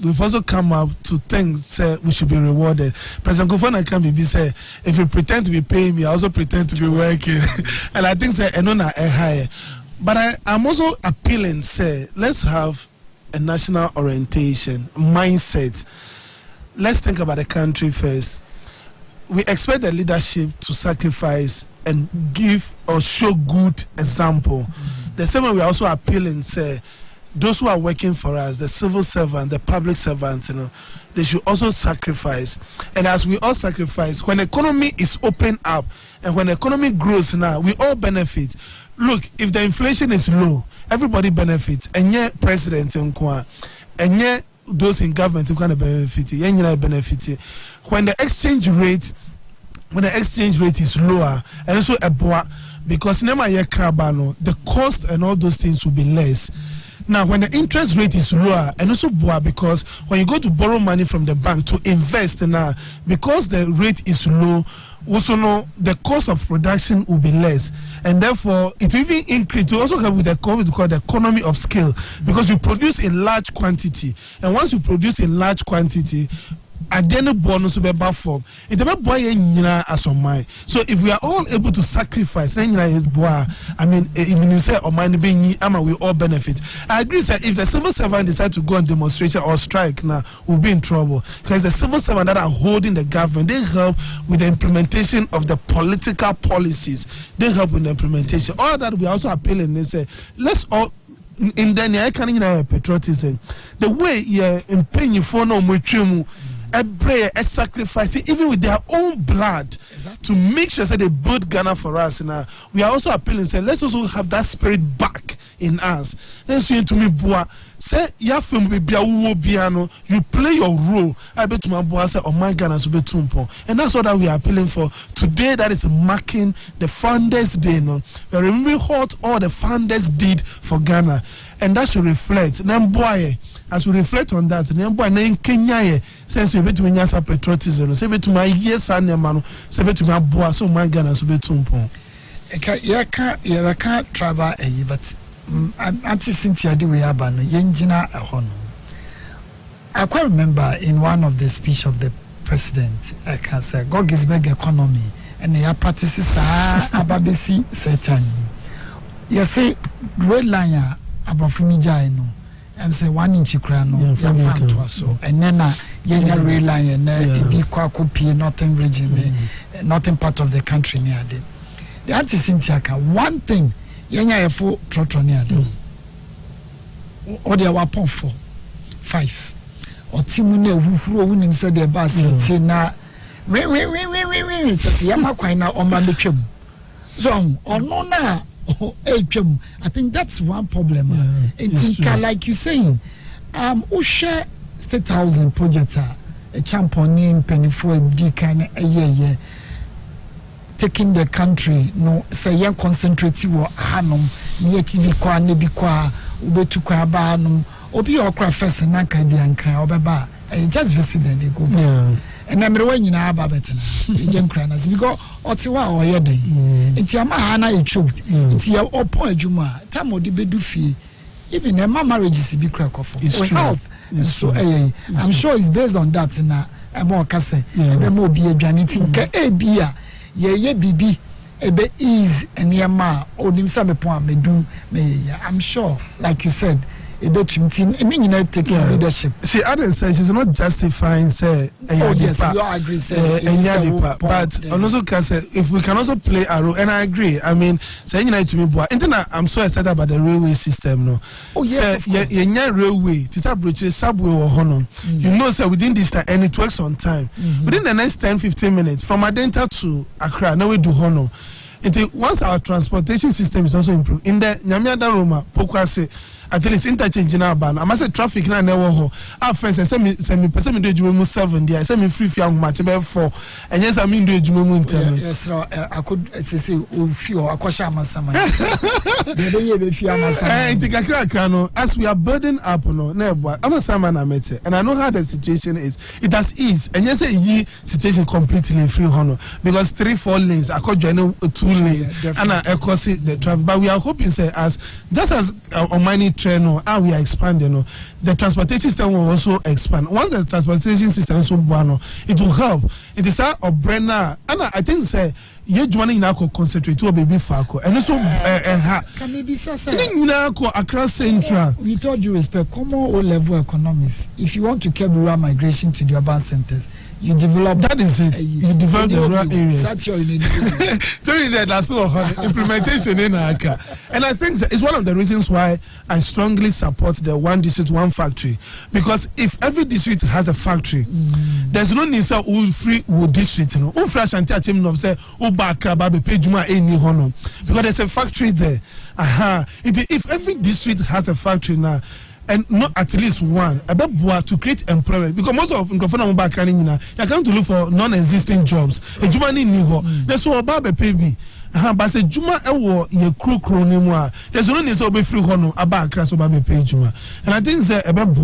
Speaker 1: we've also come up to think we should be rewarded. President Kufana can be say if you pretend to be paying me, I also pretend to be working. And I think say enona higher. But I'm also appealing say let's have a national orientation mindset. Let's think about the country first. We expect the leadership to sacrifice and give or show good example. The same way we are also appealing say those who are working for us, the civil servant, the public servants, they should also sacrifice. And as we all sacrifice, when the economy is open up and when the economy grows now, we all benefit. Look, if the inflation is low, everybody benefits. And yet, president and yet those in government who can benefit. When the exchange rate is lower, and also because the cost and all those things will be less. Now, when the interest rate is lower, and also because when you go to borrow money from the bank to invest now, because the rate is low, also the cost of production will be less, and therefore it will even increase. To also help with the economy of scale, because you produce in large quantity, and once you produce in large quantity, adeno bonus will be form. It will be as on mine. So if we are all able to sacrifice, I mean, you say we all benefit. I agree that if the civil servant decide to go on demonstration or strike now, we'll be in trouble, because the civil servant that are holding the government, they help with the implementation of the political policies. They help with the implementation. All that we are also appealing. They say let's all. In the patriotism, the way you're in pain, you for no much
Speaker 2: a prayer, a sacrifice, even with their own blood, to make sure that they build Ghana for us. Now we are also appealing, say, let's also have that spirit back in us. Then saying to me, boy, say ya film be piano, you play your role. I bet to my boy say Oman Ghana so be tumpo. And that's what that we are appealing for today. That is marking the Founders Day. No, we are remembering what all the founders did for Ghana, and that should reflect. Then boy, as we reflect on that, then boy, then Kenya since we bet me nyasa patriotism. Say bet to my yes and manu. Say bet to my boy so Oman Ghana so be tumpo.
Speaker 1: You can't travel but. Auntie Cynthia de Weyabano, Yenjina Ahono. I quite remember in one of the speech of the president, I can say, God gives back economy, and they are practices ababesi certainly. You say, red line, abafuni jaino, I'm say 1 inch crano, so, and then yenya red line, and be kwakupi, northern region, northern part of the country near there. The Auntie Cynthia can one thing. Yenya efo trotro ado o de wapon 4 5 o timu na huhuro wunim se de ba se na we just yama kwan na omba betwam so ono na etwam. I think that's one problem. It's like you saying o share state housing project a champion penny for di kind a taking the country no say yan concentrate wo hanom ne atibi kwa ne bi kwa ubetu kwa ba hanom obi okra first na ka di ankra obeba just visit them they go and na mrewa nyina aba betina ije nkra na because otiwa oye den nti ama ha na e choked nti ya opo adwuma time odi bedu fie even a marriage bi kra kofo health so I'm sure it's based on that na emo kase ebe mo bi adwane tinka ebia ye bibi ebe ease and yama onimsa me pon amedu me I'm sure like you said ebe tumtin emi take leadership.
Speaker 2: She added say she's not justifying say
Speaker 1: yes you agree say
Speaker 2: but also can say if we can also play a role, and I agree. I mean say to me boy I'm so excited about the railway system no.
Speaker 1: Oh yes,
Speaker 2: say railway tita bridge subway or hono. You know say within this time and it works on time. Within the next 10-15 minutes from Adenta to Accra now we do hono. Once our transportation system is also improved in the Nyamiada Roma Pokwase at least interchange in our ban. I must say traffic na never ho. At first, I say me person me do jumu 7 there. I say me free young match about 4. And yes, I mean do jumu inter.
Speaker 1: Yes, I could say few akwasha masama. The ye be few masama.
Speaker 2: Ntikakra as we are burden up no neba. Amasama na mete. And I know how the situation is. It has eased. And yes, ye situation completely free hono because 3-4 lanes. I could join 2 lanes. And I see the traffic. But we are hoping say as just as on many train or we are expanding the transportation system will also expand. Once the transportation system so bueno, it will help. It is a Brenna and I think say ye jwana ina ko concentrate to baby fako and also
Speaker 1: can it be sasa
Speaker 2: ina ko across central.
Speaker 1: With all due respect, common O level economics, if you want to curb rural migration to the urban centers, you develop
Speaker 2: that is it. You develop the rural areas. That's so implementation in Aka. And I think it's one of the reasons why I strongly support the one district, one factory. Because if every district has a factory, there's no need to free district. Because there's a factory there. If every district has a factory now, and not at least one, about to create employment, because most of them they come to look for non-existing jobs. A Juma ni niho. That's what about baby. But say Juma ewo ye kro ni mu a. There's no need to be free hono about crash about pay Juma. And I think say about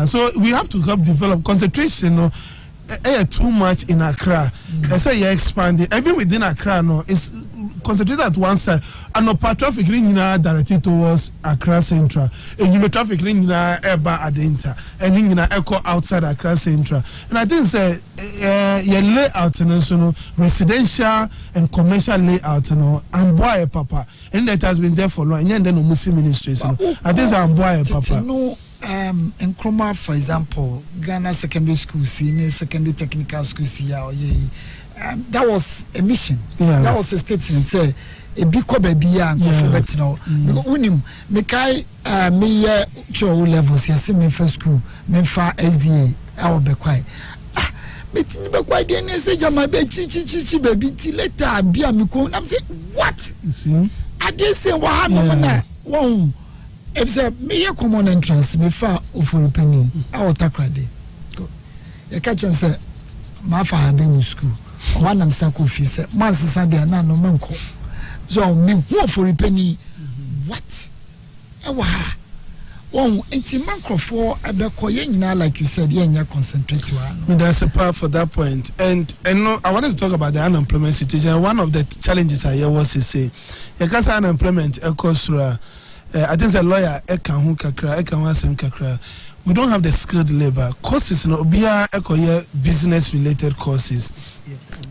Speaker 2: so we have to help develop concentration. Too much in Accra. They say you're expanding. Even within Accra, it's concentrated at one side. And no traffic ring directed towards Accra Central. And you traffic ring Eba Adenta. And you echo outside Accra Central. And I think say your layout, residential and commercial layout, and boy papa. And that has been there for long. And then Muslim ministries. I think I'm boy papa.
Speaker 1: In Nkrumah, for example, Ghana Secondary School, Senior Secondary Technical School, that was a mission. That was a statement. Say, a big baby young because when you make me cho levels, yes, me first school, me for SDA, I will be quiet. But be quiet, then I say, my baby, baby, till later, be a miko. I'm saying, what?
Speaker 2: You see?
Speaker 1: I just say, wow, if say me a common entrance, me far over penny, I will take ready. Go. You catch him say, my father been in school. One am circle fee say, Master Sunday, no manco. So me who for a penny. What? Ewa. Oh, it's a microphone. I be calling now, like you said, yeah, concentrate to her.
Speaker 2: That's a part for that point. And no, I wanted to talk about the unemployment situation. One of the challenges I hear was to say, you can't say unemployment echoes through. I think the lawyer ekan kakra, ekan wasem kakra. We don't have the skilled labor courses. No, be a business related courses.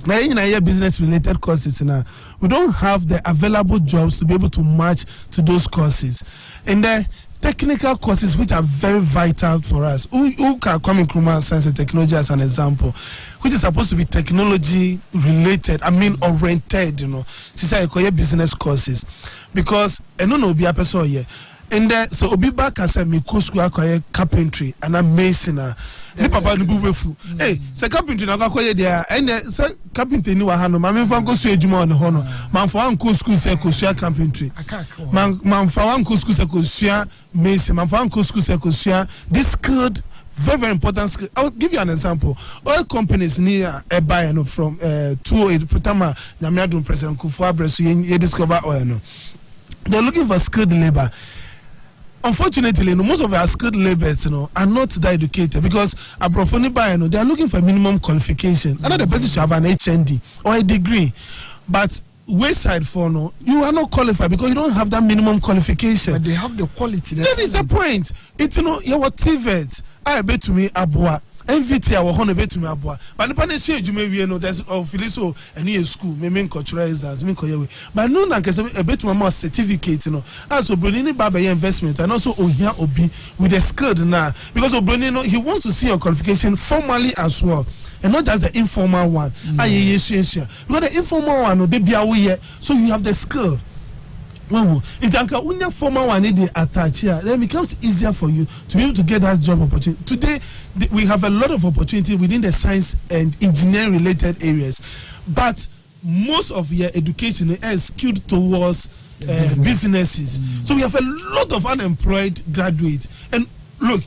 Speaker 2: Now, in business related courses, now we don't have the available jobs to be able to match to those courses, and the technical courses which are very vital for us. Who can come in Kruma Science and Technology as an example, which is supposed to be technology related. I mean oriented, you know. Since I business courses, because I don't know be a person here. And then so obi back as a me school acquire carpentry and a mason. Me papa no buwefu. Hey, say carpentry na akwaye there and say carpentry ni wa ha no. Ma fa go so ejuma on ho no. Man for an school say ko sua carpentry. Man for an school say ko sua mason. Man for an school say ko sua this skilled very important skill. I'll give you an example. Oil companies near a buyer no from 208 Putama Nyamiadun President Kufuor so you discover oil no. They're looking for skilled labor. Unfortunately, most of our skilled laborers, are not that educated because they are looking for minimum qualification. Another person should have an HND or a degree, but wayside for you are not qualified because you don't have that minimum qualification.
Speaker 1: But they have the quality.
Speaker 2: That is the point. It's you are TVET. I bet to me abua. MVT I will bet to me abua. But the panel say you may be there's of Filiso and near school, me cultural exams, me koyewe. But no na kese a bet to my certificate, Also Brunini Baba investment and also Ohia Obi with the skilled now. Because Brunino he wants to see your qualification formally as well. And not just the informal one. Because the informal one they be away, so you have the skill. Well, in Janka, when your former one need attach here, then it becomes easier for you to be able to get that job opportunity. Today, we have a lot of opportunity within the science and engineering related areas, but most of your education is skewed towards businesses. So we have a lot of unemployed graduates. And look,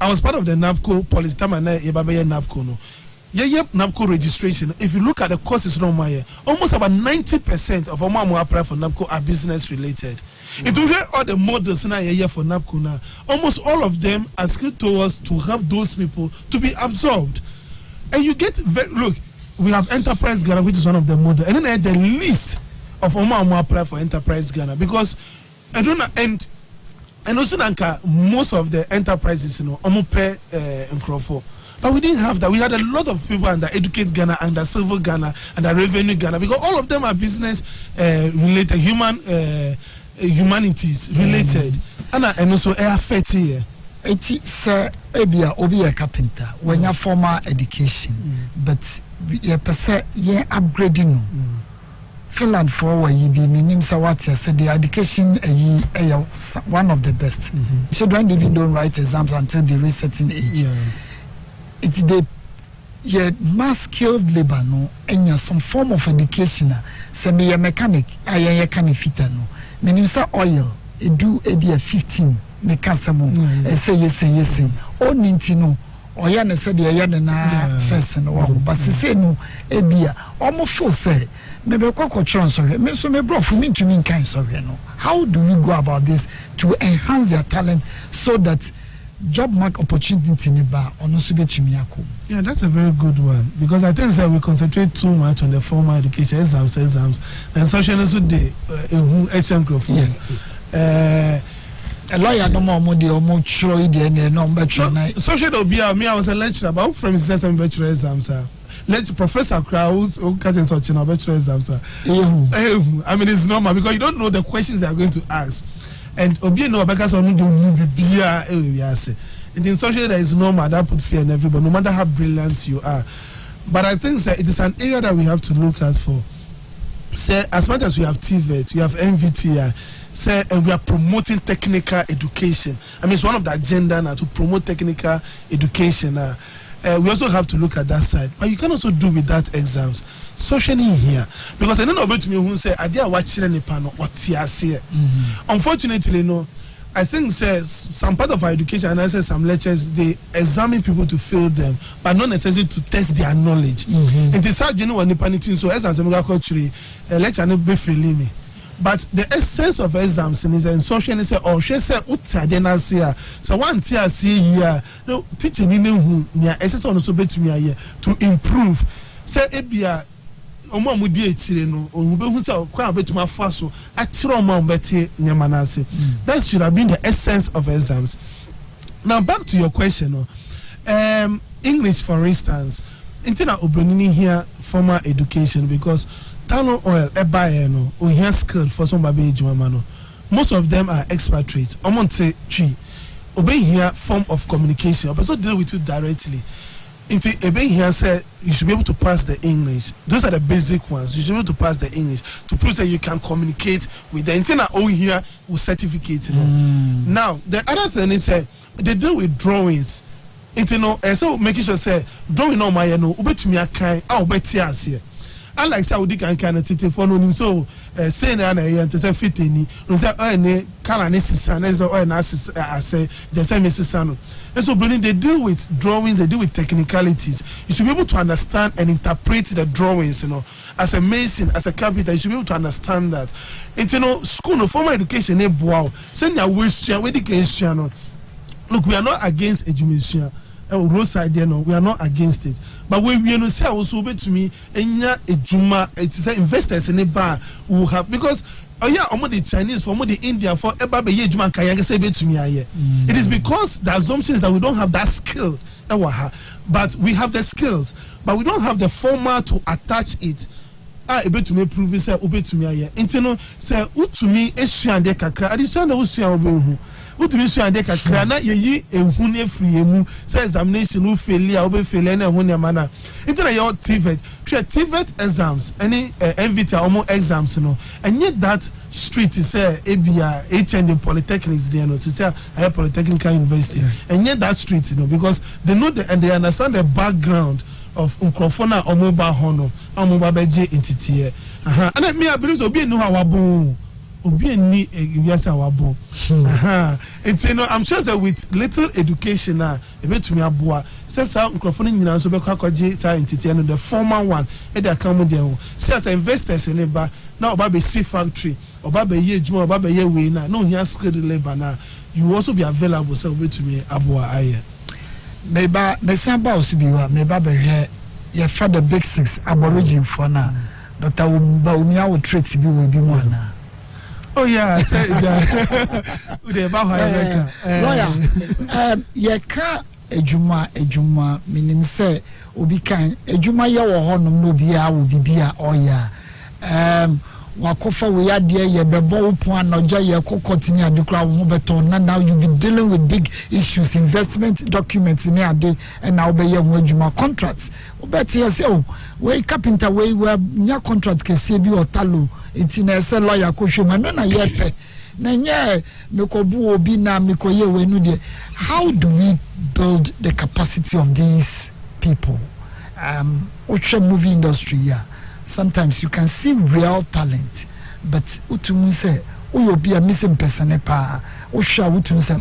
Speaker 2: I was part of the NAPCO policy. NAPCO no. NAPCO registration. If you look at the courses, almost about 90% of them who apply for NAPCO are business related. It will all the models now for NAPCO now. Almost all of them are skilled towards to help those people to be absorbed. And you get look, we have Enterprise Ghana, which is one of the models, and then I had the list of who apply for Enterprise Ghana because I don't know and also most of the enterprises, pay in Crawford. But we didn't have that. We had a lot of people under Educate Ghana, under Civil Ghana, under Revenue Ghana, because all of them are business related, humanities related, and also air here.
Speaker 1: It's obi a carpenter when you formal education, but you upgrading. Finland for where you be meaning so what you said the education one of the best. Children even don't write exams until they reach certain age. It's the mass skilled labor no and some form of education say me a mechanic I can fit no meaning say oil it do a 15 make some say yes o ninti no oya na say the na first no but say no e bia almost full say maybe kwakotron so me so me bro for me to mean kind so no how do we go about this to enhance their talent so that job market opportunity in bar on also be to me.
Speaker 2: Yeah, that's a very good one because I think that we concentrate too much on the formal education exams, and social also day HM microphone.
Speaker 1: A lawyer no more money or more try the number try.
Speaker 2: Social be me I was a lecturer about from some bachelor exams. Let Professor Krause or catching such an bachelor exams. I mean it's normal because you don't know the questions they are going to ask. And Obi no because on don't be and in social that is normal that put fear in everybody no matter how brilliant you are. But I think that it is an area that we have to look at for. Say as much as we have TVET, we have MVT, say, and we are promoting technical education. I mean, it's one of the agenda now to promote technical education. We also have to look at that side, but you can also do without exams. Socially here, because I don't know about me who say I did watch any panel what here. Unfortunately, no. I think says some part of our education and I say some lectures they examine people to fail them, but not necessarily to test their knowledge. It is hard, you know, when the so as I'm going lecture no be failing me. But the essence of exams is in social say or she say utadena say so one tia see here no teaching in who near essence on so bet me here to improve say ebia omo amudi echire no onbe hu say kwa betuma fa so achire omo beti nyama na say that should have been the essence of exams. Now back to your question, English for instance, intina obronini here formal education because Talon oil, no, or here skilled for some baby jumano. Most of them are expatriates. I'm going to say tree. Obey here form of communication. But so deal with you directly. Into obey here said you should be able to pass the English. Those are the basic ones. You should be able to pass the English to prove that you can communicate with the internet. Oh, here with certificate. You know? Now the other thing is they deal with drawings. So making sure say drawing on my no. Ube to me a kind. I'll bet here. Unlike Saudi kind of thing for no so saying and to say fitting say can say the same Mrs. And so they deal with drawings, they deal with technicalities. You should be able to understand and interpret the drawings, you know, as a mason, as a carpenter, you should be able to understand that. And you know, school no formal education wow. Send your waste education. Look, we are not against education. Roadside there no, we are not against it, but when we say also to me enya ejuma it is investors in the bar who have because the Chinese for the Indian for eba be ejuma kan say be to me aye. It is because the assumption is that we don't have that skill but we have the skills but we don't have the format to attach it. Ebe to me prove say obe to me aye intino say utumi ehua de kakra adisua na usua obehu utumi so ande kakra na yeyi ehun efri emu say examination no failure obe failure na ehun na mana intino your TVET exams any NVT omo exams no enye that street say ebia HND polytechnics there no say higher polytechnical university enye that street no because they know and they understand the background of Ukrofona Omoba Hono, Omoba Beje entity. And me, I believe obi no how wabon, obi ni yes our bon. And you know, I'm sure that with little education now, a bit to me abua. Says how Ukrofona nyina so be kwaje ta entity and the former one e dey come there. Says investors in labor now oba be see factory, oba be ye juma, oba be ye we na no here skilled labor now. You also be available so be to me abua aye.
Speaker 1: Meba mesamba osubiwa meba be ye fa the big six aborigine for na Dr. Umia will treat bi we bi mo na.
Speaker 2: Oh yeah, say we dey ba ha
Speaker 1: lawyer ye ka ejuma minim say obi kan ejuma ye wo honom no bia wo bibia oya wakofa we ade ye bebo upon anoja ye kokotini adekra wo beton na now you be dealing with big issues investment documents in ade and now be ye ho adwuma contracts obeti ye say oh we carpenter we nya contract kese bi otalo enti na say lawyer ko hwema no na ye pe na nye mekobu obi na mekoye we nu de. How do we build the capacity of these people? Oche movie industry yeah. Sometimes you can see real talent, but utumu say, "Oh, be a missing person." Pa, usha utumu say,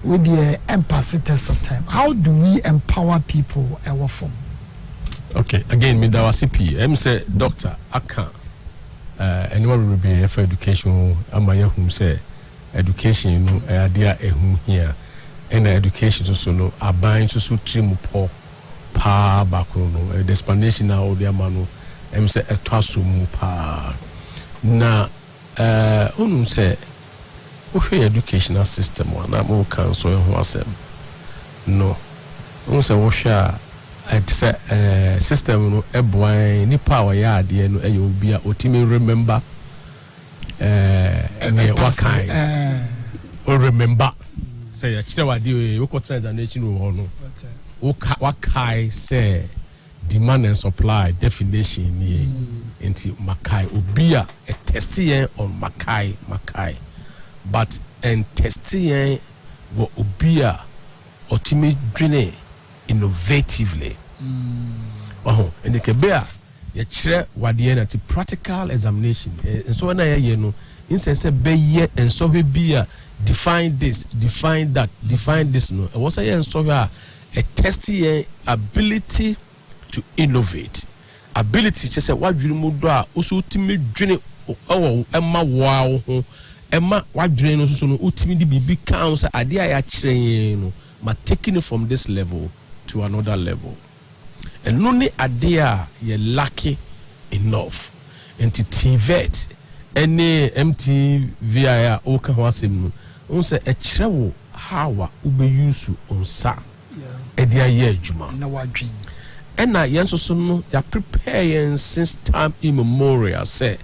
Speaker 1: with the empathy test of time. How do we empower people? Our form.
Speaker 15: Okay, again, me that was CP. Say, doctor, I can't. Anyone will be for education. I'm whom say education. You know, idea here, and education also no. I bind to so trim poor, pa background. The explanation now, the manu. Say a twasumu pa na unum say we educational system one na mo kan so ho asem no unum say wo hwa say system no eboan ni power ya ade no e obi a otimi remember what kind or remember say wade we ko transaction wo no what kai say demand and supply definition ni enti makai obia a testing on makai but and testing wo obia otimi dwene innovatively and the kebea ye chere wade na practical examination so na ye no insense be ye and so we be define this define that define this no was say so a testing ability to innovate ability to say what you mu do a also timi dwene emma wow ho emma what dwene no so no utimi di bibi kan say ade a ya kire no ma taking it from this level to another level and no ni ade a ye lucky enough enti TVET any MTVI o ka ho asem no on say e kire wo how a ube use on sa e dia ye adwuma
Speaker 1: na wadwen
Speaker 15: and na yen so no ya prepare yen since time immemorial say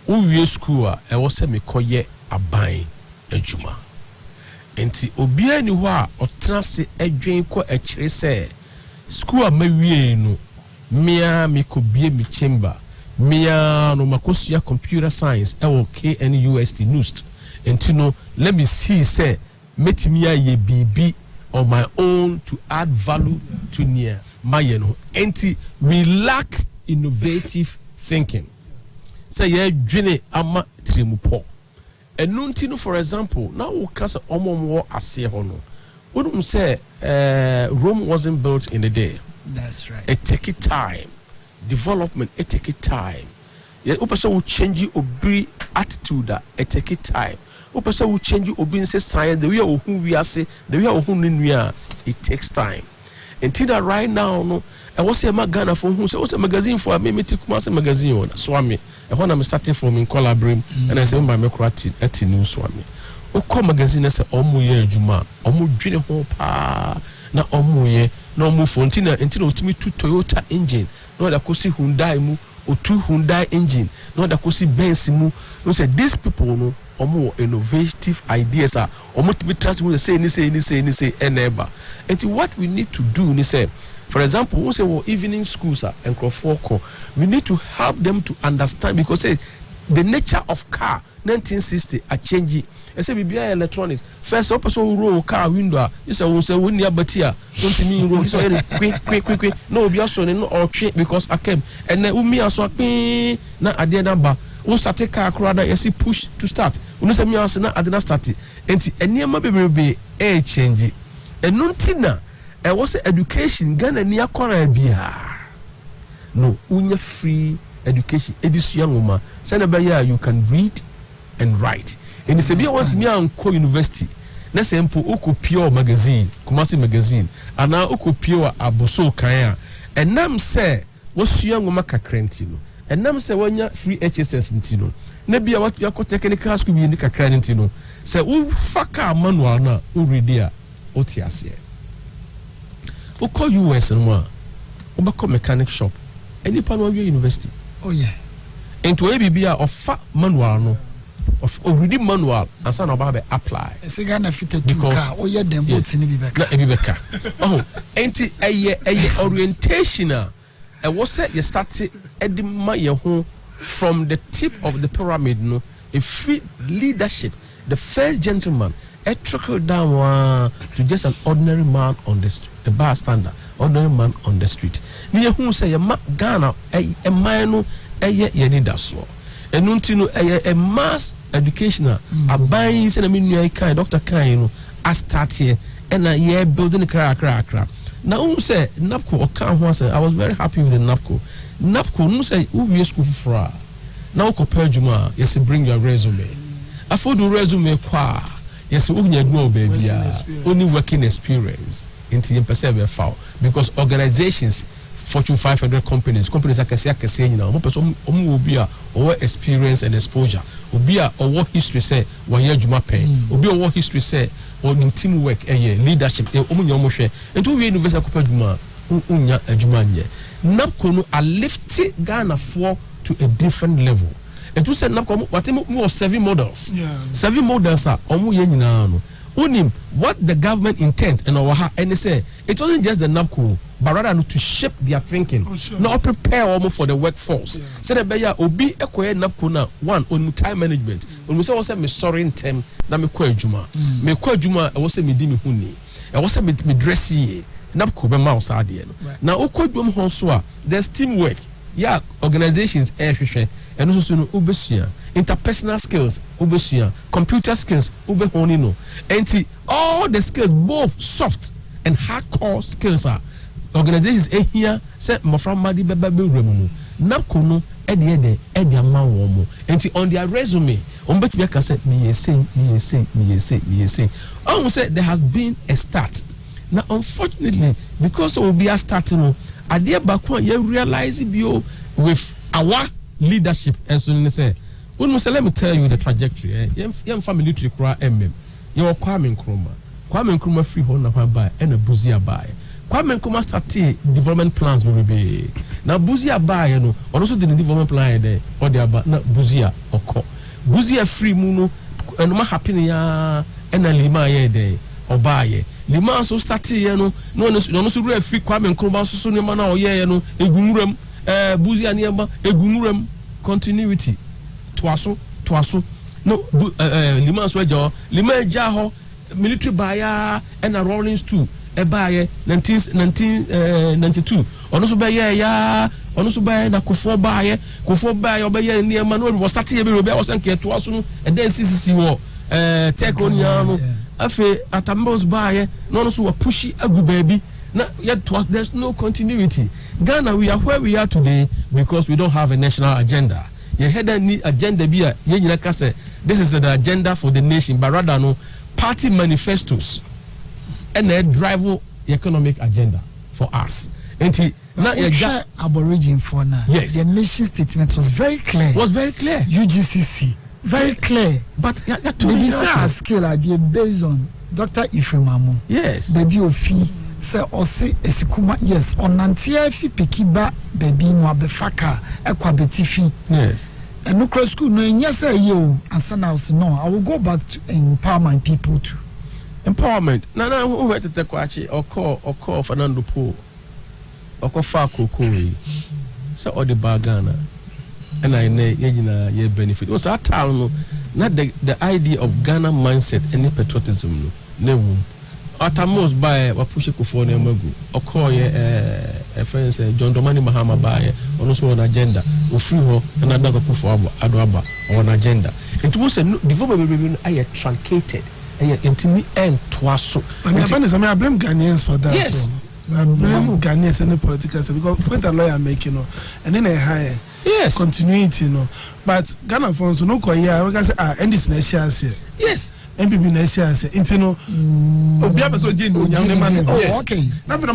Speaker 15: we school e wo say me koye aban adwuma enti obia ni ho a otena se adwen ko akire say school a mawie no mia me ko bie me chamber mia no makosia computer science e wo KNUST NUST enti no let me see say metimi aye bibi on my own to add value to near my enti we lack innovative thinking say ye dwene ama trimupo enunti no for example now we can say omomwo ase ho no wouldn't say Rome wasn't built in a day.
Speaker 1: That's right.
Speaker 15: It take it time. Development it take it time. Yeah, person will change you obi attitude that it take it time. Person will change you obi say science the way who we are say the way who we are it takes time. Until that right now no I was say Ghana for who say what's a magazine for me take Kumasi magazine on swami and when I'm starting from in collaborating and I say my microati at new swami. O come magazine say omo ye adwuma omo dwene ho pa na omo ye na omo fontina entina otimi tu Toyota engine no da kosi Hyundai mu o tu Hyundai engine no da kosi Benz mu no say these people no omo innovative ideas are omo to be transfer say eneba and what we need to do ni say for example we say evening schools are and crofoko we need to help them to understand because say the nature of car 1960 are changing. I say BBI electronics. First up so roll car window. You say when near batia. Don't mean roll. So quick. No be also no or check because I came and then me also na ade number. We start car crowd you see push to start. We say me also na ade na start. Enti enema be change. And nuntina I was education Ghana near corner bia. No, unya free education. Edison woman. Say you can read and write. And it's a bit want me unco university. Let's say Oko Pure magazine, Kumasi magazine, and now Oko Pure Aboso Kaya. And nam say what's young woman crentino. And nam say when you free HSS intino. Maybe what you technical school be in the crentino. Say faka manual na readia otiasie. Oko US and one. Obako mechanic shop. Any panel university.
Speaker 1: Oh yeah.
Speaker 15: Into ABBA of fat manual no. Of already manual and son about apply.
Speaker 1: It's a Ghana fitted to car. Oh yeah, them boats in Ibeka.
Speaker 15: Oh, ain't it a orientation? I was said you started at the Maya home from the tip of the pyramid. No, a free leadership. The first gentleman, a trickle down to just an ordinary man on the street, a bystander, ordinary man on the street. Near whom say a Ghana a minor a need that so. And nuntino a mass educational a buying and a minu kind Dr. Kaino I start here and a year building a crack. Now say NAPCO or can once I was very happy with the NAPCO no say who be school for now compare Juma yes bring your resume. I for the resume qua yes no baby only working experience into your perceive foul because organizations Fortune 500 companies akese nyina mo person omo obi a or experience and exposure obi a or history say one year adwuma pen obi or history say or teamwork leadership omo nya omo hwe ento we university akopa adwuma unya adwuma nye NAPCO no a lift Ghana for to a different level ento say NAPCO what more 7 models 7 models are omo ye nyina no unim what the government intent and our and they say it wasn't just the NAPCO but rather to shape their thinking. Not prepare almost for the workforce. So the beya obi ekoye napuna one on time management. When we say me sorry in term na me kwa juma. Me kwa juma I was say me di me huni. I was say me dressy. Napko be mouse ade no. Na okwa juma honso there's teamwork. Yeah, organizations ehwehwe. And also no ubesua. Interpersonal skills ubesua. Computer skills ubehoni no. And all the skills, both soft and hardcore skills are organizations here say from Madi Baba Remu. Nakono edi amawomo. And on their resume, on bet me can say me say. I say there has been a start. Now unfortunately, because it will be a starting, I dear back one you realize it with our leadership and so say. Let me tell you the trajectory. Young family to cry you Kwame Nkrumah free hold na buy and a Buzia buy. Kwame Nkrumah started development plans will be. Now Buzia buy you know, also the development plan there or the about not Buzia or co. Buzia free muno and ma happy ya and a lima ye day or buy. Lima so started you know, no so free Kwame Nkrumah so no man or ye no egumurum Buzia nearby egumurum continuity twaso no lima so jo lima jaho military buyer and a Rollins too a buyer 1992 ono so buy ya ono so buy na kofo buyer obeya near manual was starting be was enke twaso no and then CCC wo tech on no afi atambos buyer no so pushy agu baby na yet there's no continuity. Ghana, we are where we are today because we don't have a national agenda. You had any agenda be a this is the agenda for the nation, but rather no party manifestos and a drive economic agenda for us. And now
Speaker 1: Aborigine for now.
Speaker 15: Yes,
Speaker 1: the mission statement was very clear. UGCC very clear.
Speaker 15: But
Speaker 1: maybe say a scale idea based on Dr. Ifremamu.
Speaker 15: Yes,
Speaker 1: baby of fee. Say or say esikuma yes on nantia fi pekiba baby no abefaka ekwa betifi.
Speaker 15: Yes.
Speaker 1: And no cross school no yes you and now say no I will go back to empower my people too.
Speaker 15: Empowerment. No who went to Kwachi or call Fernando Po or call Fako Koi. So all the Bagana and I know ye benefit. It was our town not the idea of Ghana mindset any patriotism no. Atamos by Wapushe Kufone Magu, or call a friend John Domani Mahama by also on agenda, Ufuho, and another Kufu Adwaba on agenda. It was a development I truncated and intimate and twaso.
Speaker 2: I blame Ghanaians for that.
Speaker 15: Yes.
Speaker 2: I blame Ghanaians and the political because when the lawyer making and then I hire continuity, but Ghana phones no call here because and this next year.
Speaker 15: Yes.
Speaker 2: MPB na share say intino obiaba so je no nyam ne man
Speaker 1: okay
Speaker 2: na fe na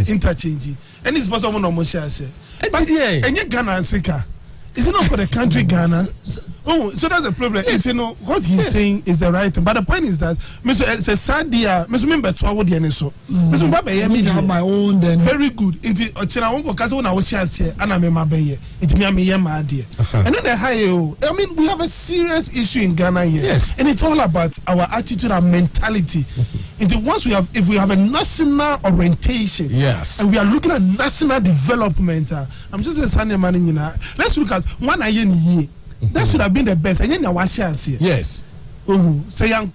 Speaker 2: interchange and this person no share say but enye Ghana sika is it not for the country Ghana? Oh, so that's the problem. Yes. You know what he's saying is the right thing, but the point is that Mr. It's sad dear. Mr. Member to our DNA so. Mr. Mbaba
Speaker 1: have my own then.
Speaker 2: Very good. Into Ochina won't go because when I was here, and I'm a baby. It me my idea. And then the high. I mean, we have a serious issue in Ghana here.
Speaker 15: Yes.
Speaker 2: And it's all about our attitude and mentality. Into once we have, if we have a national orientation,
Speaker 15: yes,
Speaker 2: and we are looking at national development. I'm just a Sunday man in let's look at 1 year. That should have been the best. And then wash us here.
Speaker 15: Yes.
Speaker 2: Say young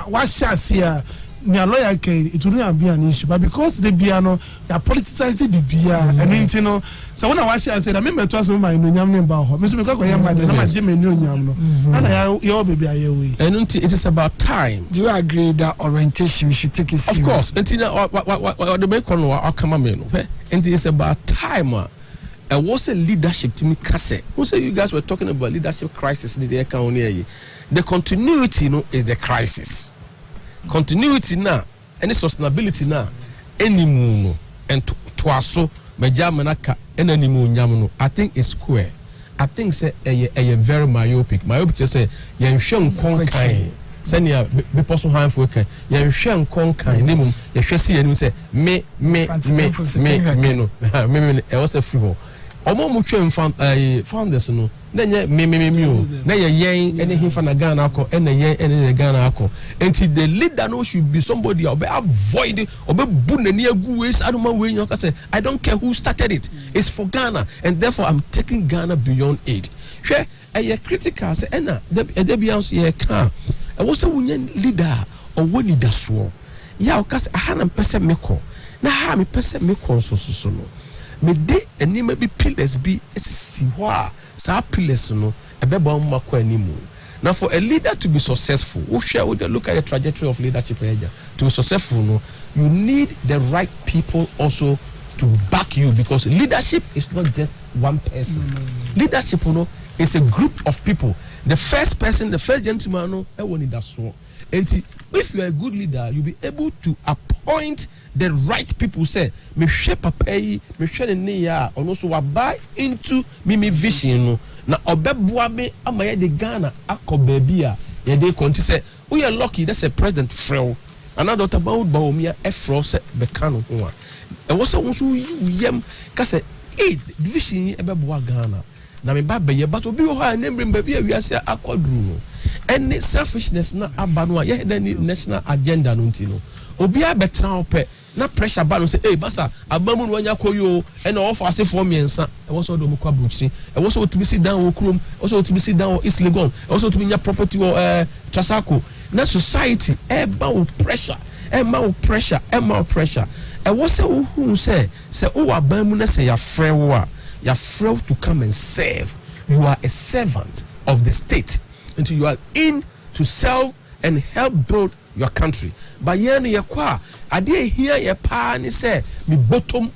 Speaker 2: wash us here. My lawyer can it will not be an issue, but because the piano they are politicizing the beer and you know. So when I wash us, I remember to us my no yam name bao. Mr. Mekako yam my no Jimmy no yam no. And your baby are away.
Speaker 15: And it is about time.
Speaker 1: Do you agree that orientation we should take it serious?
Speaker 15: Of course. Until what the make on or come on. And it is about time. And what's a leadership to me? Who say you guys were talking about leadership crisis in the account here? The continuity, is the crisis. Continuity now, any sustainability now, any moon and twaso, majamanaka, and any moon yamuno. I think it's square. I think say a very myopic. Myopic just say you shun conkai. Send ya be possible hand for okay. You shun conkai. Name you shall see and say me no. I was a free. omo mu twem founders no na nye me o na ye yen ene himfa na Ghana akọ ene yen ene Ghana akọ enti the leader no should be somebody obe avoid obe bu nani agu ways adoma we nyo ka say I don't care who started it, it's for Ghana, and therefore I'm taking Ghana beyond aid. Hwe eye critical say ena de bia so ye ka e wo say wunye leader or woni da so ya o ka say aha na pese meko na ha me pese meko so no me de anima bi pillars bi esisi ho a sa pillars no ebeba mo makọ animu. Now for a leader to be successful, we look at the trajectory of leadership to be successful, no, you need the right people also to back you, because leadership is not just one person. Leadership, you know, is a group of people. The first person, the first gentleman, no, everyone need that so. And if you are a good leader, you'll be able to appoint the right people. Say, me shape a pay, me share the near, or also buy into me vision. No, na obeboa me amaye de Ghana akoba bia ye dey konti say we are lucky that's a president frel another about baomia efro say be kanu ho a e wo say wo so yem ka say division ebeboa Ghana na me ba beye but obi ho a nembrem ba bia wiase akwaduru no any selfishness na aba no a ye the national agenda no ntino obi abetra ope na pressure ba no say basa abamu no anya koyo e na offer ase for miensa e wo so do mukwa bruchiri e wo so to be sit down wo krom e wo so to be sit down East Legon e wo so to be nya property wo Trasako na society e ba wo pressure e ma wo pressure e wo say wo hu say wo abamu na say ya frɛ wo a ya frɛ to come and serve. You are a servant of the state until you are in to serve and help build your country. But yen ye kwa ade here ye pa ni say me bottom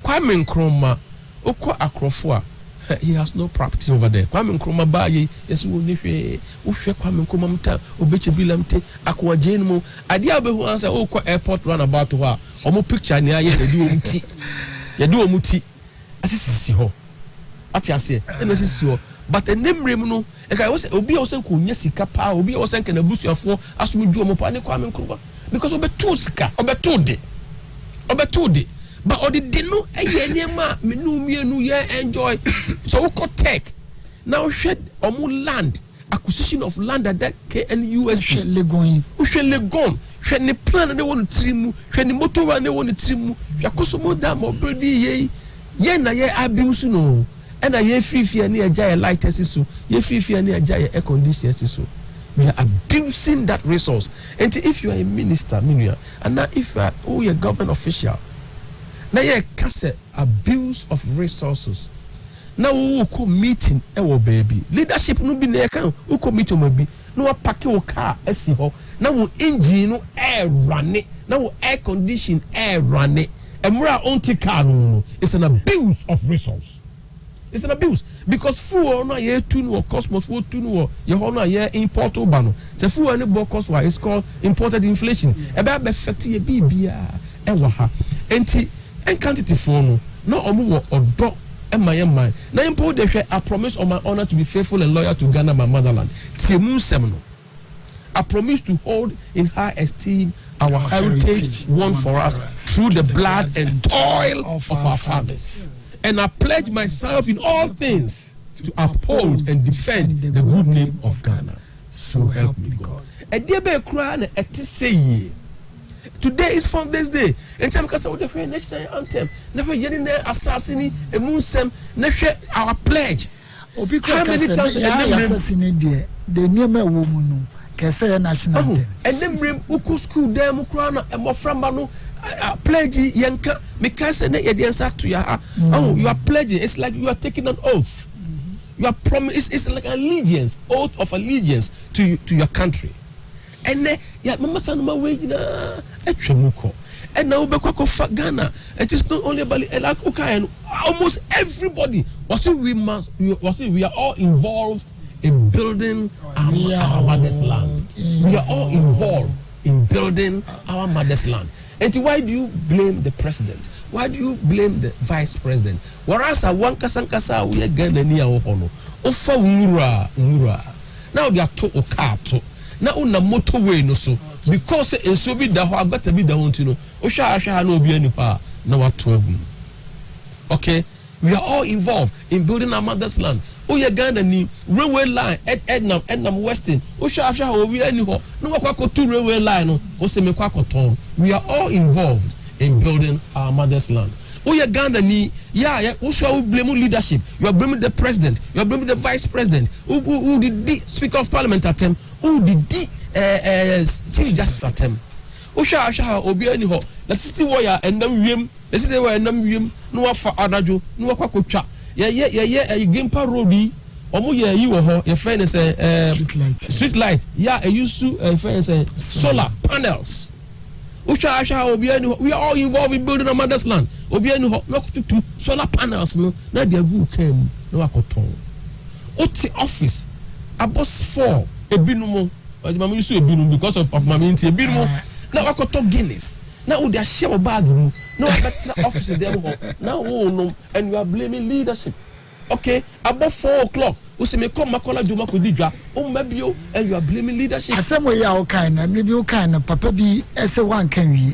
Speaker 15: Kwame Nkrumah okọ Akrofo a he has no property over there. Kwame Nkrumah ba ye yes wo ni hwe wo hwe Kwame Nkrumah mta obeche bilamte akwa jeni mu ade abehu answer okọ airport runabout ho a omo picture ni aye de omuti asisi ho ati ase eno sisi ho but enemrem no e ka was obi o senko nya sika pa obi o senka na busuafo asomdwu omo pa ne Kwame Nkrumah because obetu sika obetu de but odi de no eye niema menu mienu ye enjoy so we could take now shed omo land acquisition of land at that KNUSP
Speaker 1: Legon
Speaker 15: hwe ne plan ne won trimu hwe ne motor wa ne won trimu yakoso mo da mo bredi ye na ye abuse no and ye free ni aja light so ye free ni aja air condition so we are abusing that resource. And if you are a minister and now if you are a government official now you can abuse of resources. Now we go meeting baby leadership no be na kan we go meeting maybe no pack your car esi ho na wo engine no air run it na wo air condition air run it emra on car no it's an abuse of resource. It's an abuse because fuel no ye tune or cosmos fuel tune or ye ho no ye import obano se fuel any bo cost why it's called imported inflation e be affect ye bibia e wa ha enti quantity fuel no omo wo odo e my na import de hwe I promise on my honor to be faithful and loyal to Ghana my motherland tiemu sem no I promise to hold in high esteem our heritage won for us through the blood and toil of our fathers. And I pledge myself in all things to uphold and defend the good name of Ghana. So help me God. Today is Founders Day. And time because of the national anthem, never getting there assassinating a Muslim, never our pledge. How many times
Speaker 1: the name a woman can say a national anthem?
Speaker 15: And then bring Uku school there, Mukrana, and Moframbano. Pledge yanka because you are pledging. It's like you are taking an oath. You are promise. It's like allegiance, oath of allegiance to your country. And yeah, mama sanuma wejina etwemuko. And now for Ghana. It is not only about like almost everybody. We are all involved in building our mother's land. We are all involved in building our mother's land. And why do you blame the president? Why do you blame the vice president? Whereas one kasankasa we are Ghana ni ahono. Ofa mura. Now they are to okato. Now una motorway no so because it so be da ho agata be da ho ntino. O sha no obi ani pa na wato agum. Okay, we are all involved in building our mother's land. Oh, yeah, Ghana ni railway line Ednam Western. Oh, Shasha, oh, we are no two railway line. Oh, Semequacoton. We are all involved in building our mother's land. Oh, yeah, Ghana ni who shall we blame leadership? You are blaming the president. You are blaming the vice president. Who did the speaker of parliament attempt? Who did the chief justice attempt? Oh, Shasha, oh, be any ho. Let's see why and them. Let's see why and them. No, for Adajo, no, Quacocha. Yeah, game pa road omo ye yi wo ho your friend say street light yeah used to friend say solar panels usha obi ani we are all involved in building a mother's land obi ani ho no to solar panels no na dia go kam no akoton oti office abos 4 ebinumo mama use ebinum because of mama nti ebinumo na akoton Guinness na wo dia share bag mu no better office there now no and you are blaming leadership. Okay, about 4 o'clock we say me come makola juma ko didwa mabio and you are blaming leadership.
Speaker 1: Asem we ya o kan na me bi o kan na papa bi ese wan kan wi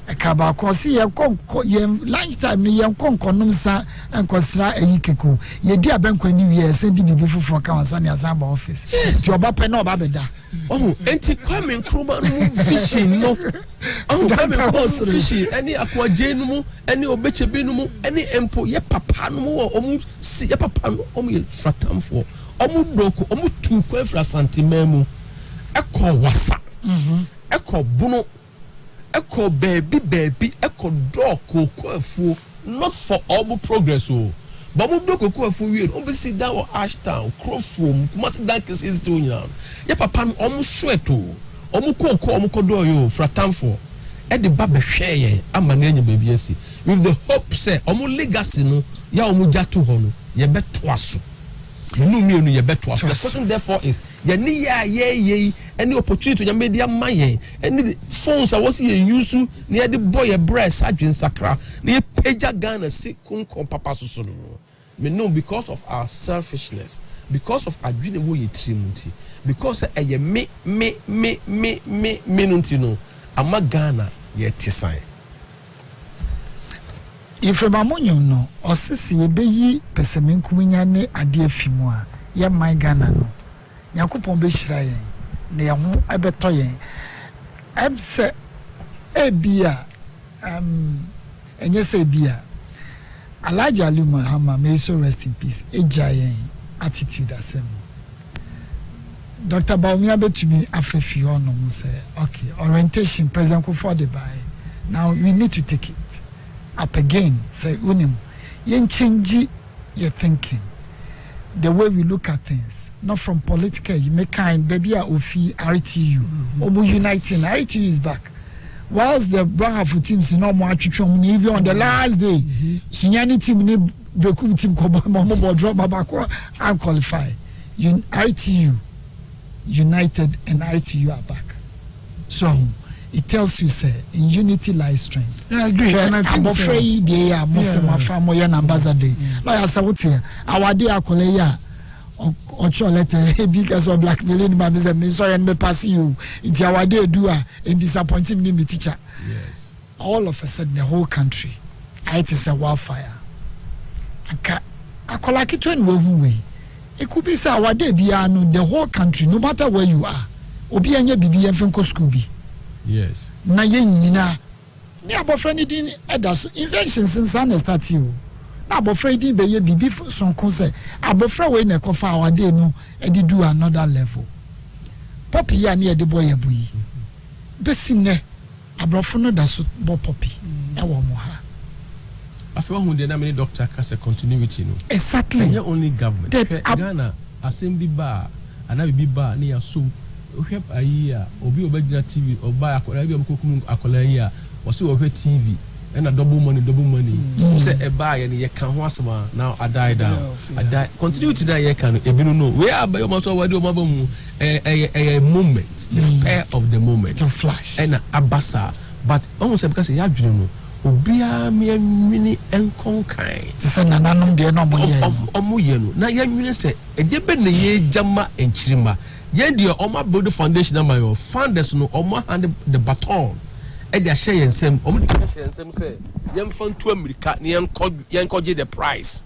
Speaker 1: akaba ko se ye lunch time ni ye konkonom sa enkosra ayikeko ye di abenko ni wi ese di bibi fufuro kan wansa ni asa ba office ti oba pe na oba beda
Speaker 15: oh enti Kwame Nkrumah no fishing no oh Kwame Nkrumah fishing any akwaje no mu any obechebe no mu any empo ye papa no mu omu si ye papa no omu ye fratamfo omu doko omu tu kwafra santimemu ekọ wasa ekọ bunu ekọ baby ekọ dog kokoafu not for all progress o but mo dog kokoafu we o be sit down or Ashtown Crofrom must that case is to you ya papa omu sweat o omu koko omu kodo yo fratamfo e de ba behwe yen amane anya baby asi with the hope say omu legacy no ya omu jato ho no ye beto aso no me no ye beto aso the question therefore is ye ni ye any opportunity to media man any phones I was here use near the boy a breast adwin sakra na peja Ghana si kunko papa so no me know because of our selfishness because of adwin wo ye trimunti because me nunti no ama Ghana ye tisan
Speaker 1: Ifremamonyo no osisi yebeyi pesemenkunya ne ade afimu a ye man Ghana no yakopon be hira yen ne ye ho ebeto yen ebse ebia enye se bia Alaja Ali Muhammad may so rest in peace eja yen attitude asem Dr. Baumia betumi afefi ono say okay orientation President Kufuor by now we need to take it up again say unim yen change your thinking the way we look at things not from political you make kind baby ofi RTU omo uniting RTU is back whilst the Brahaf teams no more atwitwom even on the last day sunyani team ni breku team ko mo drop babako and qualify RTU United and RTU are back so it tells you say in unity lies strength.
Speaker 2: Yeah, I agree. And I think
Speaker 1: I'm afraid they are Muslim farmer and ambassador. Like I said, our day akoleya or letter because of blackmailing my me sorry and me pass you into our day do and disappointing me teacher.
Speaker 15: Yes.
Speaker 1: All of a sudden the whole country it is a wildfire. Akola kitwen we it could be say our day biano the whole country no matter where you are. Obi anya bibi yemfenko school bi.
Speaker 15: Yes.
Speaker 1: Na ye nyina ni abofra din edas inventions since start you. Na abofra din be ye bibi sonko say abofra we na kofa awade no e di do another level. Poppy ya na e de boy abuyi. Besim ne abrofo no da so bo poppy e wo mo ha.
Speaker 15: After who the many doctor has a continuity no.
Speaker 1: Exactly.
Speaker 15: And only government. Ghana assembly bar and I be bar near so ohwe ayi obi obagina TV oba akola bi amkokum akola yi a wose ohwe TV and a double money say e ba ye ne ye kan ho asema now I die down I die continuity that ye kan e bi no we aba yo maso wadi o maba mu a moment the spare of the moment
Speaker 1: to flash
Speaker 15: and abasa but almost because you adwene no obia me nwini enkonkan
Speaker 1: ti se nananom de no
Speaker 15: omo ye no na ye nwini se e de be na ye jama enchirima yen the Oma build foundation na my founders no Oma hand the baton they share yen sem omo de share yen sem say yen fan to America ne yen kɔgye the price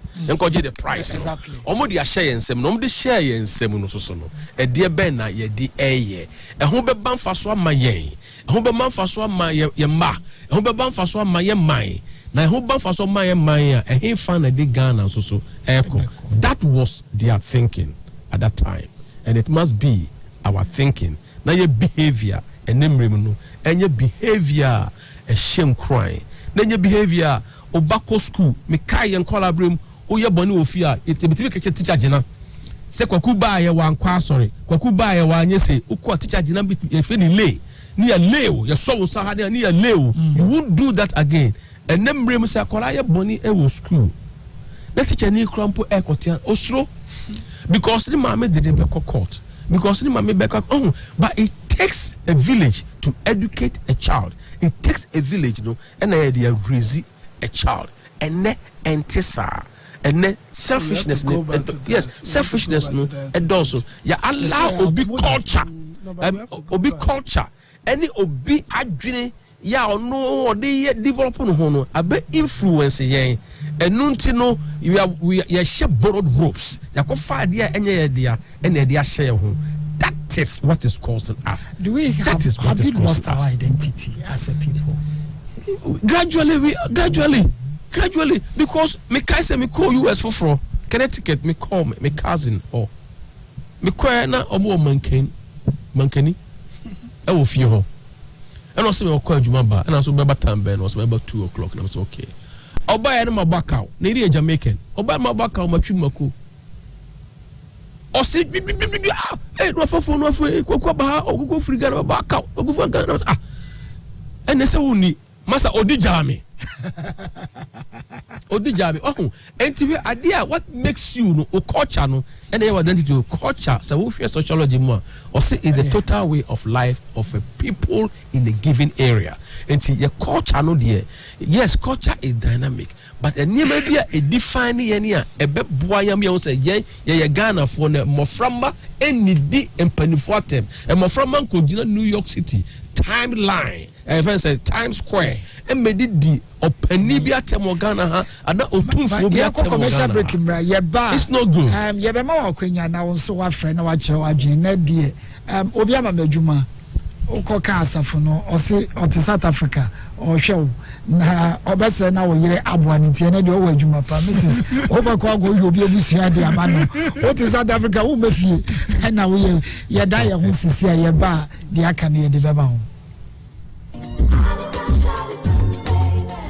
Speaker 1: exactly
Speaker 15: omo de share yen sem no omo de share yen sem no so no e de ben na ye di eye ho be ban fa so ama yen ho be man fa so ama ye ma ho be ban fa so ama ye man na ho ban fa so ama ye man a he fan na de Ghana so echo. That was their thinking at that time, and it must be our thinking na your behavior enemrem no enye behavior a shame crying na your behavior obako school me kai en collaborate oye boni ofia etebetime keke teacher gina se kwaku ba ye wankwa sorry kwaku ba ye wanye se ukọ teacher gina bit efe ni lay ni ya leo ya so sa ha ni ya leo you won't do that again enemrem se akola ye boni e wo school na teacher ni krampo e kotia osro because the mama didn't be court because the mama be but it takes a village to educate a child. It takes a village, no, and they raise a child, and ne entisa, and ne selfishness, yes, selfishness, no, and also ya allow obi culture, any obi adwene ya no or they develop no abe influence yen enunti no we share borrowed ropes ya ko fa dia enye dia ene dia share ho. That is what is causing us.
Speaker 1: Do we have you lost our identity as a people?
Speaker 15: Gradually, because me kai say me call US for Connecticut, me call me cousin or me call na omo mankani e wo fie ho. And also me call Juma ba and also be time ben also about 2 o'clock and I was okay. Oba ya na mabaka na iri Jamaican. Oba mabaka o matwi mako. O si no fofo no afu kokwa ba ogugo friga na ba ka ogugo Ghana ene se woni masa odijame oh enti we idea what makes you no o culture no and your identity o culture so we fear sociology more or say is the total way of life of a people in a given area enti your culture no there yes culture is dynamic but any maybe a define any a beboa yam you say ye Ghana for na moframba any di empanifo tem e moframba ko gina New York City timeline if I say Times Square and made di opani bi atem Ghana ha ana otumfo bi atem Ghana it's not good
Speaker 1: ye be ma wa kwanya na wonso wa frɛ na wa kyerɛ wa dwen na die obi ama madwuma ukoka asafo no ɔte South Africa ɔhwɛ na ɔbɛsrɛ na wo yere aboa ne tie na de ɔwɔ adwuma pa Mrs. Obako ago obi abusua de ama no ɔte South Africa wo mafie na wo ye da ye ho sisi a ye ba de aka ne ye de bɛba ho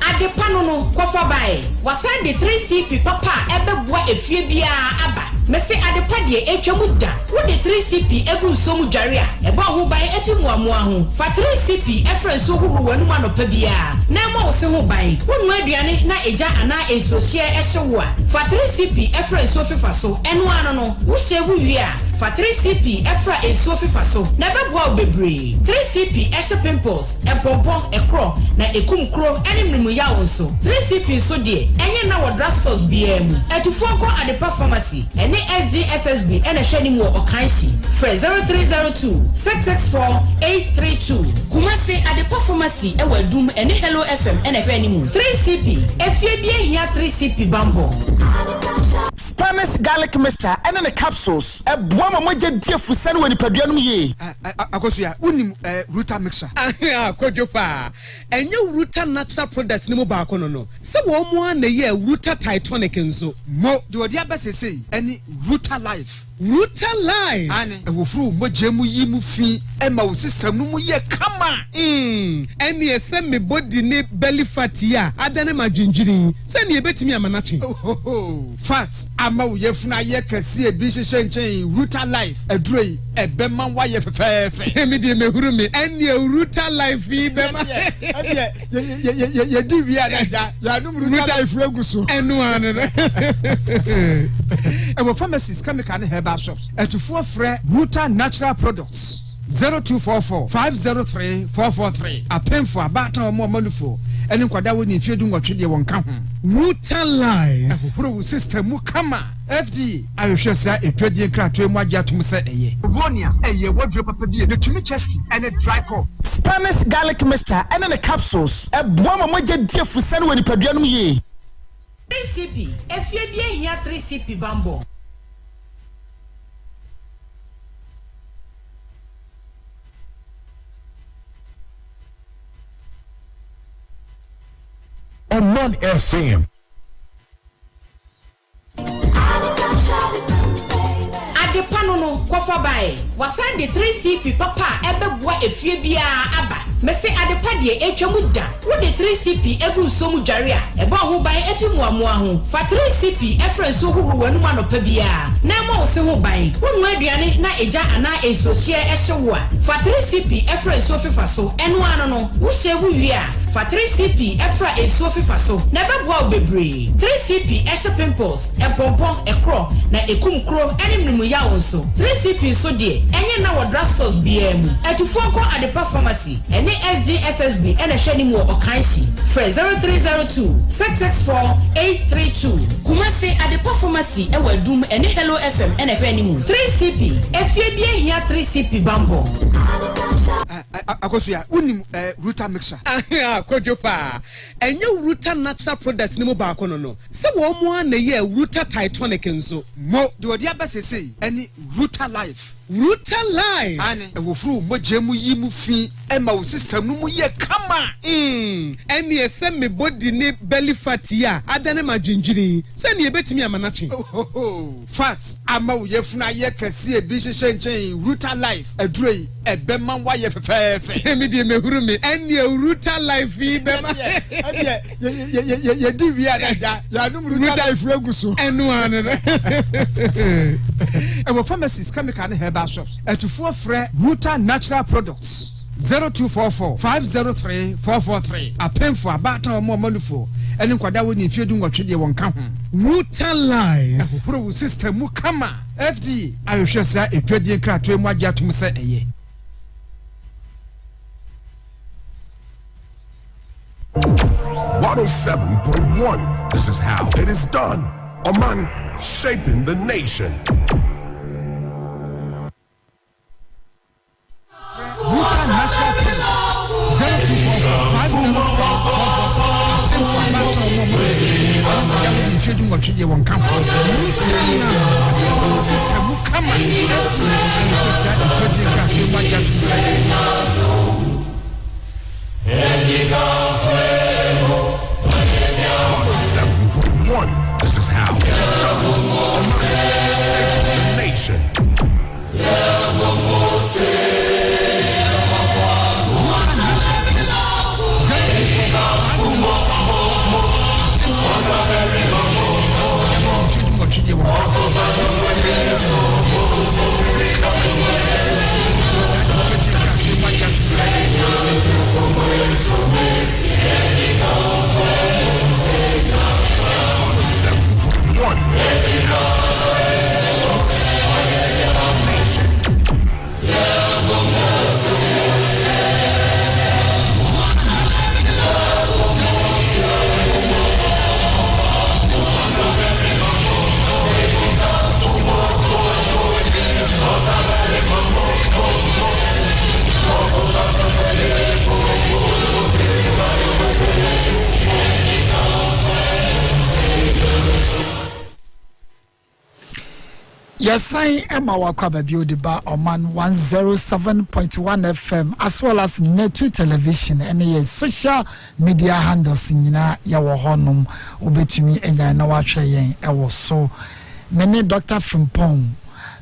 Speaker 16: ade pano no kofa bae wasan de 3CP papa ebeboa efie bia aba mese adepa de etwamu da wo de 3CP egu nsomu dware a eba ho ban efi muamoa ho fa 3CP efre so huhu wanu manopa bia na ma wo se ho ban wonu aduane na eja ana ensohie ehyewo a fa 3CP efre so fifa so eno ano no wo hyewu wi a fa 3CP efra enso fifa so na beboa obebre 3CP ehye pimples ebombo ekro na ekumkro ene mrimu ya wonso 3CP so de enye na wo drugstores bia mu etufo ko adepa pharmacy ene SGSSB ene hwani mu okanshi fre 0302 664 832 kumasi adepa pharmacy e wadum ene Hello FM ene hwani mu 3CP efie bia hia 3CP bambo
Speaker 17: Spanish garlic mixture and the capsules. A boama moja dear for send when you padianum ye.
Speaker 3: Akosia, unim ruta mixture. Ah, Kojopa. And your ruta natural products no bakono no. So one ye ruta titanic and so. Mo, do what Yabas say, any ruta life. Ruta life. And a woofu mojemu yimu fi and my sister no ye kama. And ye send me body ne belly fatia. Adane ma jinjiri. Send ye bet me a manachi. Oh, fats. Ama yefuna ye kesi e bi hyehyɛ ruta life adrei e bema wa ye fefefe me de mehuru me ene ruta life yi bema ye di wi ada ya num ruta life egu so eno anu e wo pharmacies chemical and herbal shops etufo frɛ ruta natural products 0244 503 443 apemfo abata omo manufo ene nkwada woni mfie du nwotwe de won ka ho
Speaker 15: Ruta Live
Speaker 3: ahoro system mu kama FD ahwehwe sa etwadie krato mu agya tum se eye Vonia eye wodwe papa bi ne tumi chest ene dry cough
Speaker 17: Spanish garlic mixture ene ne capsules eboa mamagya die fusane woni paduanum ye
Speaker 16: 3CP efie bi ehia 3CP bambo
Speaker 13: Omanfm.
Speaker 16: Adepano no kofa bae wasan de 3CP papa ebeboa efie bia aba mese adepa de etwamu da wo de 3CP egu nsomu dware a eba ho ban efi muamoa ho fa 3CP efrenso huhu wanu manopa bia na ma wo se ho ban wonu aduane na eja ana esohie ehyewo a fa 3CP efrenso fifa so eno ano no wo hyewu wi a fa 3CP efra eso fifa so na beboa obebre 3CP ehye pimples epompo ekro na ekumkro enimnimu ya wonso 3CP so de enye na wodra stores biamu etufo ko adepa pharmacy ene SGSSB ene hwani mu okanshi free 0302 664 832 kumase adepa pharmacy e wadum ene Hello FM ene hwani mu 3CP efie bia hia 3CP bambo
Speaker 3: akosia unim Ruta mixture
Speaker 15: Kojopa enye Ruta natural product ni mo ba ko no se wo mo na ye Ruta Titanic nso
Speaker 3: mo de odi abasese eni Ruta Life
Speaker 15: ane
Speaker 3: ewofru mogemu yi mu fi ema wo system no mu ye kama
Speaker 15: eni ese me body ni belly fat ya adane madwindwiri se ne ebetimi amanatwe
Speaker 3: fat ama wo yefuna ye kase e bi hyehye nchen Ruta Life adurei ebema wa ye fefefe
Speaker 15: me die mehuru me eni Ruta Life yi bema
Speaker 3: ye di wi ada ya num Ruta Life eguso
Speaker 15: enu ane
Speaker 3: ewo pharmacies chemical ne herbal shops etufo frɛ Ruta natural products 0244 503 443 apemfo abata omo manufo ene nkwada woni mfie du nwotwe de won ka ho
Speaker 15: Ruta Live
Speaker 3: ahoro system mu kama FD ahwehwe sa etwadie krato mu agya tum se eye
Speaker 13: 107.1. This is how it is done. Oman, shaping the nation.
Speaker 3: Ruta natural products 0244
Speaker 13: This is how it is done. Oman, shaping the nation.
Speaker 1: Yesai Emma Wakwaba Biodiba Oman 107.1 FM as well as Netu Television and ye social media handles in yawo honum obetumi enya na watche yen ewo so mene Dr. Frimpong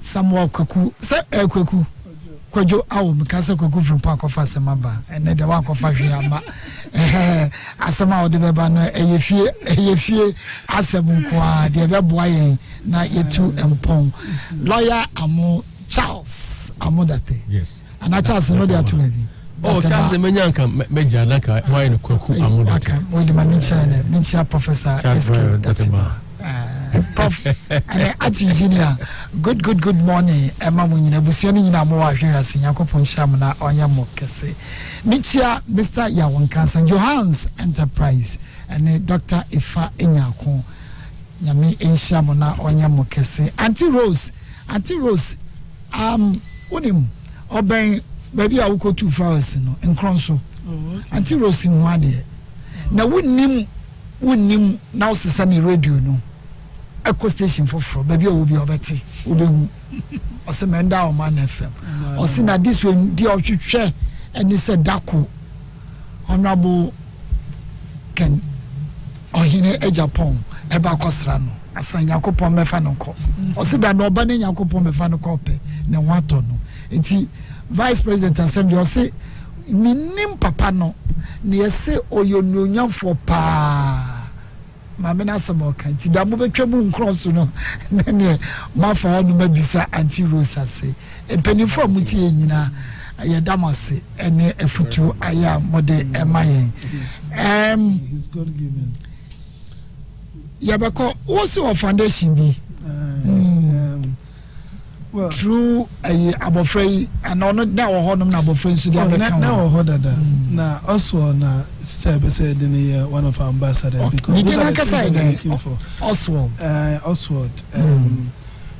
Speaker 1: Samuel Kwaku se Kwaku Kwajo awo mkasa Kwaku Frimpong kofa semaba ene de wa kofa hwiama asema ode beba no eyefie asem kwa de beboa yen na yetu empon lawyer Amo Charles Amodate
Speaker 15: yes
Speaker 1: and Charles no dey atumebi
Speaker 15: oh Charles the menyanka meja naka why no Kwaku Amodate
Speaker 1: okay we the mention professor SK Prof and at Eugenia. Good morning. Emma Munina Busiani Namoa here as Yakopon Shamana Onya Mokese. Michia Mr. Yawan Kansan Johans Enterprise and Dr. Ifa Enyako. Yami Enshamona Onya Mokese. Auntie Rose, Unim Oben baby I will go 2 flowers in Cronso. Auntie Rose in Wadi. Now wouldn't now Sisani radio no. Echo station for baby will be over tea. Would Osemenda Omanfm. Or Sina this one, dear share, and he said Daku Honorable Ken or Hine Ejapon, Eba Cosrano, Asan Yakopon Mefanoco. Or Sida no Bani Yakopon Mefanocope, no one. It's Vice President Assembly or say, Minim Papano, near say, or your union for pa. Mamena Samoka, Tidamu Betramu cross, no, Mafa no Mabisa anti Rosa say, a penny for Muti, Ayadamase, and a futu aya mode emaye.
Speaker 2: He's God given.
Speaker 1: Yabako, what's your foundation be?
Speaker 2: Well,
Speaker 1: true abofrey and on now honum na abofrey so dey
Speaker 2: now hodada na also na said in one of our ambassadors because those are the things we're looking for Oswald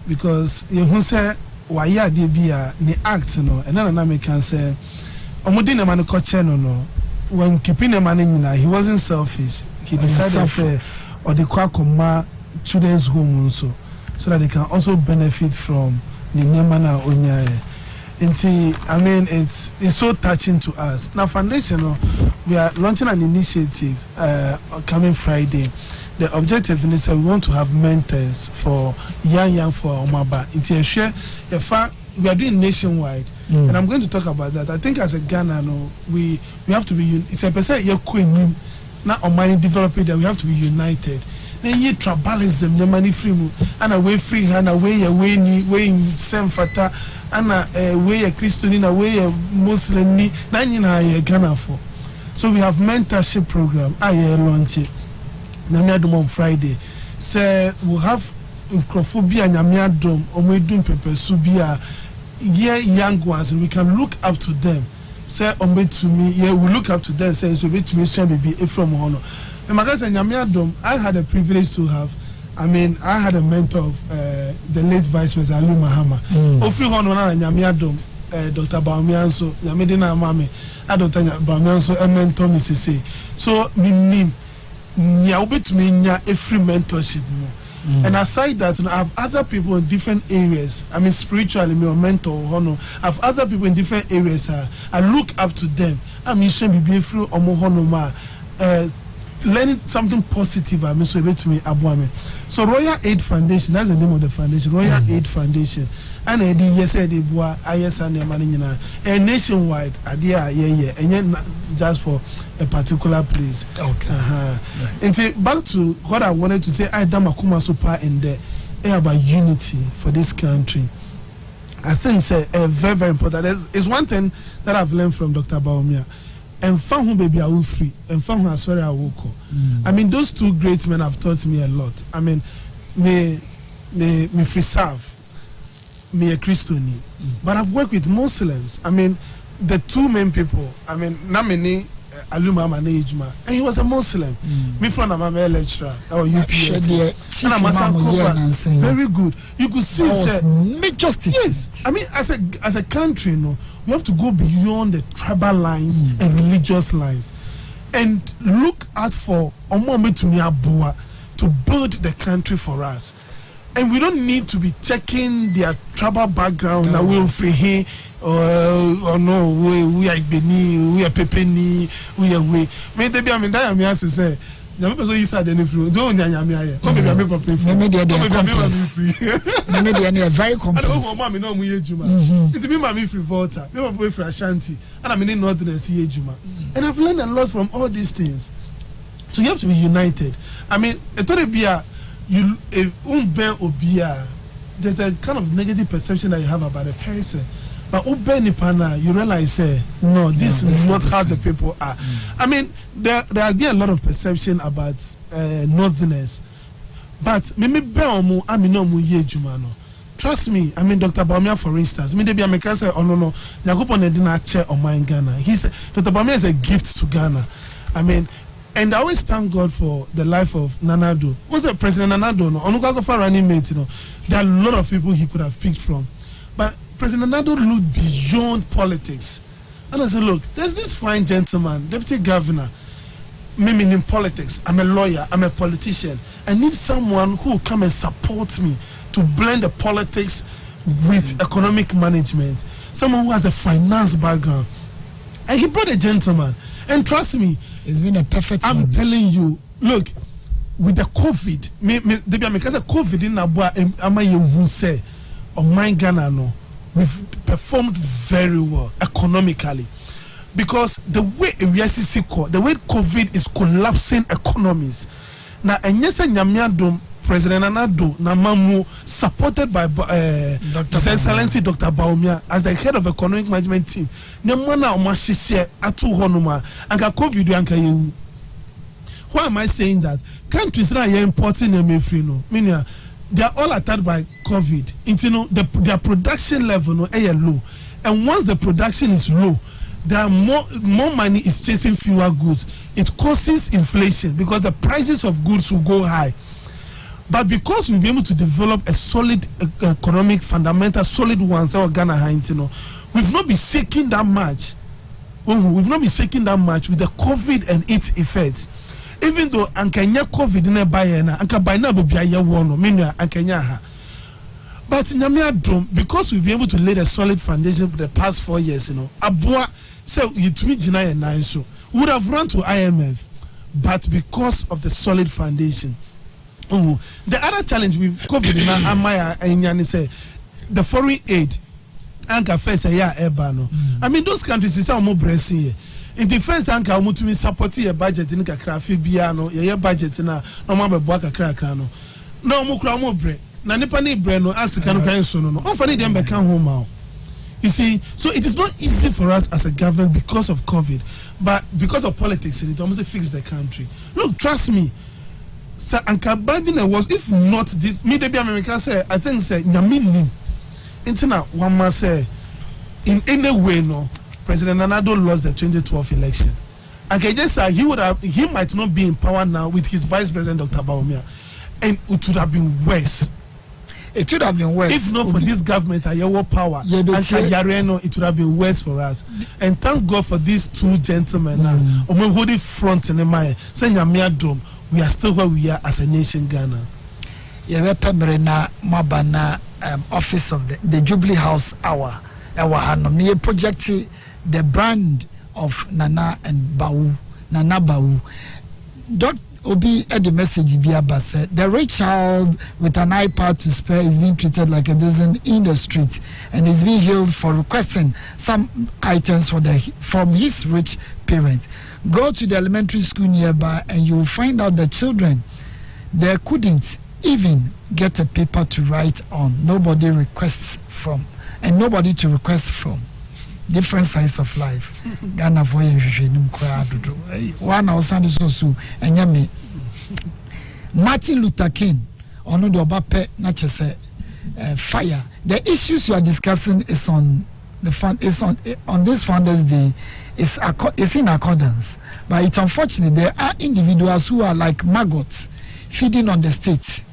Speaker 2: because you say why ya dey bia ni act no and na make can say omudi na man culture no when keeping a man in he wasn't selfish he decided to or the kwakoma children's home also so that they can also benefit from I mean, it's so touching to us. Now, foundation, we are launching an initiative coming Friday. The objective is that we want to have mentors for young for Omaba. It's a share. We are doing nationwide, and I'm going to talk about that. I think as a Ghana, we have to be. It's a percent you're queen. Not on money developing that we have to be united. Then ye tribalism, the money free mu, and away free hand, away ni, way in same fata, and away a Christian, away a Muslim ni, nine a Ghana for. So we have mentorship program. I launch it. Namiadum on Friday. Say we'll have Nkrophobia and Namiadum, or we do Pepe Subia, young ones, and we can look up to them. Say ombe to me, yeah, we look up to them. Say so be to me, so be from honor. I had a privilege to have. I mean, I had a mentor of the late Vice President Ali Mahama. Ofi hono na Nyamiadom, Dr. Baumianso, Nyamedina Mame, Dr. Baumianso, a mentor me say. So nim nyaube to me nya a free mentorship mo. And aside that, I have other people in different areas. I mean, spiritually, me or mentor hono. I have other people in different areas. I look up to them. I mean, she be free or more hono ma. Learning something positive, I mean, so to me, Abuame. So Royal Aid Foundation, that's the name of the foundation, Royal Aid Foundation. And I did yes, I did IS and Manina, and nationwide, idea, and just for a particular place. Okay. And back to what I wanted to say, I Damakuma Super in there about unity for this country. I think it's very, very important. It's one thing that I've learned from Dr. Baumia. And found baby are free and found her sorry I will call. I mean, those two great men have taught me a lot. I mean, me free serve, me a Christian, but I've worked with Muslims. I mean, the two main people. I mean, Namini Aluma Manejma, and he was a Muslim. Me from a lecturer or UPS, and I'm a very good. You could see,
Speaker 1: justice.
Speaker 2: Yes, I mean, as a country, we have to go beyond the tribal lines and religious lines, and look out for Omometumiabua to build the country for us. And we don't need to be checking their tribal background. Now we'll free here, or no, we are Beni, we are Pepeni, we are we. Maybe I mean, I am to say. The people you said any free. Don't nyanya. Come maybe I make up free.
Speaker 1: Maybe they are complex. Maybe they are very complex.
Speaker 2: I don't want mommy no muye juma. It be mommy free Volta. Me boy free Ashanti. And I'm in Northerners here juma. And I've learned a lot from all these things. So you have to be united. I mean, there's a kind of negative perception that you have about a person. But Ubenipana, you realize, no, this is not how the people are. I mean, there have been a lot of perception about Northerners. but me be omo amino mu ye juma no. Trust me, I mean Dr. Baumia for instance, me dey be America say oh no Nyankopon na di na chair on my Ghana. He said Dr. Baumia is a gift to Ghana. I mean, and I always thank God for the life of Nanado. Who's the President Nanado? No, Onukago for running mate, there are a lot of people he could have picked from. But President Nanado looked beyond politics. And I said, look, there's this fine gentleman, Deputy Governor, me in politics. I'm a lawyer, I'm a politician. I need someone who will come and support me to blend the politics with economic management. Someone who has a finance background. And he brought a gentleman. And trust me,
Speaker 1: it's been a perfect
Speaker 2: I'm telling you, look, with the COVID, because of COVID in Abua, say, on my Ghana, no, we've performed very well economically. Because the way the way COVID is collapsing economies. Now, and yes, Nyamiadum, President Anado, Namamu, supported by His Excellency Dr. Baumia as the head of economic management team. Nemana Omashise Atu Honuma, and COVID Yanka. Why am I saying that? Countries that are importing MFRI, meaning they are all attacked by COVID. Their production level no low. And once the production is low, there are more money is chasing fewer goods. It causes inflation because the prices of goods will go high. But because we'll be able to develop a solid economic fundamental, solid ones, our Ghana we've not been shaking that much. We've not been shaking that much with the COVID and its effects. Even though Ankenya COVID in a bayana, Anka by now be a year one, Ankenya. But because we've been able to lay a solid foundation for the past 4 years, Abua so you to me Jinai and nine so would have run to IMF, but because of the solid foundation. The other challenge with COVID Amaya and say the foreign aid Anka first a year ebano. I mean those countries is more pressing. In the first Anka Mutumi support a budget in Kakrafi Biano, your budget in a no mama Baka Krakano. No more bread. Nanipani Breno ask the kind of grandson. No, funny them become home. You see, so it is not easy for us as a government because of COVID, but because of politics, it almost fixed the country. Look, trust me. Sir Anka Babina was, if not this, me the America say, I think say Nyamini. Interna one must say, in any way, no, President Nanado lost the 2012 election. And I just say he might not be in power now with his Vice President Dr. Baumia, and it would have been worse.
Speaker 1: It would have been worse
Speaker 2: if not for this government and your power. And Kayareno, it would have been worse for us. And thank God for these two gentlemen now. Holding front in the mind, saying Yamiadom, we are still where we are as a nation, Ghana.
Speaker 1: Pembrena Mabana office of the Jubilee House Hour. Me project the brand of Nana and Bau, Nana Bau. Dr. Obi at the message Biaba said the rich child with an iPad to spare is being treated like a dozen in the street and is being hailed for requesting some items from his rich parents. Go to the elementary school nearby and you will find out the children they couldn't even get a paper to write on. Nobody requests from and nobody to request from. Different sides of life. Ghana for one house and so and me Martin Luther King on the Obape not say fire. The issues you are discussing is on the fund is on this Founders Day is in accordance, but it's unfortunate there are individuals who are like maggots feeding on the state.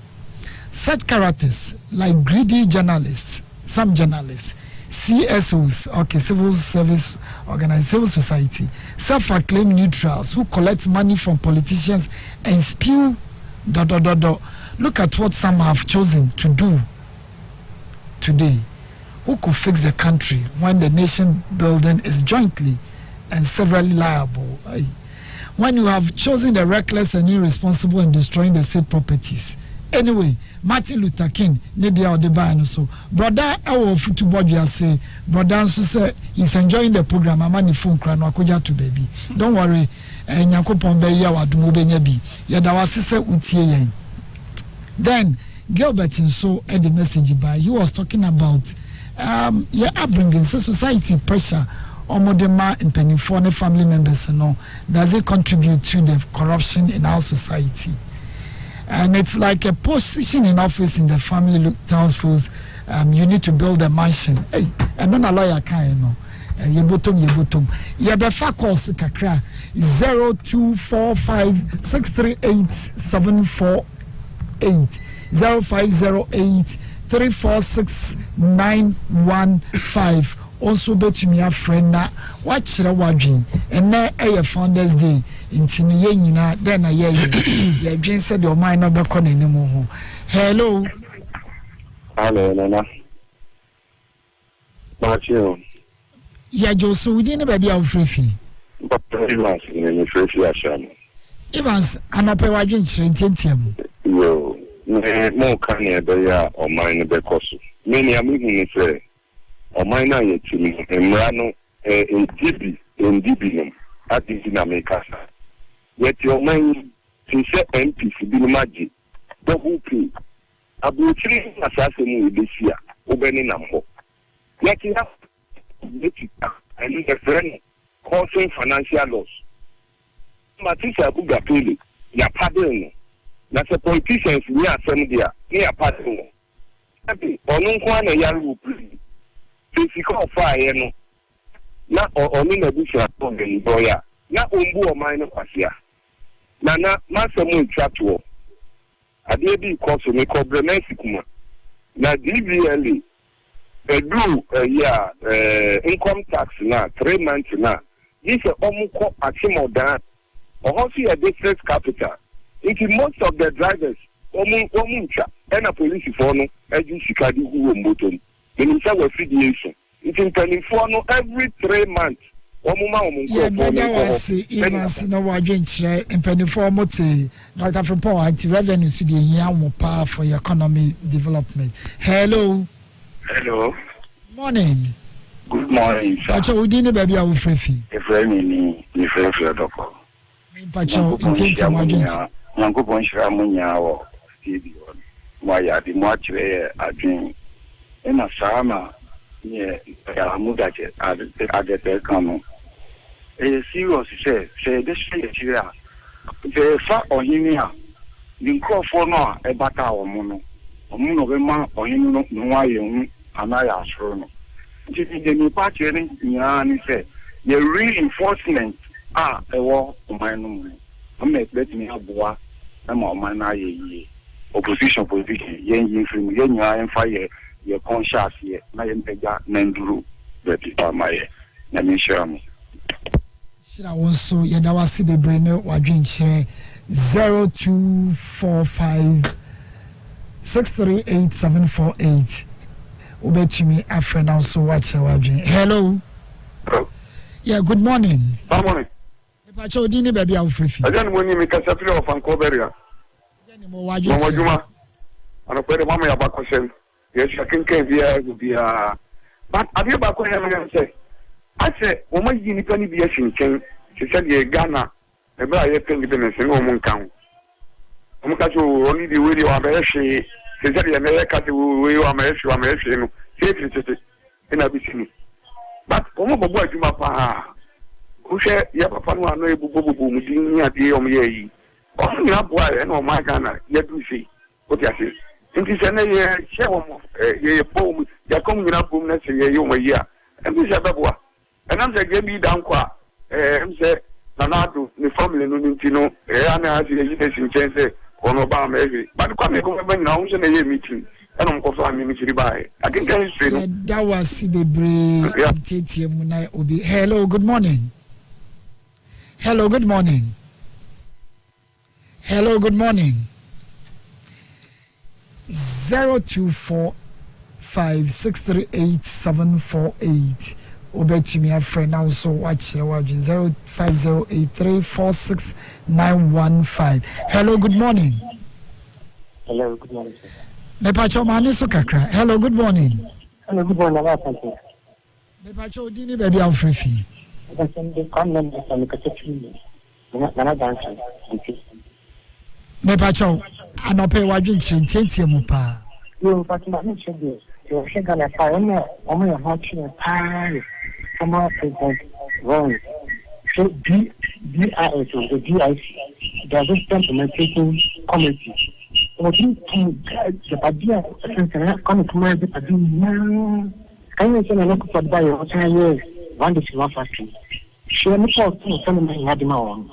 Speaker 1: Such characters like greedy journalists, some journalists, CSOs, okay, civil service organized civil society, self-acclaimed neutrals who collect money from politicians and spew. Look at what some have chosen to do today. Who could fix the country when the nation building is jointly and severally liable? When you have chosen the reckless and irresponsible in destroying the state properties. Anyway, Martin Luther King, Nedia Odeba, so brother, our football say, brother, say he's enjoying the program. I'm on the phone, crying, to baby. Don't worry, and Yakopon Bay Yawa to Mobenyabi. Yadawasi Utie. Then Gilbert and so at the message by he was talking about upbringing, so society pressure. Omodema and Pennyphone family members, does it contribute to the corruption in our society? and it's like a position in office in the family townsfolks. You need to build a mansion. Hey, and not a lawyer can, you know. Yebotom. Yebefa calls kakra 0245638748 0508346915. Also betumi a friend na wachira wadwin ene eye Founders Day intinu ye nyina den na ye dwin se de o man no bekọ nanim ho. Hello
Speaker 18: nana Matthew
Speaker 1: ya Josu wudi ne baby awfrefi Evans anope wadwin chire ntentiam
Speaker 18: yo mo kan e be ya o man no bekoso me ni amuhu ni se ọmọ náà yẹ ti mi ìmúra no ndb nom adìsí na mẹkasa yẹ ti ọmọ yìí ti sẹ NPC bi ni ma jẹ double pay aburukyiri asase mu ebesi a ọbẹni nam hɔ yẹ ti ha yẹ ti ta ẹni ẹfẹ no causing financial loss matisa abuga pele yapade no na sɛ politicians ni asɛm de a ni yapade no ɛbi ɔno nko a na yare wɔ pili. Physical fire no na oni na bisha to den boya na ombu o man no kwasia na masemu ntwato ade bi koso me problematics kuma na DVLA edu income tax na 3 months na this omuko atimodan ohosi a district capital into most of the drivers omuncha and a police for no eju sikadi huwo motom. In our affiliation, it's in California every 3 months.
Speaker 1: Yeah, that was even no wagenture in Pennyformote, Dr. from Power, revenue to the young power for economic development. Hello. Morning.
Speaker 18: Good morning, sir.
Speaker 1: Pacho, we didn't baby our free.
Speaker 18: If any, if you're doctor.
Speaker 1: Pacho, intend to wagenture.
Speaker 18: Yanko Ponshramunya or TV. Why are the much a dream? Ena sama ye ya mudaje agete kanu serious say this year the fa ohini a linkofo no a ebata omu no be ma ohini no nwa ye hu anaya asoro no nti de ni pa chere nya ni say ye reinforcement ewo oman no mu am expect me aboa na ma oman na ye yi opposition yen yin free yen nya en fa ye your conscious here, my impega Nandru, that is my name.
Speaker 1: Sira also Yadawasi Bebreno Wajin 0245 638748. Ube to me a friend also watch Wajin. Hello. Yeah, good morning.
Speaker 18: Good morning.
Speaker 1: Pacho Dini baby out free.
Speaker 18: I don't want you make a separate of Ancoberia. Mama and a pretty mamma about question. Yes, I can be but have you back when say? I said, Woman, you need to be a shin. She said, Ghana, a very independence in Oman County. Omakachu only the way you are she said, America to you are American, safely in a bikini. But Omo boy to my pa, who share Yapapano, no boom, at the Omi. Only up boy and oh my Ghana, yet we see what I say. It is an a poem, they are coming up from next year, and this is a babua. And I'm saying, me down qua, say, Nanado, the family, no, Anna has a education change on Obama every. But come over now, and a meeting, and I'm confirming me to buy. I can tell you straight.
Speaker 1: That was Sibebre, Titi Munai Obi. Hello, good morning. Hello, good morning. Hello, good morning. 0245638748. Obey me a friend also watch the watching 0508346915. Hello, good morning.
Speaker 19: Hello, good morning, sir.
Speaker 1: Me pacho mani so kakra. Hello, good morning.
Speaker 19: Hello, good morning.
Speaker 1: Me pacho dini baby am free. Me pacho anope wadwin chintie mu pa.
Speaker 19: Yo, but my name is you should gonna find me watching a former president wrong. So DIS, the DIC, the Assistant Implementing Committee, Odi the Badia, and come to my Badia. Can you say I look for buy or 10 years? One day she wants factory. She only thought some of my had my own.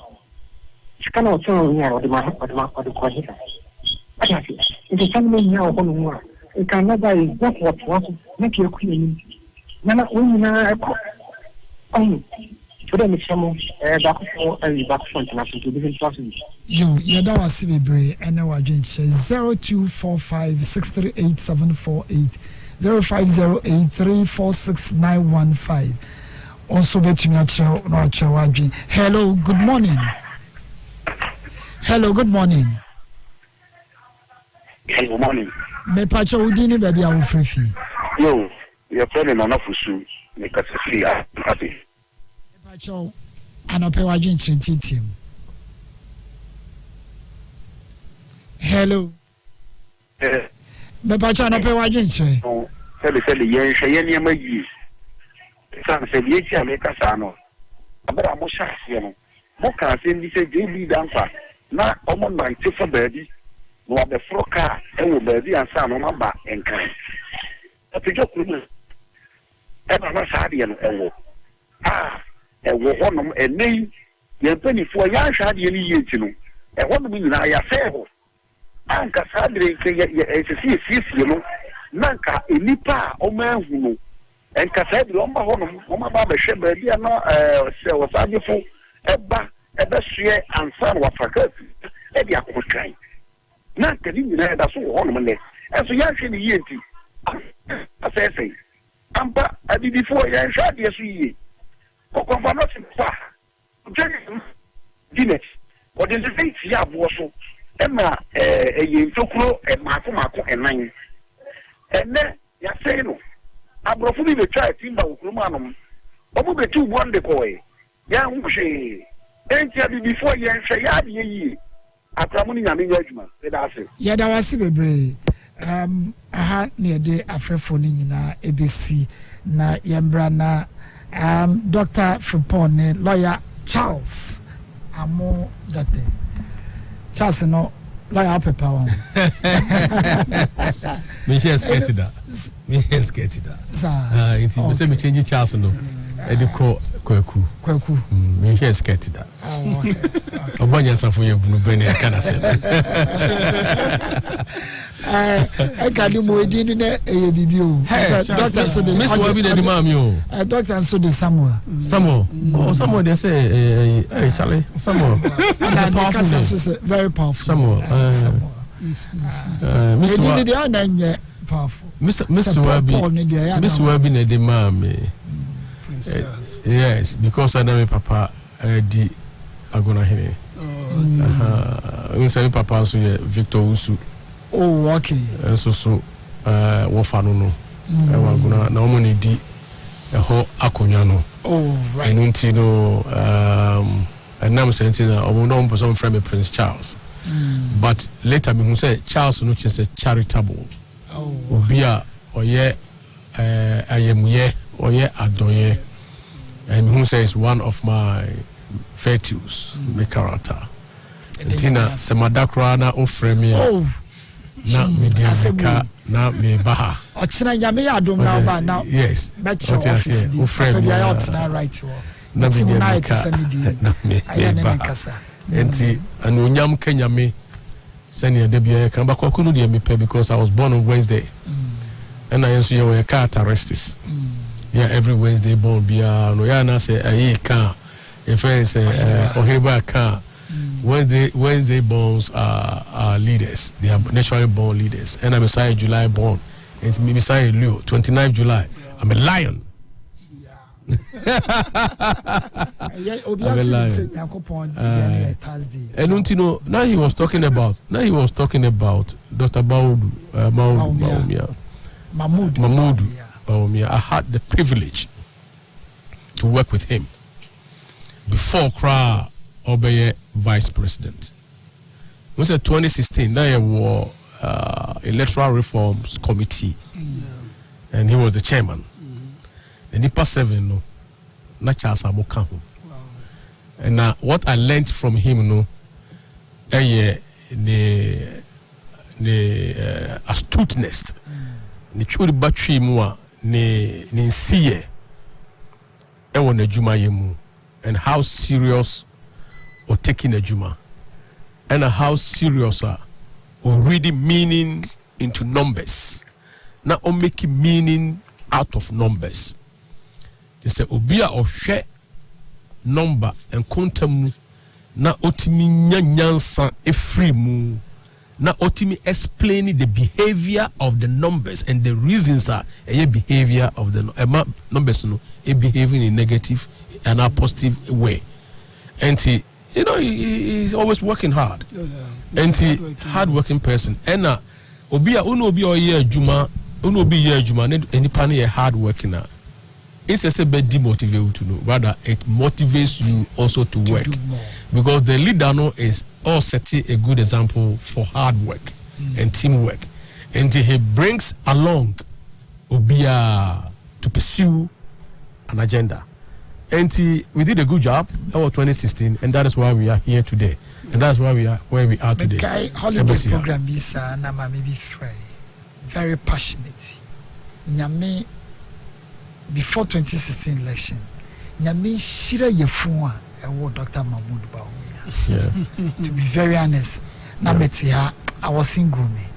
Speaker 19: She cannot tell me or the quality. It is something now on more. It can never is not what was make your queen. Nana only today, Miss Samu, back for international to different sources.
Speaker 1: Yo, Yada was Sibibre, and now I drink 0245 638 748 0508 346 915. Also, bet me at your hello, good morning. Hello, good morning.
Speaker 18: Good morning.
Speaker 1: Me pacha udini baby awu free.
Speaker 18: Yo, your friend in Anafusu, make us see happy.
Speaker 1: Me pacha anope wajin team. Hello. Me pacha anope wajin tre.
Speaker 18: No, say yen shey ma yi. San say ye ti ameka sa no. Abara mo sha se no. Mo kan say ndi say JB danfa. Na omo 90 for baby. No the froka e wo baby ansa no ma ba enkan. E pejo kuru. E ba ma sa de no e wo. E wo honom enei ye panifo ya hwa de ni ye ti no. E honom nyina ya se ho. Anka sadre ke ye sisi no. Nanka enipa o ma hu no. Enka sadre o ma honom o ma ba be hwe baby na se wo sadefo eba sue ansa wa fakati. E dia ko kan. Na kadi nyina da so hono le eso ya hwe ni yenti asese ampa adidifo ya hwa de so yi kokonfa no fa dinet o de se ti ya bo so e ma ye ntokuro e mako enan ene ya sei no abrofo bi be try timba okroma anom obo be tu bonde ko ya hwe enti adidifo ya hwe ya de yi atramuni nyame nyajuma pedase
Speaker 1: yada wasi bebre aha ne de afrefo ni nyina ebesi na yembra na Dr. Fripone lawyer Charles amo date Charles no lawyer pepa won
Speaker 15: me just get it that it me say me change Charles no e de ko kwaku me just get it that obanya safo ye bunu bene kana se
Speaker 1: I can do more than a bibu. Doctor, so the
Speaker 15: Miss Wabi and the mammy.
Speaker 1: Doctor, so the Samuel.
Speaker 15: Samuel, they say, hey, Charlie, Samuel.
Speaker 1: Very powerful.
Speaker 15: Samuel. Miss
Speaker 1: Wabi, powerful.
Speaker 15: Miss Wabi, and the mammy. Yes, because I know Papa, di Agona Hene. We say Papa, so Victor Usu.
Speaker 1: Oh, okay.
Speaker 15: So wofano no. E wa guna na omo ne di e ho akonya no.
Speaker 1: Oh, right.
Speaker 15: Enu nti no enam senti na omo no mpo so frame Prince Charles. But later me hu say Charles no chese charitable.
Speaker 1: Oh.
Speaker 15: Obi a oye ayemuye, oye adoye. And who says one of my virtues, my character. Tina semadakra na ofremi.
Speaker 1: Oh.
Speaker 15: Na mediaka na me baha.
Speaker 1: Ochina nyame adom na ba now.
Speaker 15: Yes.
Speaker 1: Bet your office be ofremi na right to.
Speaker 15: Na mediaka na me baha. Enti anunyam kenyame senior debia kan ba kokunu de me pay because I was born on Wednesday. And I also your characteristics. Yeah, every Wednesday born bia no ya na say ayi kan if I say ohiriba kan Wednesday borns are leaders. They are naturally born leaders. And I'm beside July born. It's me beside Leo, 29th July. I'm a lion. I'm a lion. And now he was talking about Dr. Mahmoud Baumia. I had the privilege to work with him before Kra Obeye vice president. We said 2016, there was electoral reforms committee, and he was the chairman. And he passed 7, no, not Charles Amokahu. And what I learned from him, no, the ne astuteness ne twori batwi mu a ne nsiye ewo na juma yemu and how serious or taking a juma and how serious or reading meaning into numbers na o make meaning out of numbers. They say obia ohwe number and kontamu na otimi nyanyansa efri mu na otimi explaining the behavior of the numbers and the reasons are a behavior of the numbers no a behaving in negative and a positive way. And he, you know, he's always working hard. And he hard-working person. And obia uno obi oye juma uno obi ye juma any pani a hard-working na. It's a bit demotivated to know. Rather, it motivates you also to work. Because the leader no is all setting a good example for hard work and teamwork. And he brings along Obia to pursue an agenda. And we did a good job over 2016, and that is why we are here today. And that's why we are where we are today.
Speaker 1: The guy holiday program is Nama maybe very passionate. Nyame before 2016 election, Nyame shira yefuwa ewo Dr. Mahmoud Bawumia. Yeah. To be very honest, Nabetia, I was single me,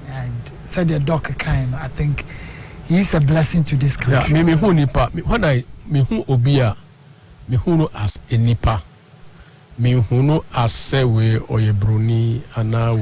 Speaker 1: and said the doctor kind. I think he is a blessing to this country.
Speaker 15: Yeah, me who nipa, me who obia, me who no as a nipa, me who no as sewe or ye bruni ana we.